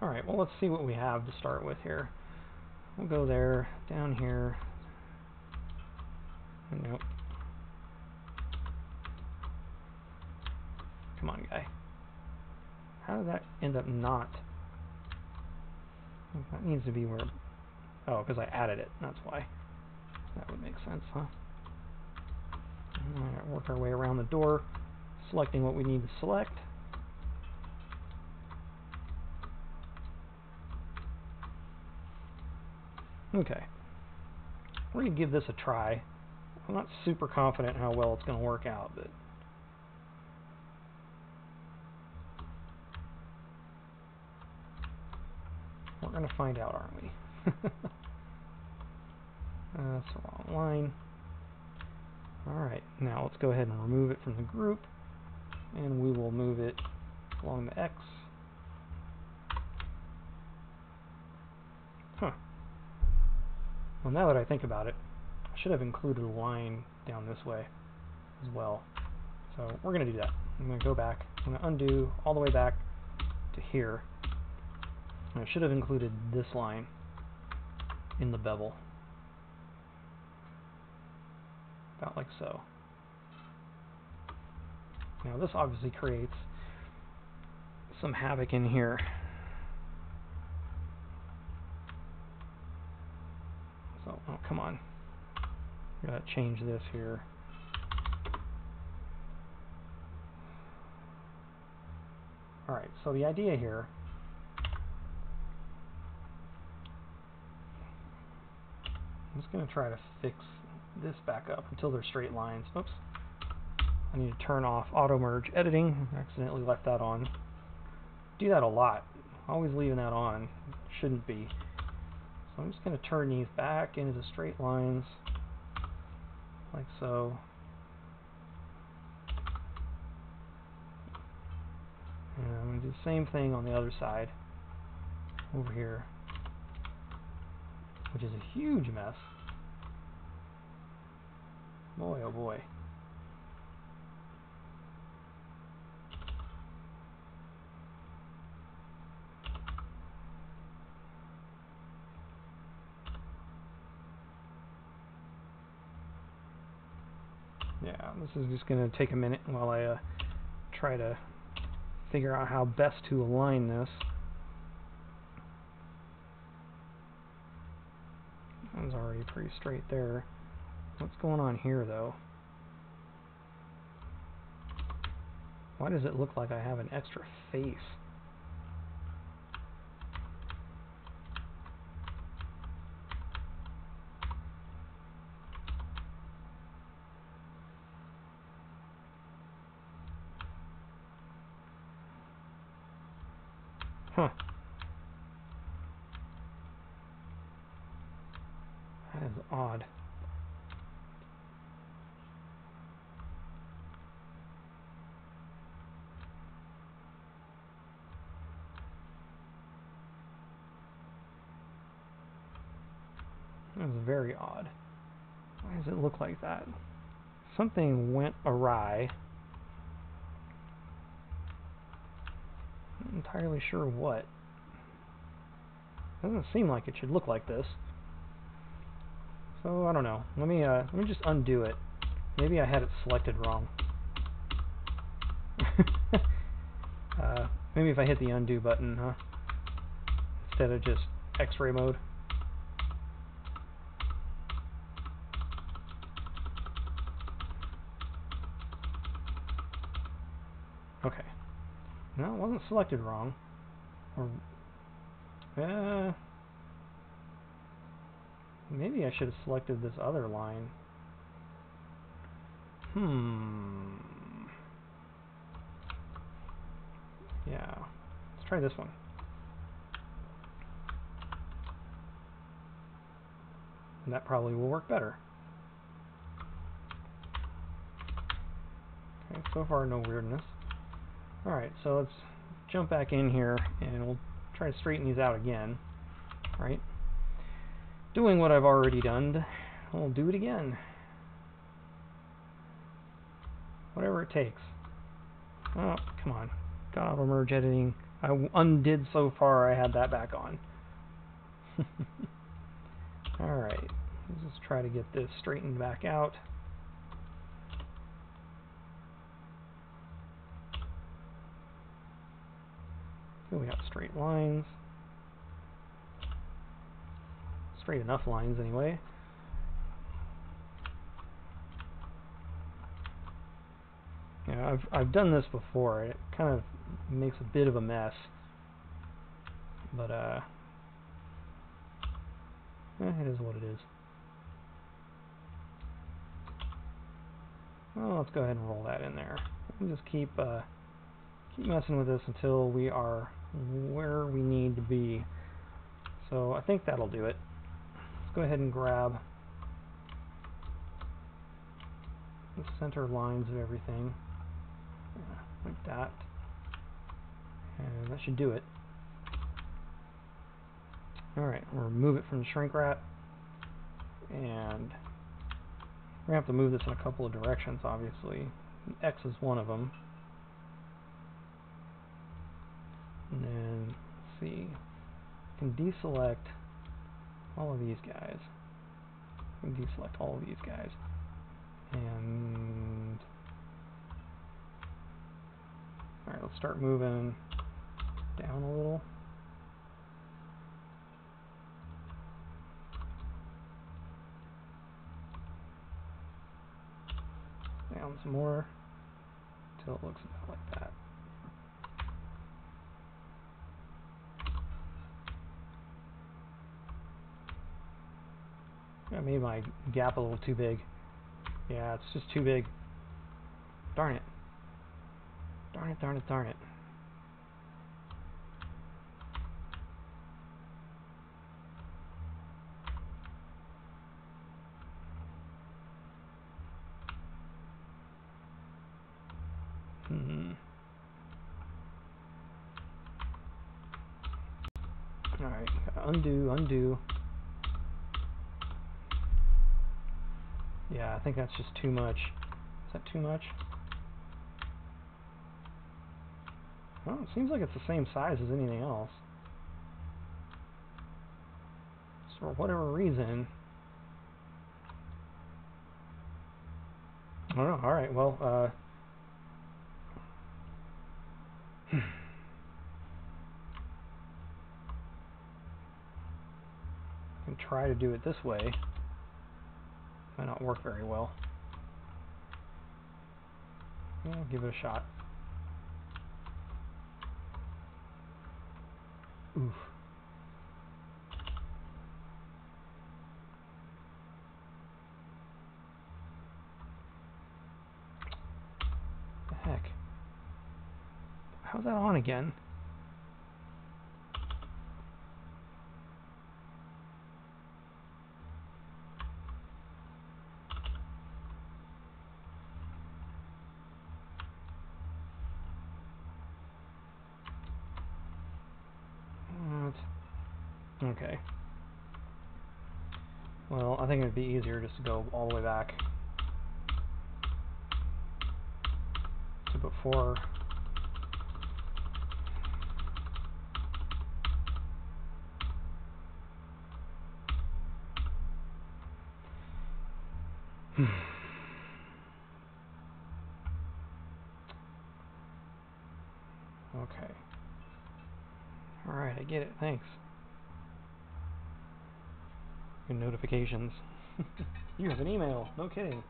Alright, well let's see what we have to start with here. We'll go there, down here. Nope. Come on, guy. How did that end up not? That needs to be where... Oh, because I added it. That's why. That would make sense, huh? Alright, work our way around the door, selecting what we need to select. Okay. We're going to give this a try. I'm not super confident how well it's going to work out, but... we're going to find out, aren't we? That's the wrong line. Alright, now let's go ahead and remove it from the group, and we will move it along the X. Huh. Well, now that I think about it, I should have included a line down this way as well. So we're going to do that. I'm going to go back. I'm going to undo all the way back to here. And I should have included this line in the bevel. About like so. Now this obviously creates some havoc in here. So, oh, come on. We gotta change this here. Alright, so the idea here I'm just going to try to fix this back up until they're straight lines. Oops. I need to turn off auto merge editing. I accidentally left that on. Do that a lot. Always leaving that on. Shouldn't be. So I'm just going to turn these back into straight lines, like so. And I'm going to do the same thing on the other side, over here, which is a huge mess. Boy, oh boy. Yeah, this is just going to take a minute while I try to figure out how best to align this. That was already pretty straight there. What's going on here, though? Why does it look like I have an extra face? Huh. That is odd. That is very odd. Why does it look like that? Something went awry. Not entirely sure what. Doesn't seem like it should look like this. So I don't know. Let me just undo it. Maybe I had it selected wrong. Maybe if I hit the undo button, huh? Instead of just X-ray mode. Okay. No, it wasn't selected wrong. Or, maybe I should have selected this other line. Yeah. Let's try this one. And that probably will work better. Okay, so far no weirdness. Alright, so let's jump back in here and we'll try to straighten these out again. Right? Doing what I've already done, we'll do it again. Whatever it takes. Oh, come on. Got auto merge editing. I undid so far, I had that back on. Alright, let's just try to get this straightened back out. Here we have straight lines. Straight enough lines, anyway. Yeah, I've done this before. It kind of makes a bit of a mess, but it is what it is. Well, let's go ahead and roll that in there. And just keep messing with this until we are where we need to be. So I think that'll do it. Let's go ahead and grab the center lines of everything. Yeah, like that. And that should do it. Alright, we'll remove it from the shrink wrap. And we're going to have to move this in a couple of directions, obviously. X is one of them. And then, let's see. I can deselect all of these guys. I can deselect all of these guys. And alright, let's start moving down a little. Down some more until it looks about like that. I made my gap a little too big. Yeah, it's just too big. Darn it. Darn it, darn it, darn it. Alright, undo, undo. Yeah, I think that's just too much. Is that too much? Well, it seems like it's the same size as anything else. So for whatever reason... I don't know. Alright, well, can try to do it this way. Might not work very well. Yeah, give it a shot. Oof. The heck? How's that on again? Okay. Well, I think it would be easier just to go all the way back to before. Okay. Alright, I get it. Thanks. Good notifications. You have an email. No kidding.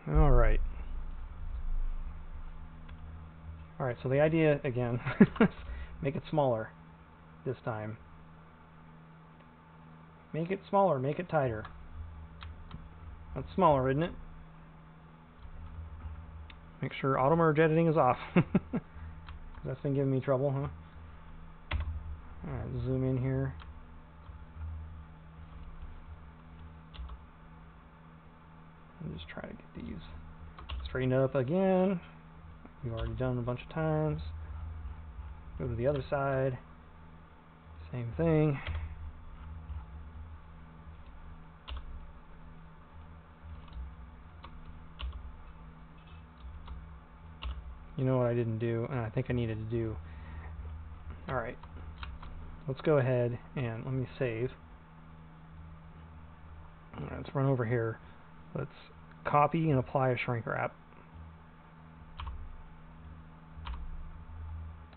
Alright. Alright, so the idea, again, make it smaller this time. Make it smaller, make it tighter. That's smaller, isn't it? Make sure auto merge editing is off. That's been giving me trouble, huh? Alright, zoom in here. And just try to get these straightened up again. We've already done a bunch of times. Go to the other side. Same thing. You know what I didn't do, and I think I needed to do. Alright. Let's go ahead and let me save. Alright, let's run over here. Let's copy and apply a shrink wrap.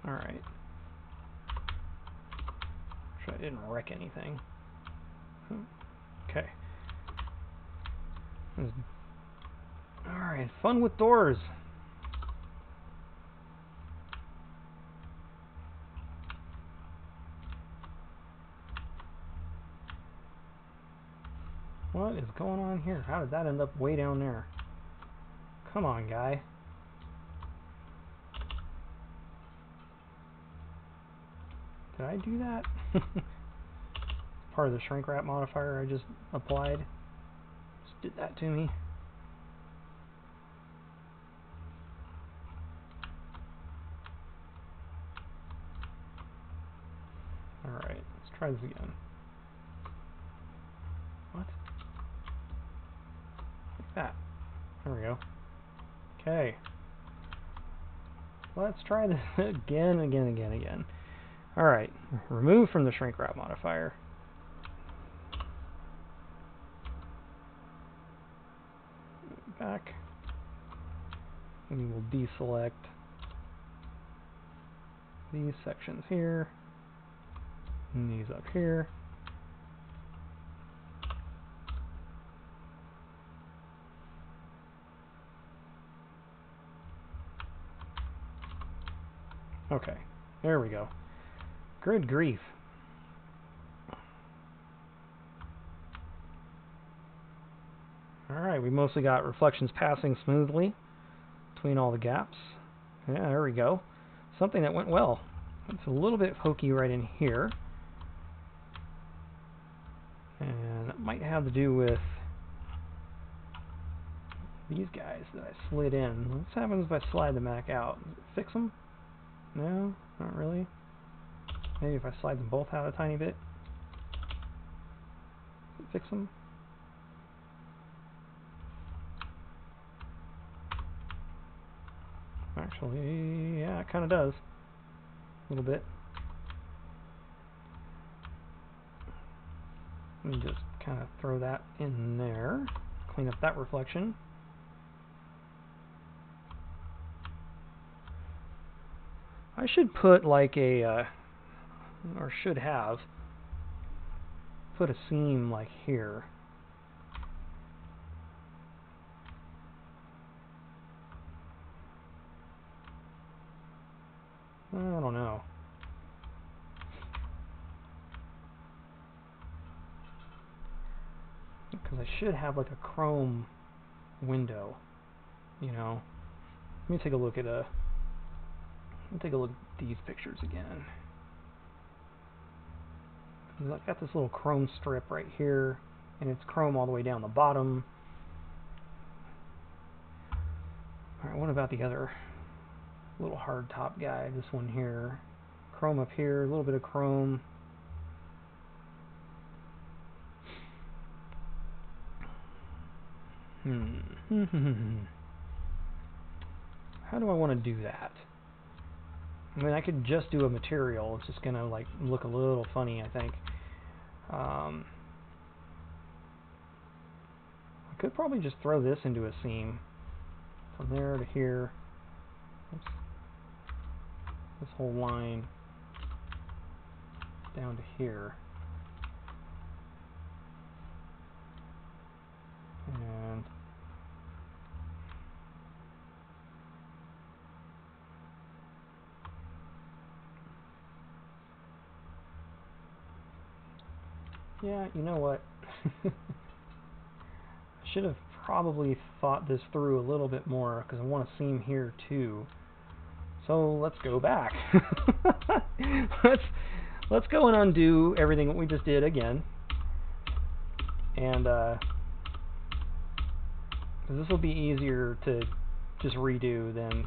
Alright. Sure I didn't wreck anything. Okay. Alright, fun with doors. What is going on here? How did that end up way down there? Come on, guy. Did I do that? Part of the shrink wrap modifier I just applied. Just did that to me. Alright, let's try this again. What? Like that. There we go. Okay. Let's try this again. Alright, remove from the shrink wrap modifier. Back. We will deselect these sections here, and these up here. Okay, there we go. Good grief. Alright, we mostly got reflections passing smoothly between all the gaps. Yeah, there we go. Something that went well. It's a little bit hokey right in here. And it might have to do with these guys that I slid in. What happens if I slide them back out? Does it fix them? No? Not really. Maybe if I slide them both out a tiny bit. Does it fix them? Actually, yeah, it kind of does. A little bit. Let me just kind of throw that in there. Clean up that reflection. I should put like a, or should have, put a seam like here. I don't know. Because I should have like a chrome window, you know. Let me take a look at these pictures again. I've got this little chrome strip right here, and it's chrome all the way down the bottom. Alright, what about the other little hard top guy? This one here. Chrome up here, a little bit of chrome. How do I want to do that? I mean, I could just do a material. It's just going to like look a little funny, I think. I could probably just throw this into a seam. From there to here. Oops. This whole line down to here. And yeah, you know what? I should have probably thought this through a little bit more because I want a seam here too. So let's go back. let's go and undo everything that we just did again. And this will be easier to just redo than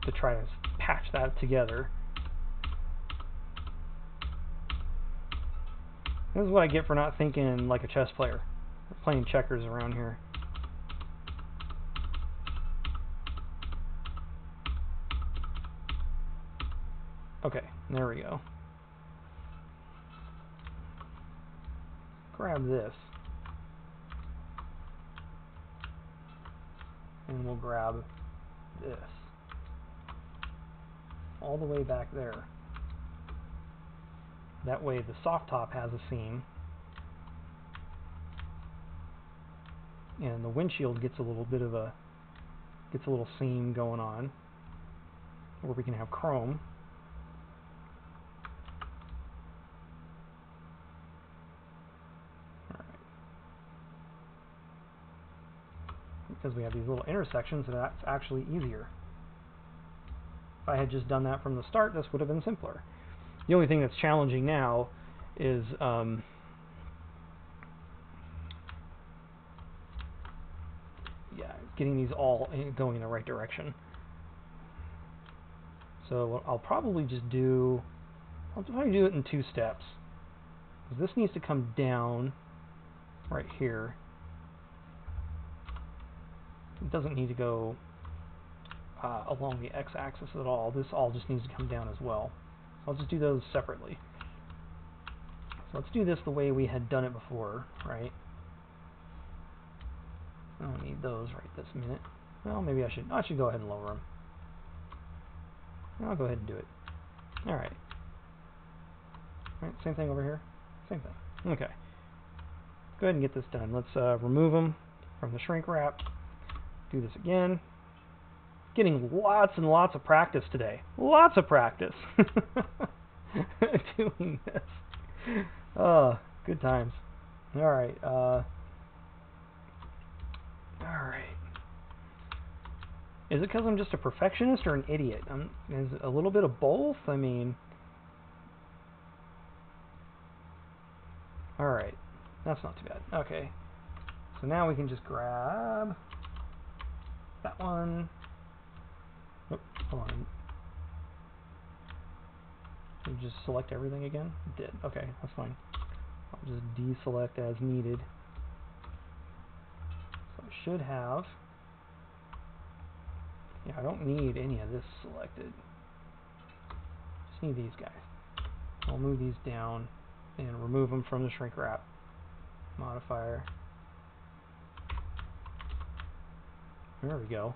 to try to patch that together. This is what I get for not thinking like a chess player. We're playing checkers around here. Okay, there we go. Grab this. And we'll grab this. All the way back there. That way the soft top has a seam. And the windshield gets a little bit of a seam going on. Where we can have chrome. Because we have these little intersections, and that's actually easier. If I had just done that from the start, this would have been simpler. The only thing that's challenging now is getting these all going in the right direction. So I'll probably just do, I'll probably do it in 2 steps. This needs to come down right here. It doesn't need to go along the x-axis at all. This all just needs to come down as well. So I'll just do those separately. So let's do this the way we had done it before, right? I don't need those right this minute. Well, maybe I should go ahead and lower them. I'll go ahead and do it. Alright. Alright, same thing over here. Same thing. Okay. Go ahead and get this done. Let's remove them from the shrink wrap. Do this again. Getting lots and lots of practice today. Lots of practice. Doing this. Oh, good times. Alright. Alright. Is it because I'm just a perfectionist or an idiot? Is it a little bit of both? I mean... Alright. That's not too bad. Okay. So now we can just grab that one. Oh, hold on. Did it just select everything again? It did. Okay, that's fine. I'll just deselect as needed. So I should have... Yeah, I don't need any of this selected. Just need these guys. I'll move these down and remove them from the shrink wrap modifier. There we go.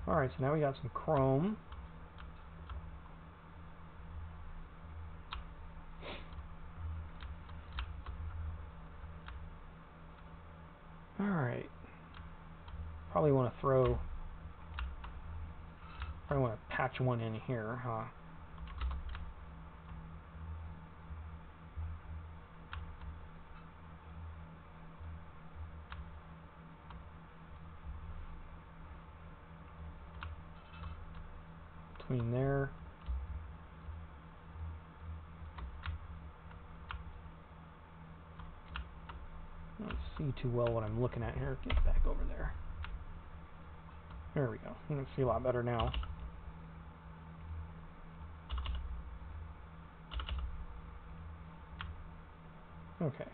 Alright, so now we got some chrome. Alright. Probably want to patch one in here, huh? Between there. I don't see too well what I'm looking at here. Get back over there. There we go. You can see a lot better now. Okay.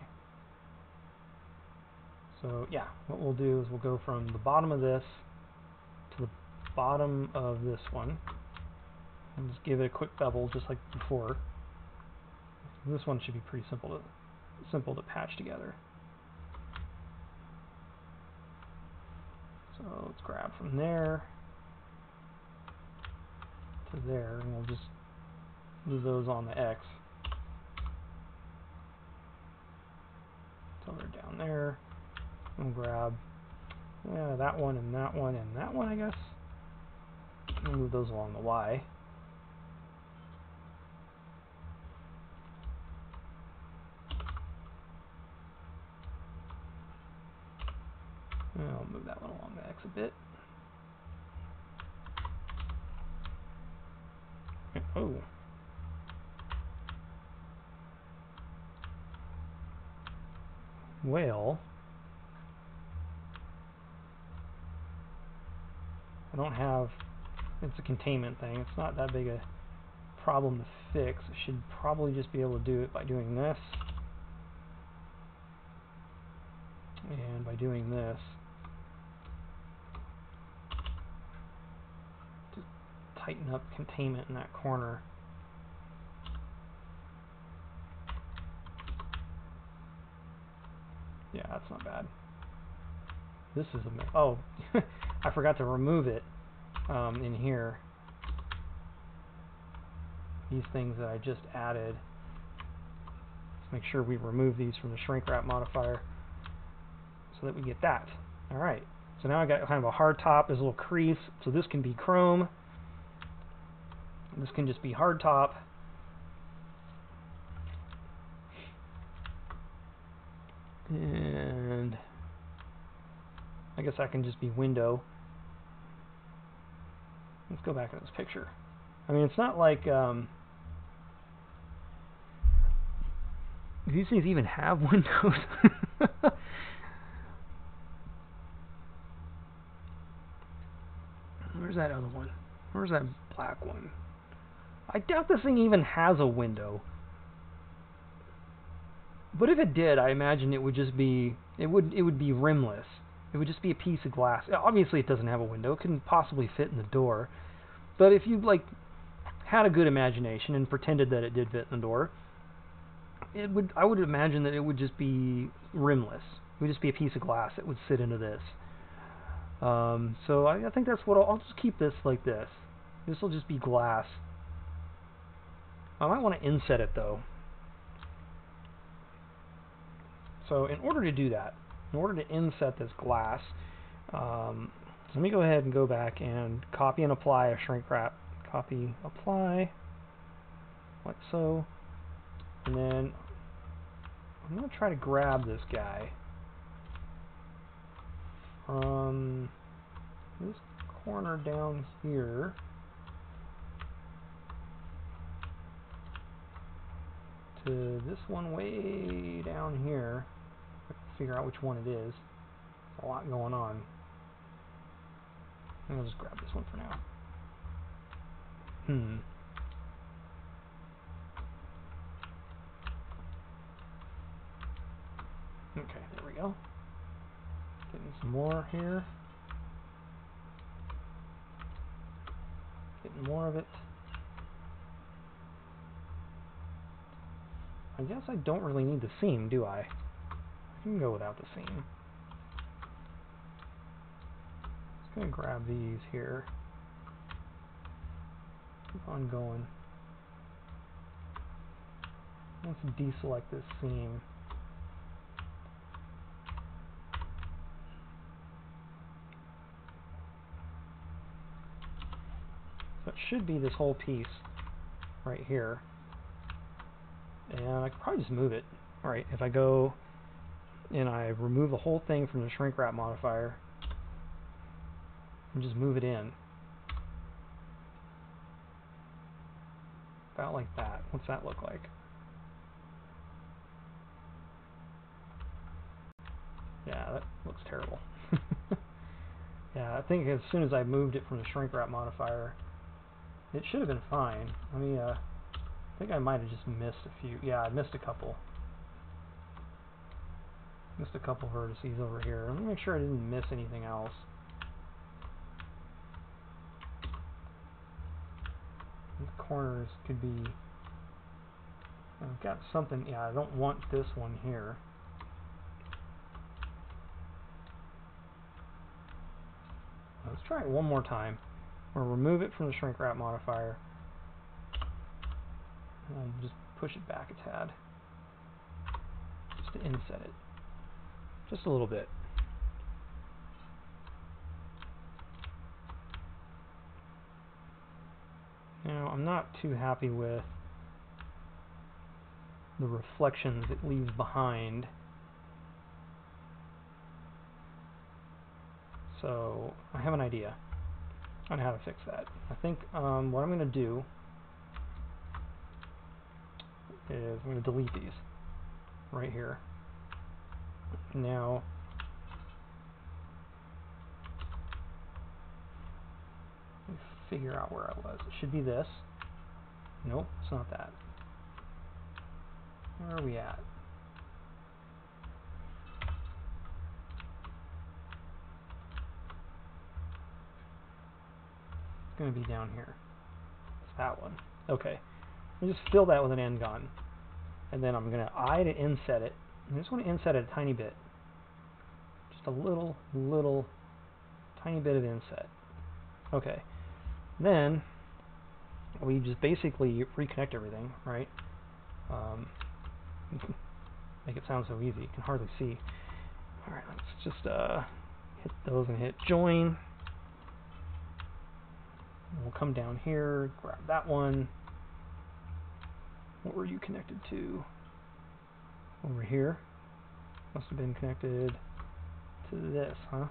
So yeah, what we'll do is we'll go from the bottom of this to the bottom of this one. And just give it a quick bevel just like before. This one should be pretty simple to patch together. So let's grab from there to there, and we'll just move those on the X. So they're down there. We'll grab that one and that one and that one, I guess. We'll move those along the Y. And I'll move that one along the X a bit. Oh. Well, I don't have, it's a containment thing. It's not that big a problem to fix. I should probably just be able to do it by doing this. And by doing this. To tighten up containment in that corner. Yeah, that's not bad. This is a... Oh, I forgot to remove it in here. These things that I just added. Let's make sure we remove these from the shrink wrap modifier so that we get that. Alright, so now I got kind of a hard top. There's a little crease, so this can be chrome. This can just be hard top. And I guess that can just be window. Let's go back to this picture. I mean, it's not like these things even have windows. Where's that other one? Where's that black one? I doubt this thing even has a window. But if it did, I imagine it would just be it would be rimless. It would just be a piece of glass. Obviously, it doesn't have a window. It couldn't possibly fit in the door. But if you like had a good imagination and pretended that it did fit in the door, it would. I would imagine that it would just be rimless. It would just be a piece of glass that would sit into this. So I think that's what I'll just keep this like this. This will just be glass. I might want to inset it though. So in order to do that, in order to inset this glass, let me go ahead and go back and copy and apply a shrink wrap. Copy, apply, like so. And then I'm going to try to grab this guy from this corner down here to this one way down here. Figure out which one it is. There's a lot going on. I'll just grab this one for now. Okay, there we go. Getting some more here. Getting more of it. I guess I don't really need the seam, do I? I can go without the seam. Just gonna grab these here. Keep on going. Let's deselect this seam. So it should be this whole piece right here. And I could probably just move it. Alright, if I go and I remove the whole thing from the shrink wrap modifier and just move it in. About like that. What's that look like? Yeah, that looks terrible. Yeah, I think as soon as I moved it from the shrink wrap modifier, it should have been fine. I mean, I think I might have just missed a few. Yeah, I missed a couple. Missed a couple vertices over here. Let me make sure I didn't miss anything else. These corners could be... I've got something... Yeah, I don't want this one here. Let's try it one more time. We'll remove it from the shrink wrap modifier. And just push it back a tad. Just to inset it. Just a little bit. Now, I'm not too happy with the reflections it leaves behind. So, I have an idea on how to fix that. I think what I'm going to do is I'm going to delete these right here. Now, let me figure out where I was. It should be this. Nope, it's not that. Where are we at? It's going to be down here. It's that one. Okay. I'll just fill that with an end gun. And then I'm going to eye to inset it. I just want to inset it a tiny bit. Just a little tiny bit of inset. Okay. Then we just basically reconnect everything, right? Make it sound so easy. You can hardly see. Alright, let's just hit those and hit join. And we'll come down here, grab that one. What were you connected to? Over here. Must have been connected to this, huh?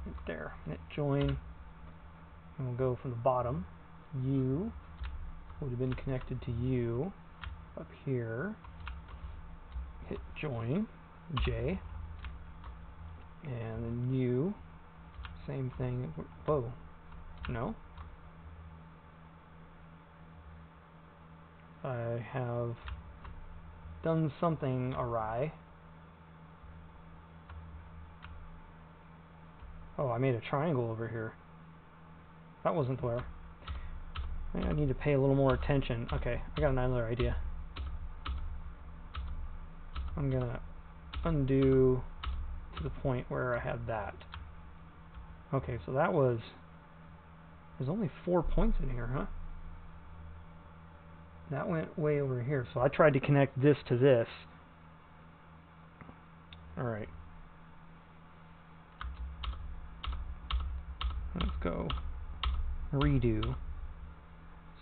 Hit there. Hit join. And we'll go from the bottom. U would have been connected to U up here. Hit join. J. And then U. Same thing. Whoa. No. I have done something awry. Oh, I made a triangle over here. That wasn't where. I think I need to pay a little more attention. Okay, I got another idea. I'm gonna undo to the point where I had that. Okay, so that was... There's only 4 points in here, huh? That went way over here. So I tried to connect this to this. Alright. Let's go redo.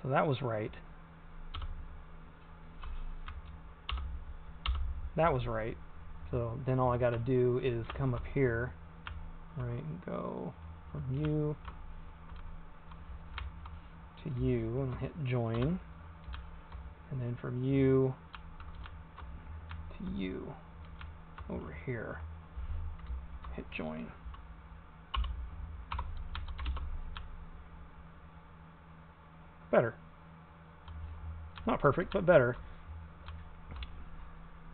So that was right. That was right. So then all I got to do is come up here, right, and go from U to U and hit join. And then from U to U over here, hit join. Better. Not perfect, but better.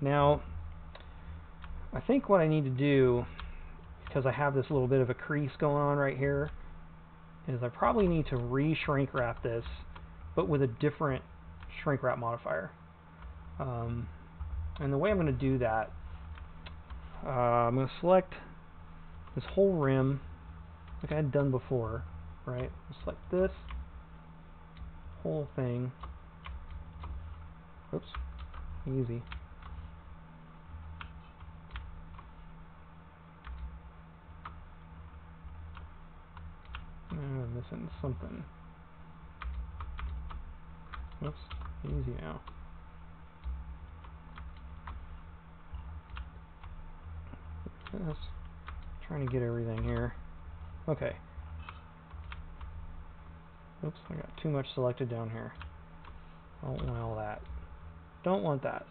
Now, I think what I need to do, because I have this little bit of a crease going on right here, is I probably need to re-shrink wrap this, but with a different shrink wrap modifier. And the way I'm going to do that, I'm going to select this whole rim, like I had done before, right? I'll select this whole thing. Oops, easy. I'm missing something. Oops, easy now. This. Trying to get everything here. Okay. Oops, I got too much selected down here. Don't want all that. Don't want that.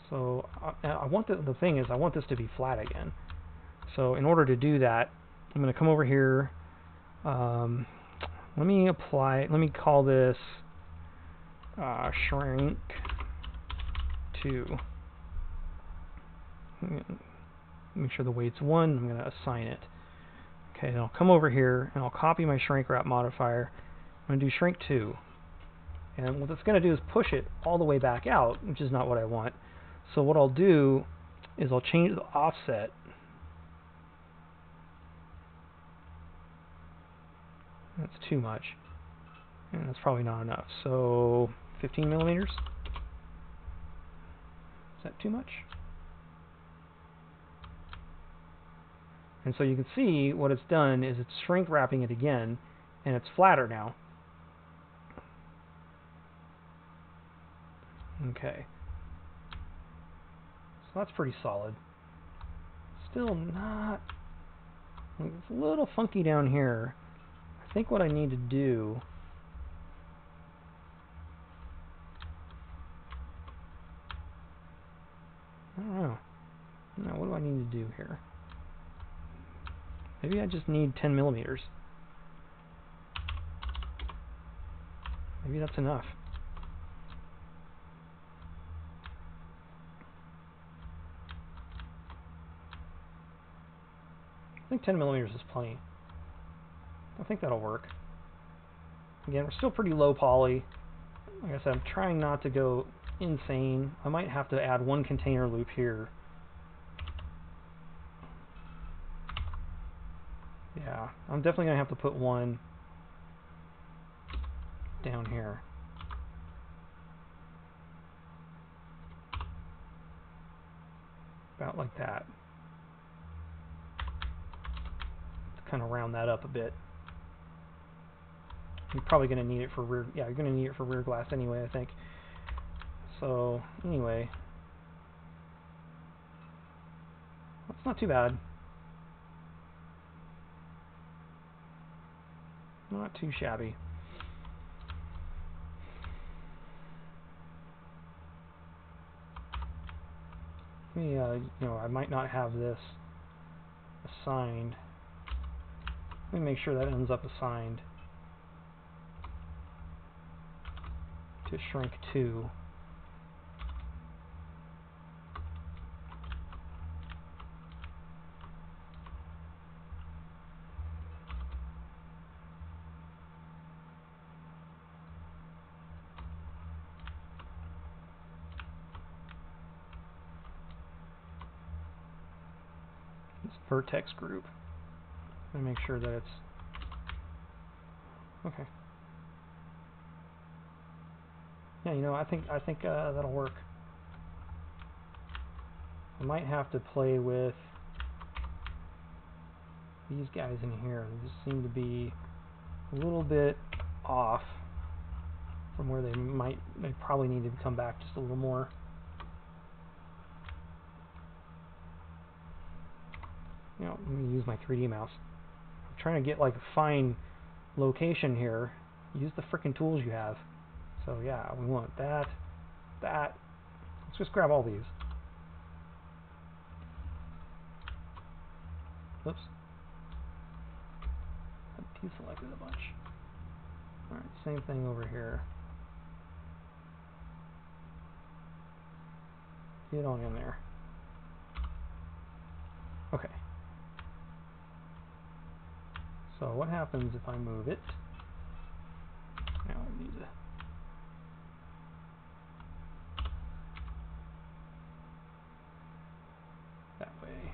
So I want the thing is I want this to be flat again. So in order to do that, I'm going to come over here. Let me call this shrink 2. Make sure the weight's 1. I'm going to assign it. Okay, then I'll come over here and I'll copy my shrink wrap modifier. I'm going to do shrink 2. And what it's going to do is push it all the way back out, which is not what I want. So what I'll do is I'll change the offset. That's too much. And that's probably not enough. So 15 millimeters. Is that too much? And so you can see what it's done is it's shrink wrapping it again, and it's flatter now. Okay. So that's pretty solid. Still not... It's a little funky down here. I think what I need to do... I don't know. Now, what do I need to do here? Maybe I just need 10 millimeters. Maybe that's enough. I think 10 millimeters is plenty. I think that'll work. Again, we're still pretty low poly. Like I said, I'm trying not to go insane. I might have to add 1 container loop here. Yeah, I'm definitely going to have to put 1 down here. About like that. To kind of round that up a bit. You're probably going to need it for rear, yeah, you're going to need it for rear glass anyway, I think. So, anyway. That's not too bad. Not too shabby. Let me, you know, I might not have this assigned. Let me make sure that ends up assigned to shrink 2. This vertex group. Let me make sure that it's okay. Yeah, you know, I think that'll work. I might have to play with these guys in here. They just seem to be a little bit off from where they probably need to come back just a little more. You know, let me use my 3D mouse. I'm trying to get like a fine location here. Use the frickin' tools you have. So yeah, we want that, that. Let's just grab all these. Oops. I deselected a bunch. Alright, same thing over here. Get on in there. Okay. So what happens if I move it? Now I need to... that way.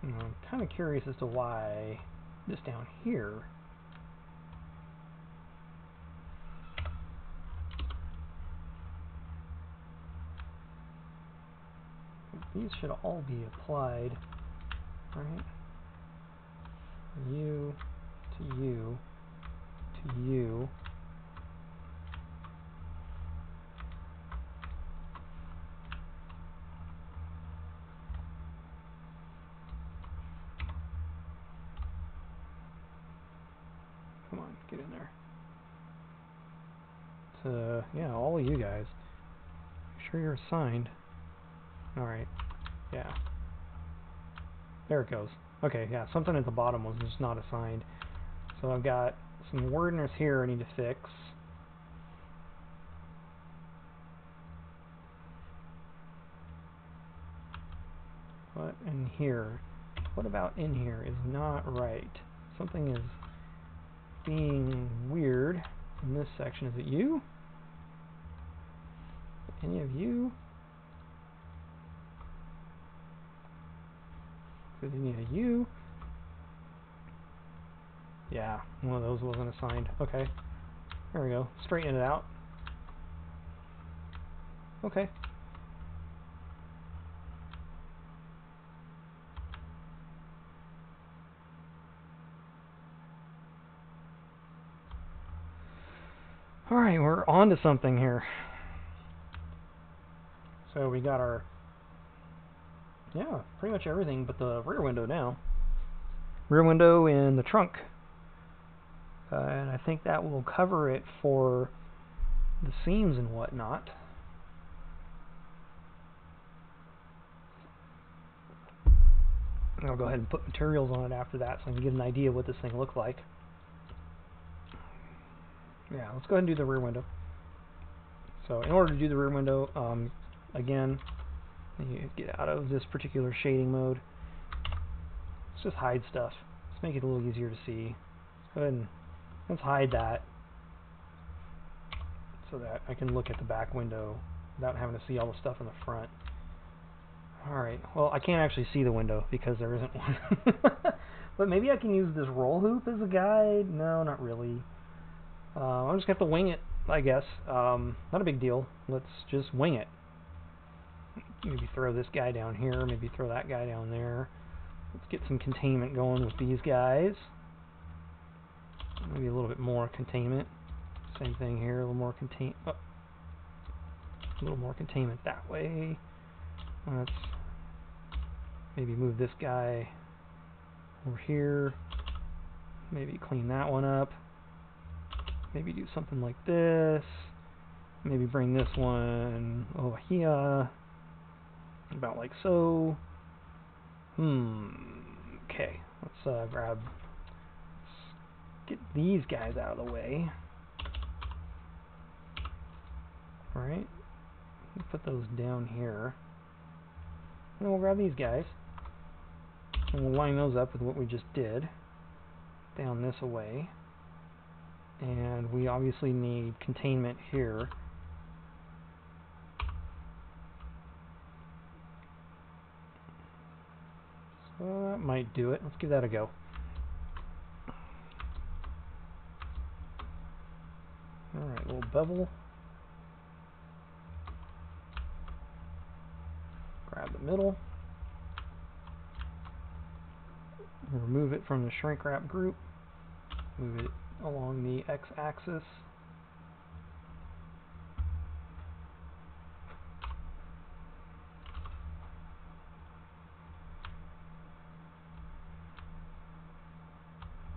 I'm kind of curious as to why this down here. These should all be applied, right? You to you to you. Come on, get in there. To, yeah, all of you guys. Make sure you're assigned. Alright. Yeah. There it goes. Okay, yeah, something at the bottom was just not assigned. So I've got some wordness here I need to fix. What in here? What about in here is not right? Something is being weird in this section. Is it you? Any of you? Is it any of you? Yeah, one of those wasn't assigned. Okay. There we go. Straighten it out. Okay. Alright, we're on to something here. So we got our, yeah, pretty much everything but the rear window now. Rear window in the trunk. And I think that will cover it for the seams and whatnot. I'll go ahead and put materials on it after that so I can get an idea of what this thing looks like. Yeah, let's go ahead and do the rear window. So in order to do the rear window, again, you get out of this particular shading mode. Let's just hide stuff. Let's make it a little easier to see. Let's go ahead and let's hide that so that I can look at the back window without having to see all the stuff in the front. Alright, well I can't actually see the window because there isn't one. But maybe I can use this roll hoop as a guide? No, not really. I'm just going to have to wing it, I guess. Not a big deal. Let's just wing it. Maybe throw this guy down here, maybe throw that guy down there. Let's get some containment going with these guys. Maybe a little bit more containment. Same thing here, a little more a little more containment that way. Let's maybe move this guy over here. Maybe clean that one up. Maybe do something like this. Maybe bring this one over here. About like so. Okay, let's let's get these guys out of the way. Alright, put those down here. And we'll grab these guys. And we'll line those up with what we just did. Down this away. And we obviously need containment here. So that might do it. Let's give that a go. Alright, a little bevel. Grab the middle. Remove it from the shrink wrap group. Move it along the x-axis.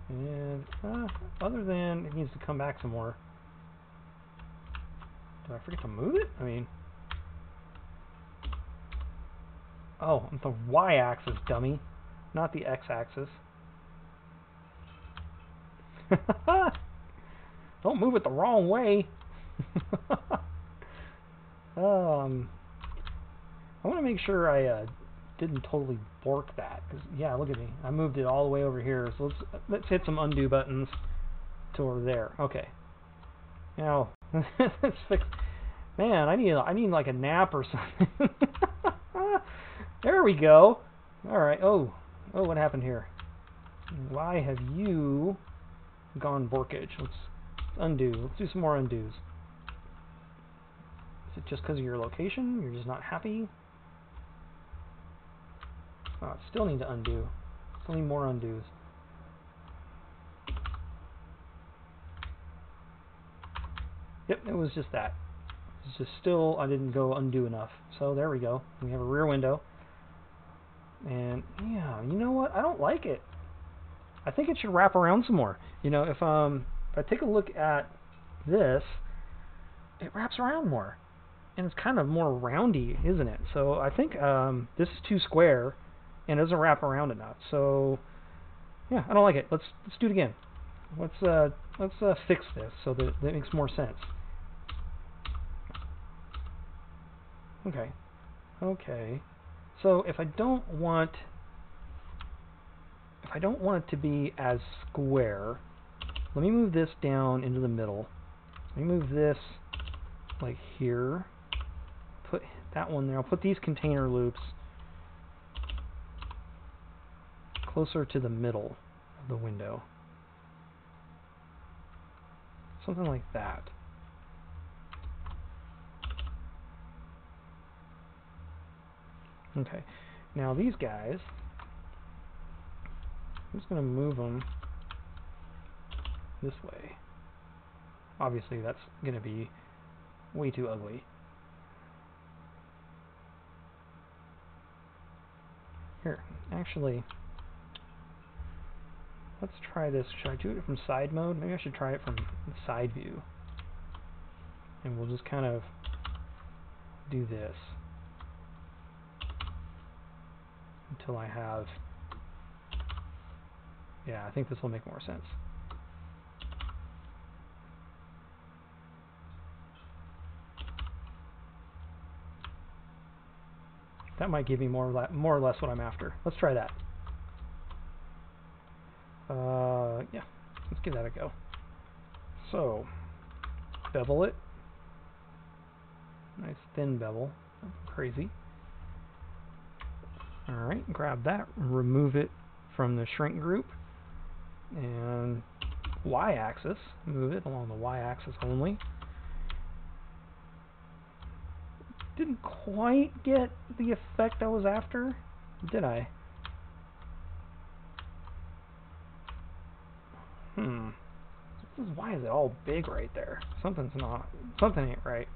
And other than it needs to come back some more. Did I forget to move it? I mean, oh, the y-axis, dummy. not the x-axis. Don't move it the wrong way. I want to make sure I didn't totally bork that, because yeah, look at me. I moved it all the way over here. So let's hit some undo buttons to over there. Okay. Now let's fix. Man, I need like a nap or something. There we go. All right. Oh, what happened here? Why have you gone borkage? Let's undo. Let's do some more undos. Is it just because of your location? You're just not happy? Oh, still need to undo. Still need more undos. Yep, it was just that. It's just still, I didn't go undo enough. So there we go. We have a rear window. And yeah, you know what? I don't like it. I think it should wrap around some more. You know, if I take a look at this, it wraps around more. And it's kind of more roundy, isn't it? So I think this is too square and it doesn't wrap around enough. So yeah, I don't like it. Let's do it again. Let's fix this so that it makes more sense. Okay. So if I don't want it to be as square, let me move this down into the middle. Let me move this like here. Put that one there. I'll put these container loops closer to the middle of the window. Something like that. Okay. Now these guys, I'm just going to move them this way. Obviously that's going to be way too ugly. Here, actually, let's try this. Should I do it from side mode? Maybe I should try it from side view. And we'll just kind of do this until I have... Yeah, I think this will make more sense. That might give me more or less what I'm after. Let's try that. Yeah, let's give that a go. So, bevel it. Nice thin bevel. Nothing crazy. Alright, grab that, remove it from the shrink group, and y-axis, move it along the y-axis only. Didn't quite get the effect I was after, did I? Why is it all big right there? Something ain't right.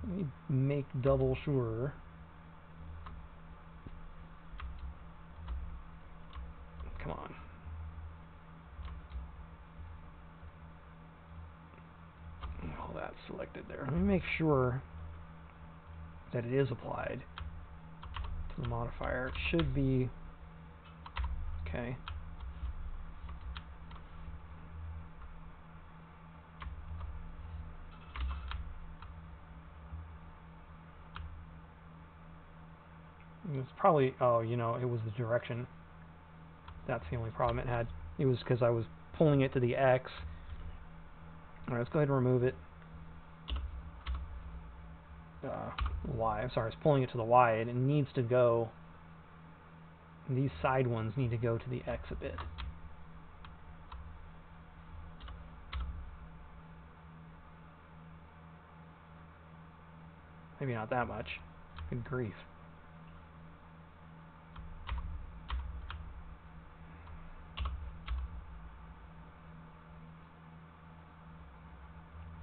Let me make double sure. Come on. All that's selected there. Let me make sure that it is applied to the modifier. It should be okay. It's probably, oh, you know, it was the direction. That's the only problem it had. It was because I was pulling it to the X. Alright, let's go ahead and remove it. Y. I'm sorry, I was pulling it to the Y, and it needs to go. These side ones need to go to the X a bit. Maybe not that much. Good grief.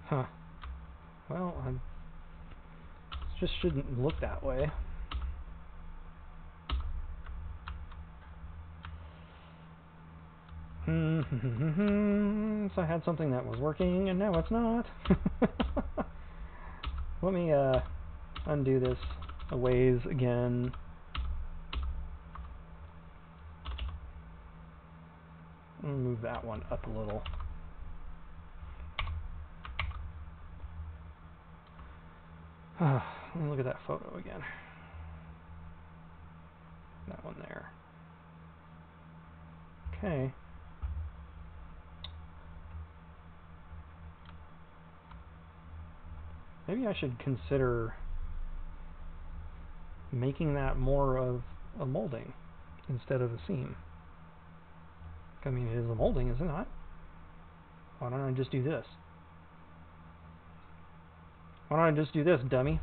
Huh. Well, it just shouldn't look that way. So I had something that was working, and now it's not. Let me undo this a ways again. Move that one up a little. Let me look at that photo again. That one there. Okay. Maybe I should consider making that more of a molding instead of a seam. I mean, it is a molding, is it not? Why don't I just do this? Why don't I just do this, dummy?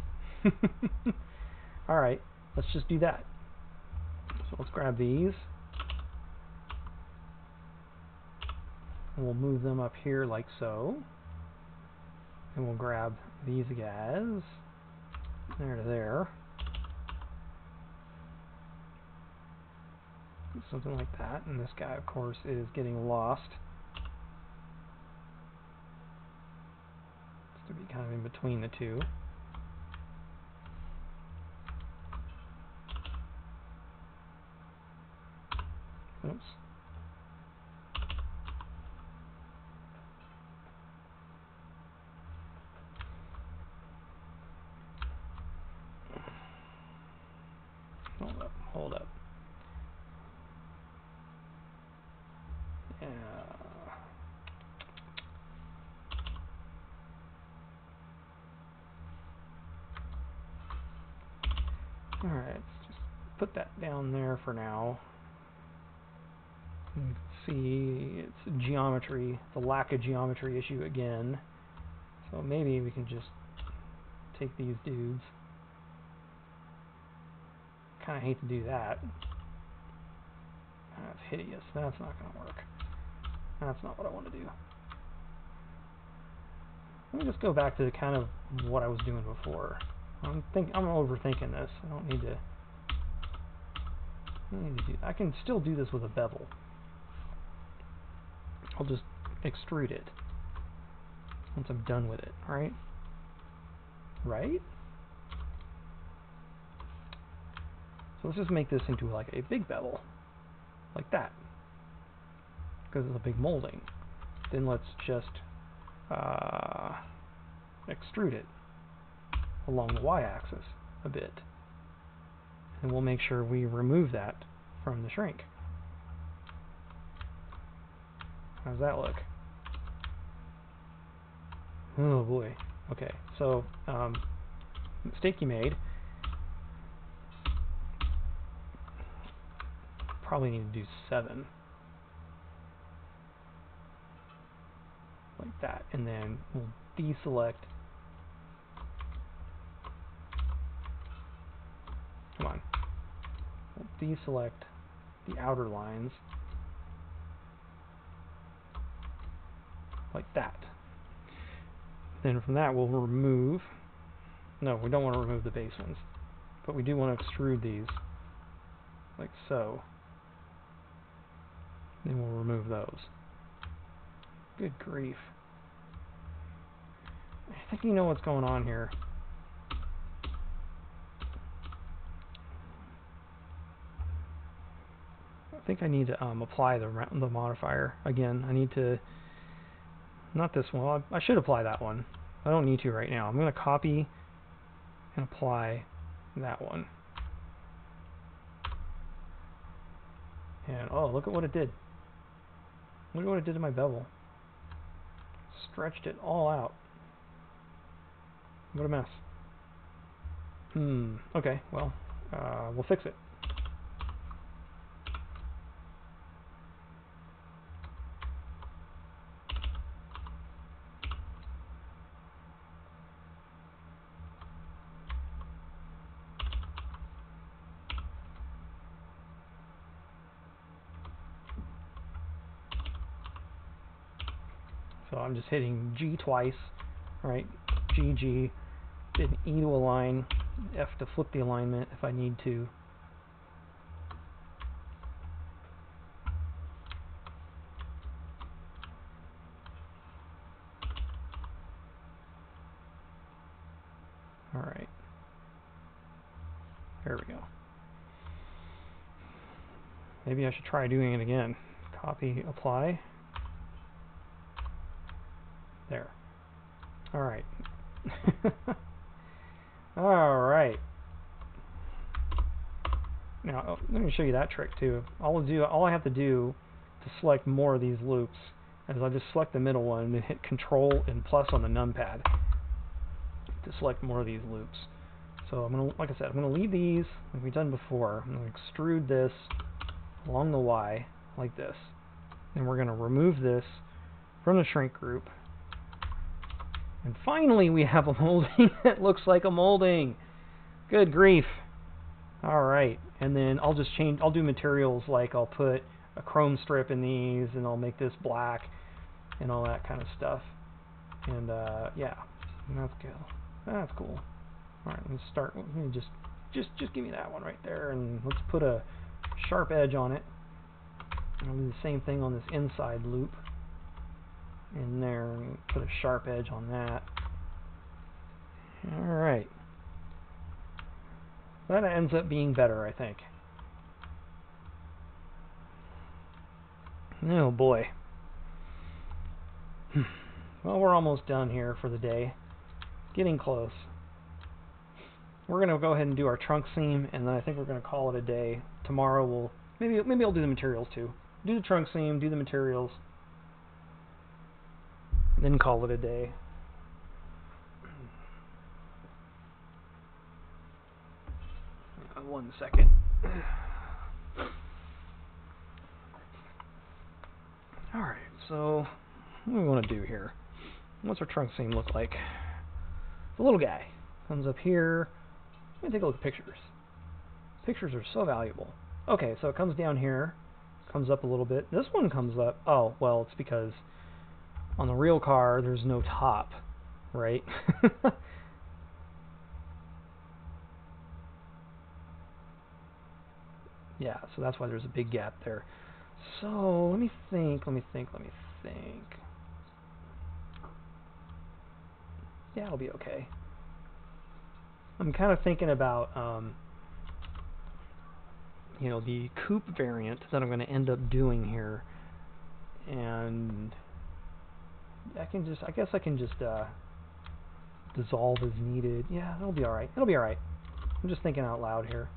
Alright, let's just do that. So let's grab these. And we'll move them up here like so. And we'll grab these guys. There to there. Something like that. And this guy, of course, is getting lost. It's to be kind of in between the two. Oops. Hold up. Yeah. Alright, let's just put that down there for now. You can see it's geometry, the lack of geometry issue again. So maybe we can just take these dudes. Kind of hate to do that. That's hideous. That's not going to work. That's not what I want to do. Let me just go back to kind of what I was doing before. I'm overthinking this. I don't need to do. I can still do this with a bevel. I'll just extrude it once I'm done with it, right? Right? So let's just make this into like a big bevel, like that, because it's a big molding. Then let's just extrude it along the y-axis a bit, and we'll make sure we remove that from the shrink. How does that look? Oh boy. Okay, so mistake you made. Probably need to do 7. Like that, and then we'll deselect. Come on. We'll deselect the outer lines. Like that. Then from that we'll remove. No, we don't want to remove the base ones. But we do want to extrude these. Like so. Then we'll remove those. Good grief. I think you know what's going on here. I think I need to apply the modifier again. I need to, not this one. I should apply that one. I don't need to right now. I'm going to copy and apply that one. And oh, look at what it did. Look at what it did to my bevel. Stretched it all out. What a mess. Okay, well, we'll fix it. So I'm just hitting G twice, right? G, G, then E to align, F to flip the alignment if I need to. Alright. There we go. Maybe I should try doing it again. Copy, apply. There. Alright. Alright. Now, let me show you that trick too. All I have to do to select more of these loops is I just select the middle one and then hit Control and plus on the numpad to select more of these loops. So I'm gonna, like I said, I'm gonna leave these like we've done before. I'm gonna extrude this along the Y like this, and we're gonna remove this from the shrink group. And finally, we have a molding that looks like a molding. Good grief! All right, and then I'll just change. I'll do materials like I'll put a chrome strip in these, and I'll make this black, and all that kind of stuff. And yeah, that's good. That's cool. All right, let me start. Let me just give me that one right there, and let's put a sharp edge on it. I'll do the same thing on this inside loop in there, and put a sharp edge on that. All right. That ends up being better, I think. Oh boy. Well, we're almost done here for the day. Getting close. We're gonna go ahead and do our trunk seam, and then I think we're gonna call it a day. Tomorrow we'll maybe I'll do the materials too. Do the trunk seam, do the materials, then call it a day. One second. Alright, so what do we want to do here? What's our trunk seam look like? The little guy comes up here. Let me take a look at pictures. Pictures are so valuable. Okay, so it comes down here, comes up a little bit. This one comes up. Oh, well, it's because on the real car there's no top, right? Yeah, so that's why there's a big gap there. So let me think. Yeah, it'll be okay. I'm kind of thinking about, you know, the coupe variant that I'm going to end up doing here, and I guess I can just dissolve as needed. Yeah, it'll be all right. It'll be all right. I'm just thinking out loud here.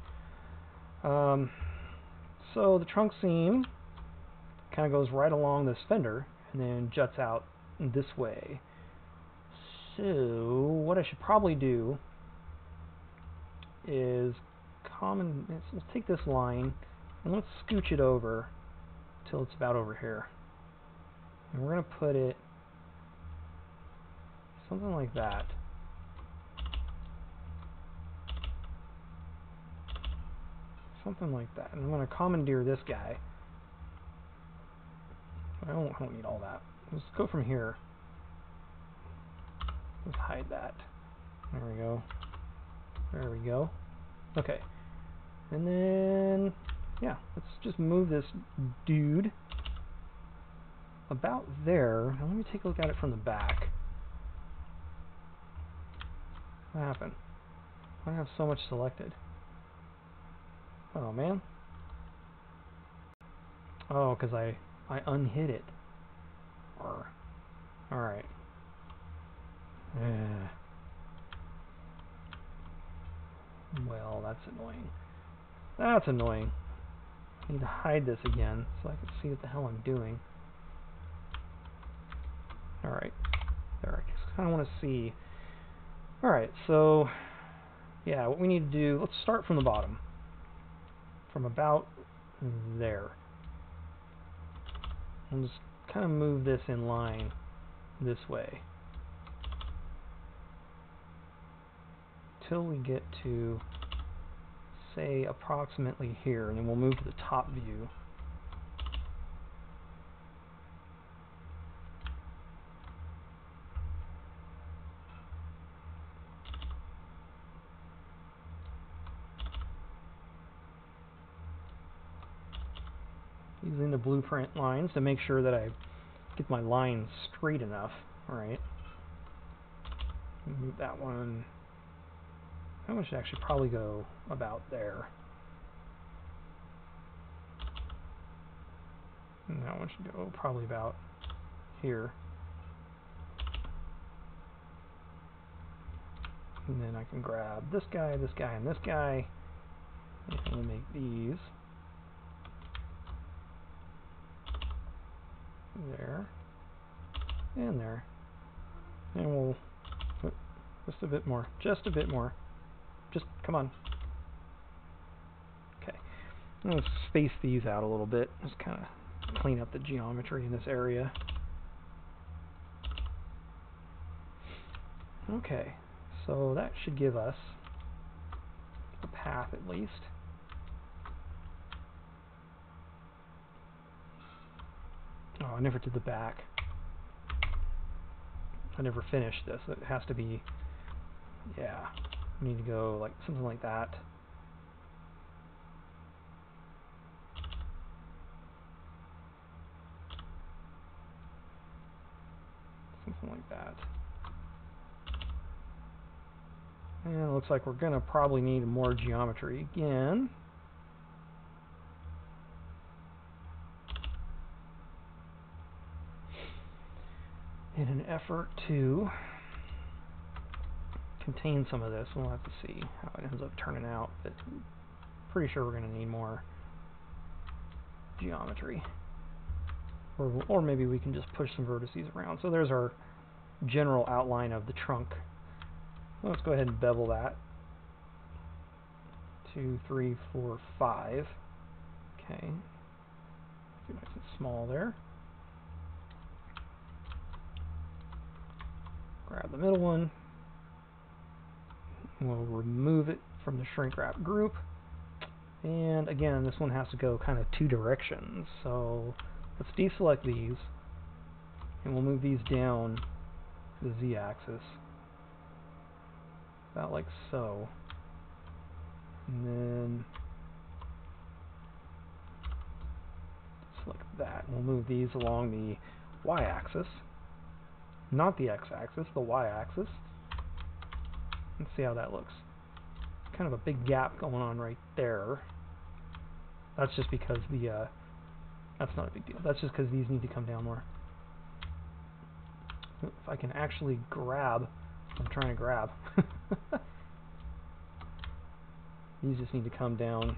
So the trunk seam kind of goes right along this fender and then juts out this way. So what I should probably do is let's take this line and let's scooch it over till it's about over here. And we're going to put it something like that. Something like that. And I'm going to commandeer this guy. I don't need all that. Let's go from here. Let's hide that. There we go. There we go. Okay. And then, yeah, let's just move this dude about there. Now let me take a look at it from the back. What happened? I have so much selected. Oh, man. Oh, because I unhid it. Alright. Well, that's annoying. That's annoying. I need to hide this again so I can see what the hell I'm doing. Alright. There, I just kind of want to see. Alright, so yeah, what we need to do, let's start from the bottom. From about there. And just kind of move this in line this way till we get to, say, approximately here, and then we'll move to the top view. Using the blueprint lines to make sure that I get my lines straight enough. Alright. Move that one That one should actually probably go about there. And that one should go probably about here. And then I can grab this guy, and this guy, and we'll make these. There. And there. And we'll... just a bit more. Just a bit more. Just, come on. Okay. Let's space these out a little bit. Just kind of clean up the geometry in this area. Okay. So that should give us the path at least. Oh, I never did the back. I never finished this. It has to be, yeah, we need to go like something like that. Something like that. And it looks like we're going to probably need more geometry again. In an effort to contain some of this. We'll have to see how it ends up turning out, but pretty sure we're going to need more geometry. Or maybe we can just push some vertices around. So there's our general outline of the trunk. Let's go ahead and bevel that. 2, 3, 4, 5. Okay. Nice and small there. Grab the middle one. We'll remove it from the shrink wrap group. And again, this one has to go kind of 2 directions. So let's deselect these. And we'll move these down to the Z-axis. About like so. And then select that. We'll move these along the Y-axis. Not the X-axis, the Y-axis. Let's see how that looks. Kind of a big gap going on right there. That's just because the, that's not a big deal. That's just because these need to come down more. If I can actually grab, I'm trying to grab. These just need to come down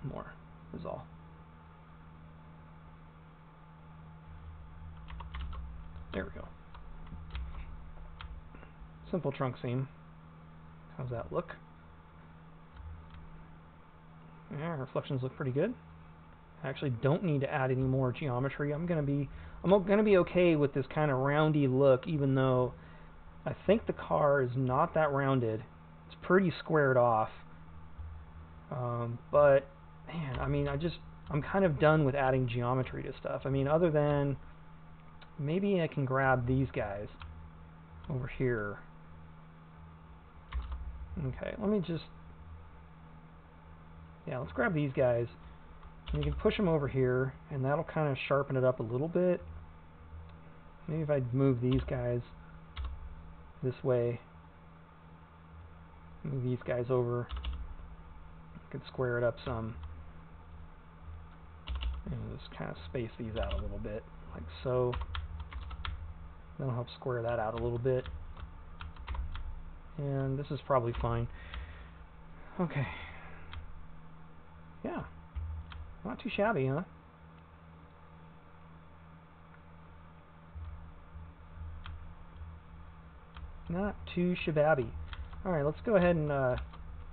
more, is all. There we go. Simple trunk seam. How's that look? Yeah, reflections look pretty good. I actually don't need to add any more geometry. I'm gonna be okay with this kind of roundy look, even though I think the car is not that rounded. It's pretty squared off. But man, I mean, I'm kind of done with adding geometry to stuff. I mean, other than maybe I can grab these guys over here. Okay, let me just, yeah, let's grab these guys. And you can push them over here, and that'll kind of sharpen it up a little bit. Maybe if I move these guys this way, move these guys over, I could square it up some. And just kind of space these out a little bit, like so. That'll help square that out a little bit. And this is probably fine. Okay. Yeah. Not too shabby, huh? Not too shabby. Alright, let's go ahead and let's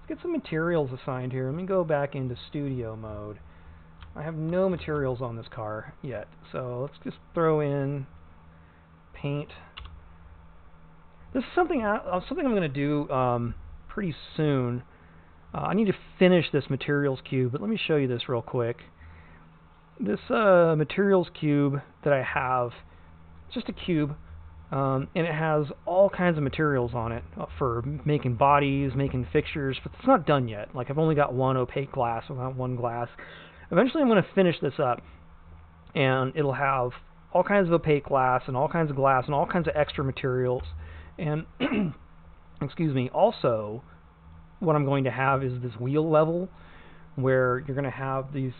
get some materials assigned here. Let me go back into studio mode. I have no materials on this car yet, so let's just throw in paint. This is something I'm going to do pretty soon. I need to finish this materials cube, but let me show you this real quick. This materials cube that I have, it's just a cube, and it has all kinds of materials on it for making bodies, making fixtures, but it's not done yet. Like, I've only got one opaque glass, without one glass. Eventually I'm going to finish this up, and it'll have all kinds of opaque glass and all kinds of glass and all kinds of extra materials. And Excuse me. Also, what I'm going to have is this wheel level where you're going to have these.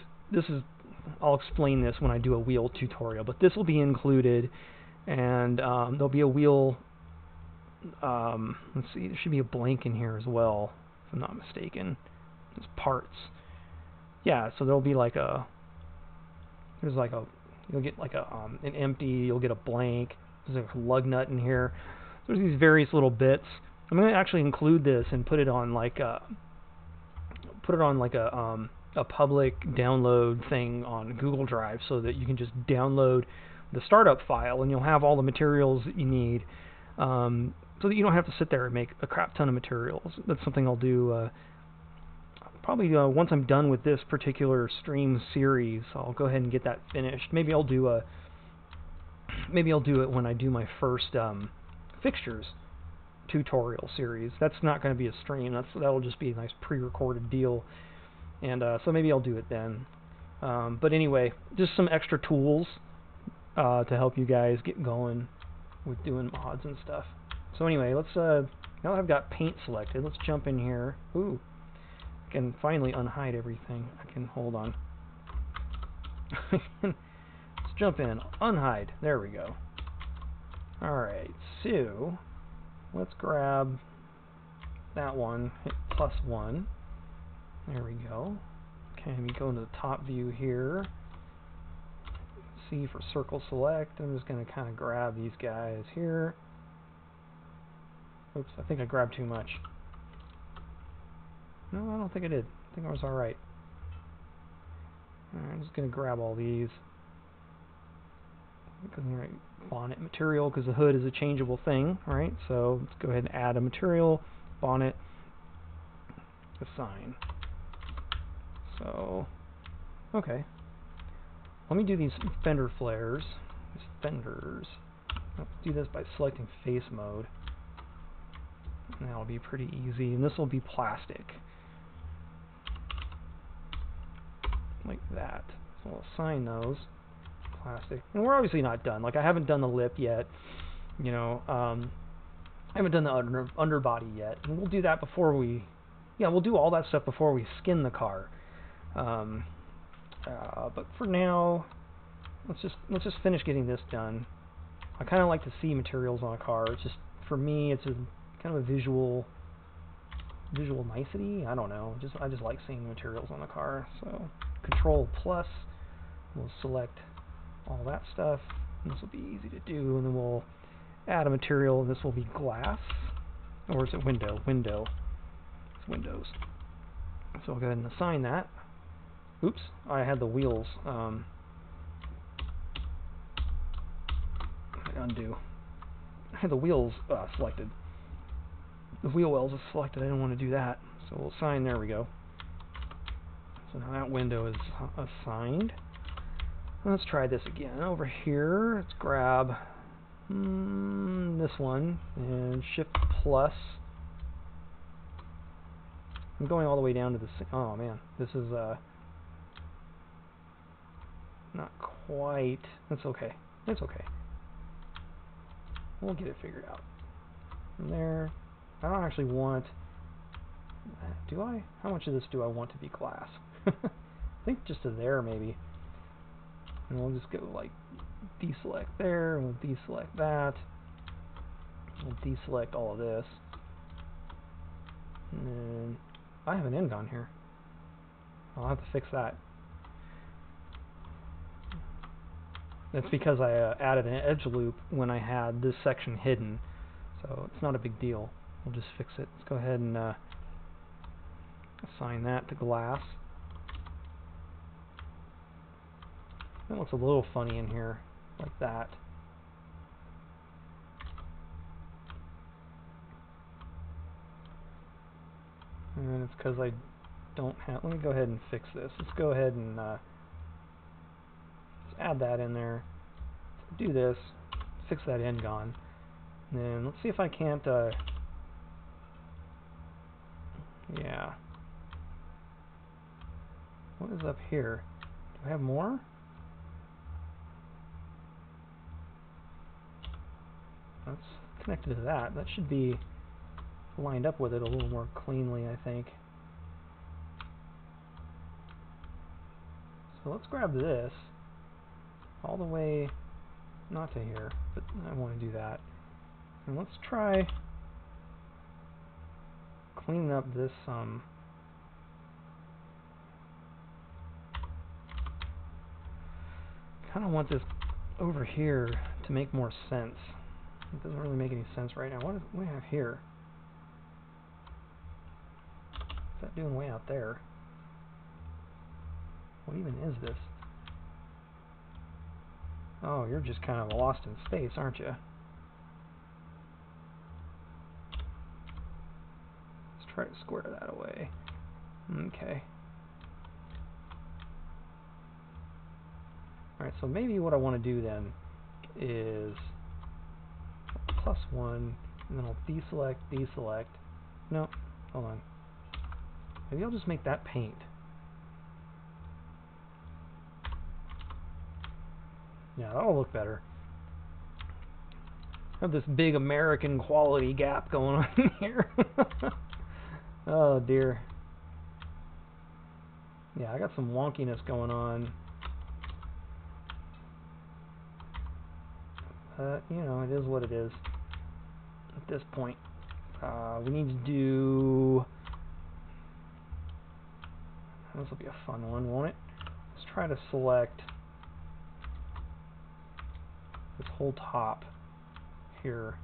I'll explain this when I do a wheel tutorial, but this will be included, and there'll be a wheel. Let's see, there should be a blank in here as well, if I'm not mistaken. There's parts. Yeah, so there'll be like you'll get like an empty, you'll get a blank. There's a lug nut in here. There's these various little bits. I'm going to actually include this and put it on like a public download thing on Google Drive, so that you can just download the startup file and you'll have all the materials that you need, so that you don't have to sit there and make a crap ton of materials. That's something I'll do probably once I'm done with this particular stream series. I'll go ahead and get that finished. Maybe I'll do it when I do my first fixtures tutorial series. That's not going to be a stream. That'll just be a nice pre-recorded deal, and so maybe I'll do it then. But anyway, just some extra tools to help you guys get going with doing mods and stuff. So anyway, let's now that I've got paint selected, let's jump in here. Ooh, I can finally unhide everything. I can hold on. Let's jump in, unhide. There we go. All right, so let's grab that one, hit +1. There we go. Okay, we go into the top view here. C for circle select. I'm just going to kind of grab these guys here. Oops, I think I grabbed too much. No, I don't think I did. I think I was alright. Alright, I'm just going to grab all these. Bonnet material, because the hood is a changeable thing, right? So let's go ahead and add a material, bonnet, assign. So, okay. Let me do these fender flares. These fenders. Let's do this by selecting face mode. And that'll be pretty easy. And this will be plastic. Like that. So we'll assign those. Plastic. And we're obviously not done. Like, I haven't done the lip yet. You know, I haven't done the underbody yet. And we'll do that before we... Yeah, we'll do all that stuff before we skin the car. But for now, let's just finish getting this done. I kind of like to see materials on a car. It's just, for me, it's a kind of a visual nicety. I don't know. I just like seeing materials on the car. So Control+, we'll select all that stuff. And this will be easy to do. And then we'll add a material. And this will be glass, or is it window? Window. It's windows. So I'll go ahead and assign that. Oops, I had the wheels. Undo. I had the wheels selected. The wheel wells is selected. I didn't want to do that. So we'll assign. There we go. So now that window is assigned. Let's try this again. Over here, let's grab this one and Shift+. I'm going all the way down to the... Oh man, this is not quite... That's okay. It's okay. We'll get it figured out. From there, I don't actually want... Do I? How much of this do I want to be glass? I think just to there, maybe. And we'll just go like deselect there, and we'll deselect that. We'll deselect all of this. And then I have an end on here. I'll have to fix that. That's because I added an edge loop when I had this section hidden. So it's not a big deal. We'll just fix it. Let's go ahead and assign that to glass. That looks a little funny in here, like that. And it's because I don't have... Let me go ahead and fix this. Let's go ahead and let's add that in there. Do this. Fix that end gon. And then let's see if I can't... yeah. What is up here? Do I have more? That's connected to that. That should be... lined up with it a little more cleanly, I think. So let's grab this all the way, not to here, but I want to do that. And let's try cleaning up this some. Kind of want this over here to make more sense. It doesn't really make any sense right now. What do we have here? What's that doing way out there? What even is this? Oh, you're just kind of lost in space, aren't you? Let's try to square that away. Okay. Alright, so maybe what I want to do then is +1, and then I'll deselect. No, hold on. Maybe I'll just make that paint. Yeah, that'll look better. I have this big American quality gap going on here. Oh dear. Yeah, I got some wonkiness going on. You know, it is what it is at this point. We need to do... This will be a fun one, won't it? Let's try to select this whole top here.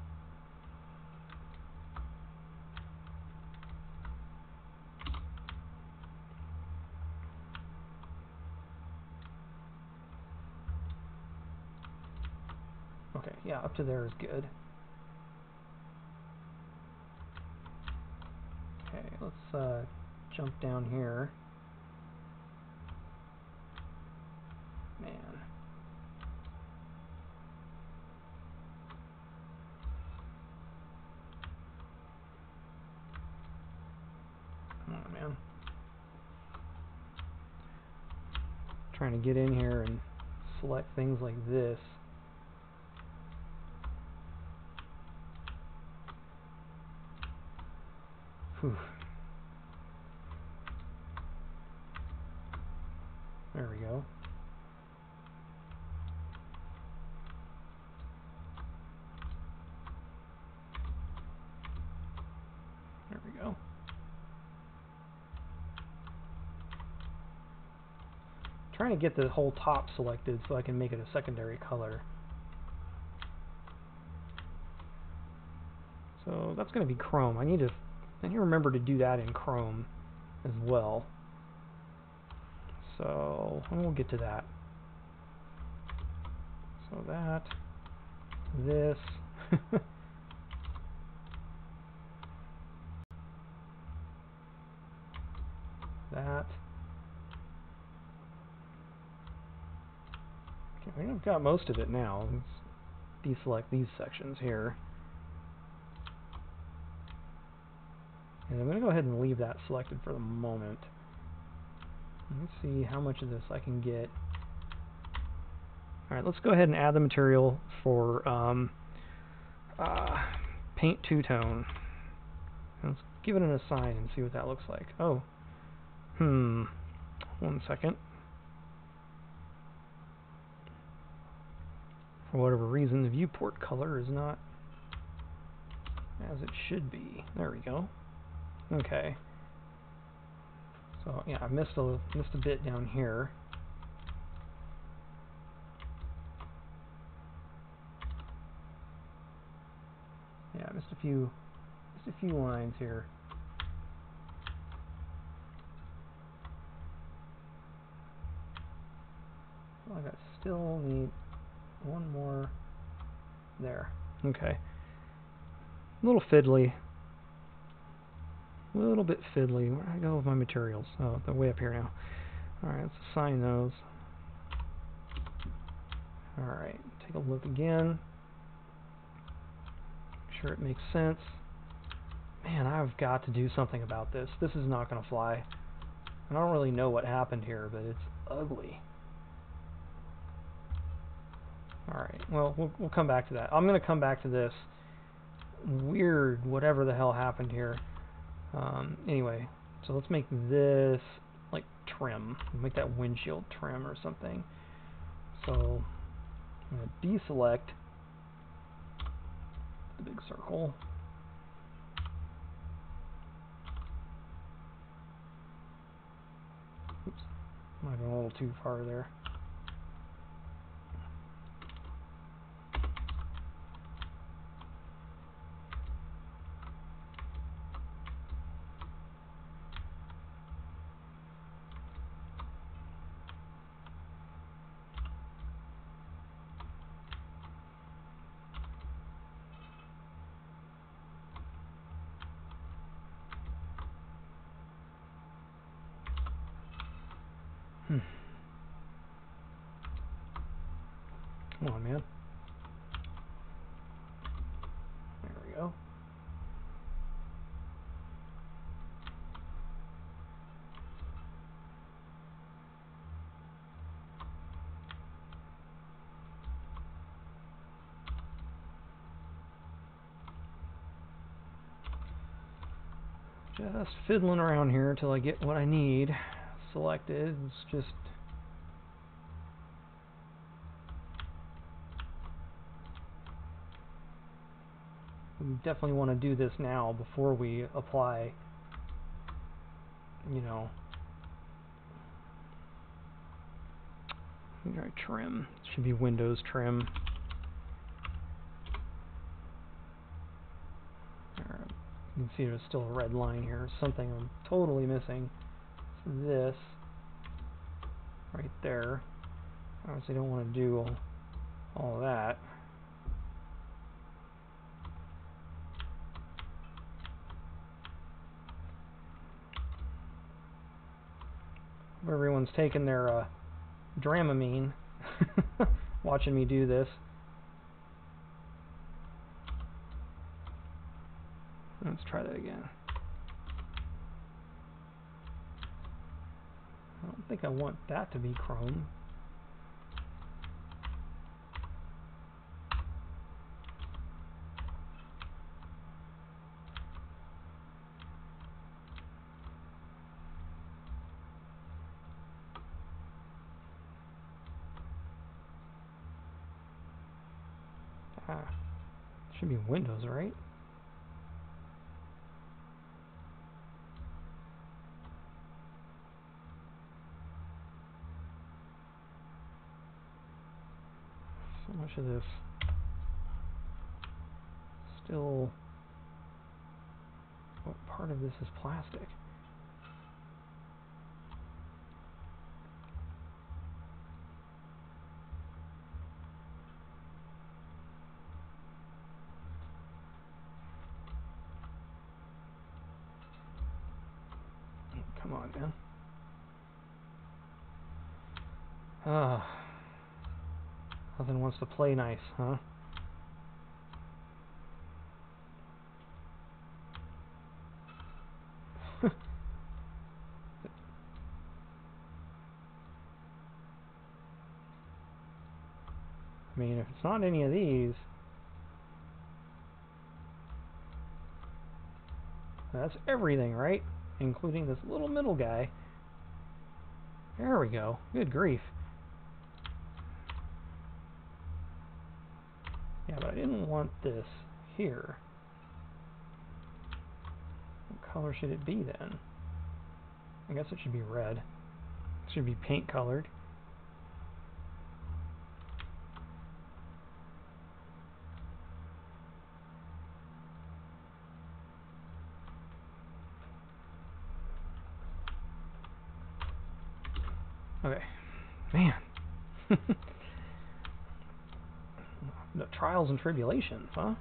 Okay, yeah, up to there is good. Okay, let's jump down here. Man. Come on, man. Trying to get in here and select things like this. Whew. There we go. There we go. Trying to get the whole top selected so I can make it a secondary color. So that's going to be chrome. I need to remember to do that in chrome as well. So we'll get to that. So that, this, that. Okay, I think I've got most of it now. Let's deselect these sections here. And I'm going to go ahead and leave that selected for the moment. Let's see how much of this I can get. Alright, let's go ahead and add the material for paint two-tone. Let's give it an assign and see what that looks like. Oh. 1 second. For whatever reason, the viewport color is not as it should be. There we go. Okay. So yeah, I missed a bit down here. Yeah, I missed a few lines here. Well, I still need one more there. Okay. A little fiddly. A little bit fiddly. Where do I go with my materials? Oh, they're way up here now. Alright, let's assign those. Alright, take a look again. Make sure it makes sense. Man, I've got to do something about this. This is not going to fly. I don't really know what happened here, but it's ugly. Alright, well, we'll come back to that. I'm going to come back to this weird whatever the hell happened here. Anyway, so let's make this like trim. Make that windshield trim or something. So I'm going to deselect the big circle. Oops, might have gone a little too far there. Come on, man. There we go. Just fiddling around here until I get what I need selected. It's just we definitely want to do this now before we apply, you know, let me try trim. It should be Windows trim. You can see there's still a red line here. Something I'm totally missing. It's this right there. Obviously don't want to do all of that. Everyone's taking their Dramamine watching me do this. Let's try that again. I don't think I want that to be chrome. Should be Windows, right? So much of this still. What part of this is plastic? Come on, man. Nothing wants to play nice, huh? I mean, if it's not any of these, that's everything, right? Including this little middle guy. There we go. Good grief. Yeah, but I didn't want this here. What color should it be then? I guess it should be red. It should be paint colored. Okay. Man. The trials and tribulations, huh?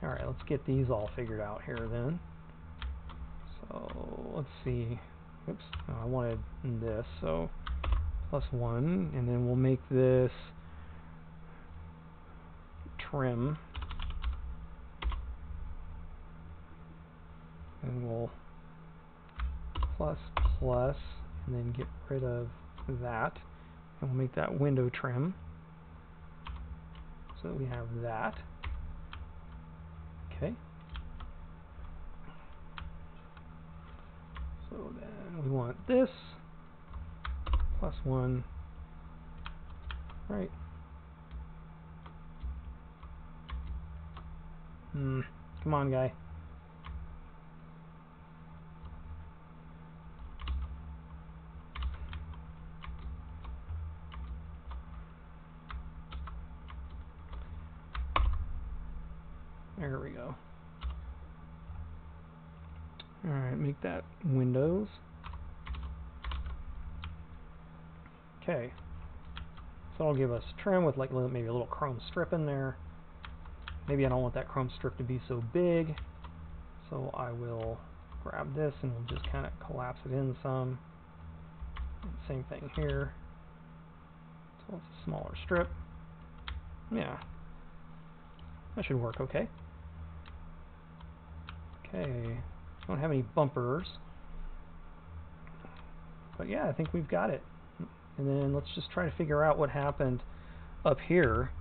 Alright, let's get these all figured out here then. So, let's see. Oops, no, I wanted this, so +1, and then we'll make this trim. And we'll ++, and then get rid of that. And we'll make that window trim. So that we have that. Okay. So then we want this +1, right? Come on, guy. There we go. Alright, make that windows. Okay. So that'll give us trim with like maybe a little chrome strip in there. Maybe I don't want that chrome strip to be so big. So I will grab this and we'll just kind of collapse it in some. And same thing here. So it's a smaller strip. Yeah. That should work okay. Okay. Don't have any bumpers. But yeah, I think we've got it. And then let's just try to figure out what happened up here.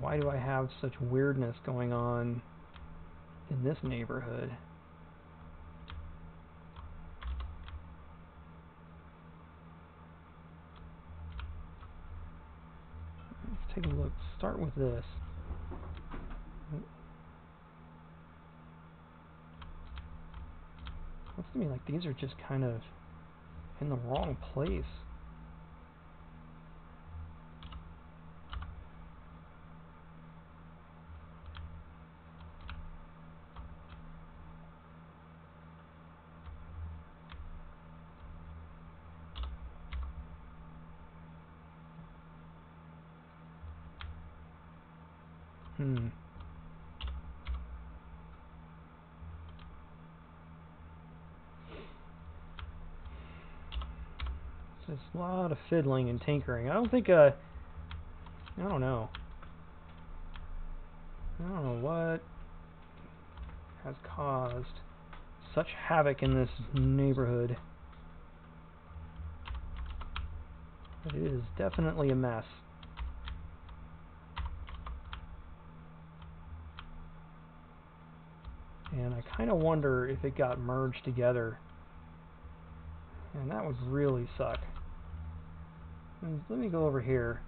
Why do I have such weirdness going on in this neighborhood? Let's take a look. Start with this. Looks to me like these are just kind of in the wrong place. It's a lot of fiddling and tinkering. I don't think, I don't know. I don't know what has caused such havoc in this neighborhood. But it is definitely a mess. And I kind of wonder if it got merged together. And that would really suck. And let me go over here.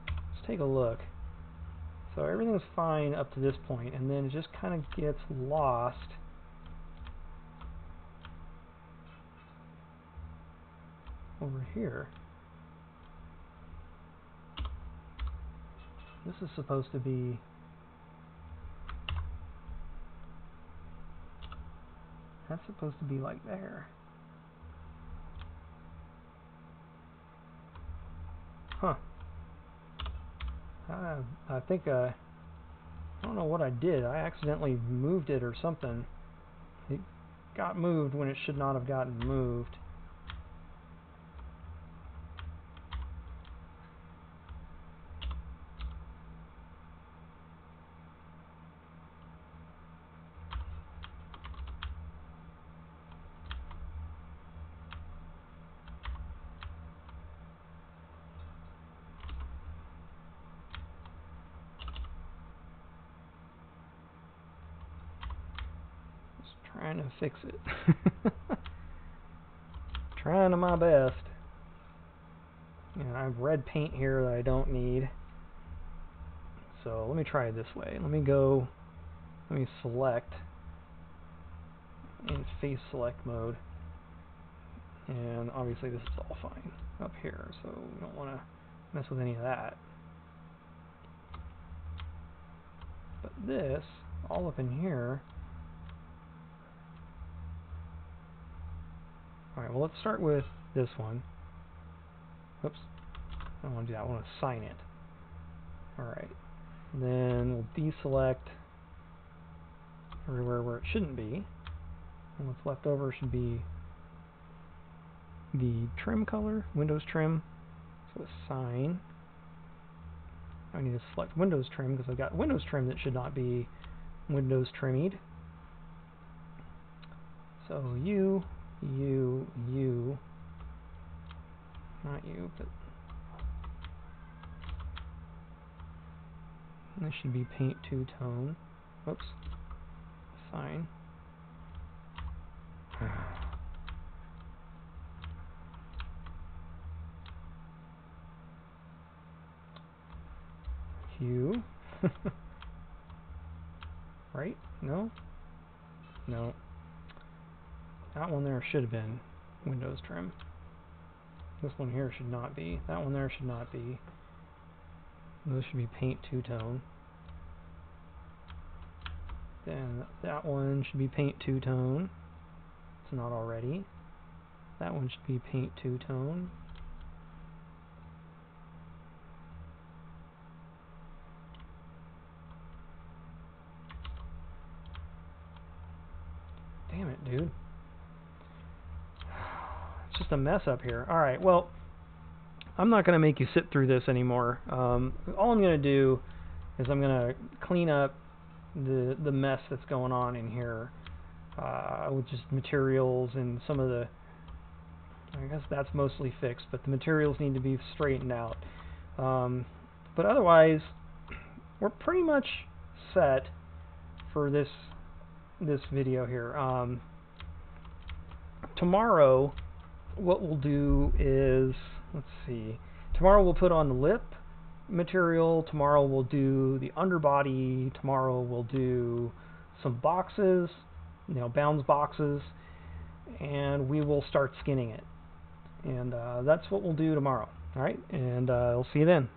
Let's take a look. So everything's fine up to this point, and then it just kind of gets lost. Over here. This is supposed to be... That's supposed to be like there. Huh. I think, I don't know what I did. I accidentally moved it or something. It got moved when it should not have gotten moved. Trying to fix it. Trying to my best. And I have red paint here that I don't need. So let me try it this way. Let me select in face select mode. And obviously this is all fine up here, so we don't want to mess with any of that. But this, all up in here... Alright, well let's start with this one. Oops. I don't want to do that. I want to assign it. Alright. Then we'll deselect everywhere where it shouldn't be. And what's left over should be the trim color, Windows trim. So assign. I need to select Windows trim because I've got Windows trim that should not be Windows trimmed. So you, not you, but This should be paint two-tone. Oops. Fine. Hue. Right? No? No. That one there should have been Windows trim. This one here should not be. That one there should not be. Those should be paint two-tone. Then that one should be paint two-tone. It's not already. That one should be paint two-tone. Damn it, dude. It's just a mess up here. Alright, well, I'm not going to make you sit through this anymore. All I'm going to do is I'm going to clean up the mess that's going on in here with just materials and some of the... I guess that's mostly fixed, but the materials need to be straightened out. But otherwise, we're pretty much set for this video here. Tomorrow, what we'll do is, let's see, tomorrow we'll put on the lip material, tomorrow we'll do the underbody, tomorrow we'll do some boxes, you know, bounds boxes, and we will start skinning it. And that's what we'll do tomorrow. Alright, and I'll see you then.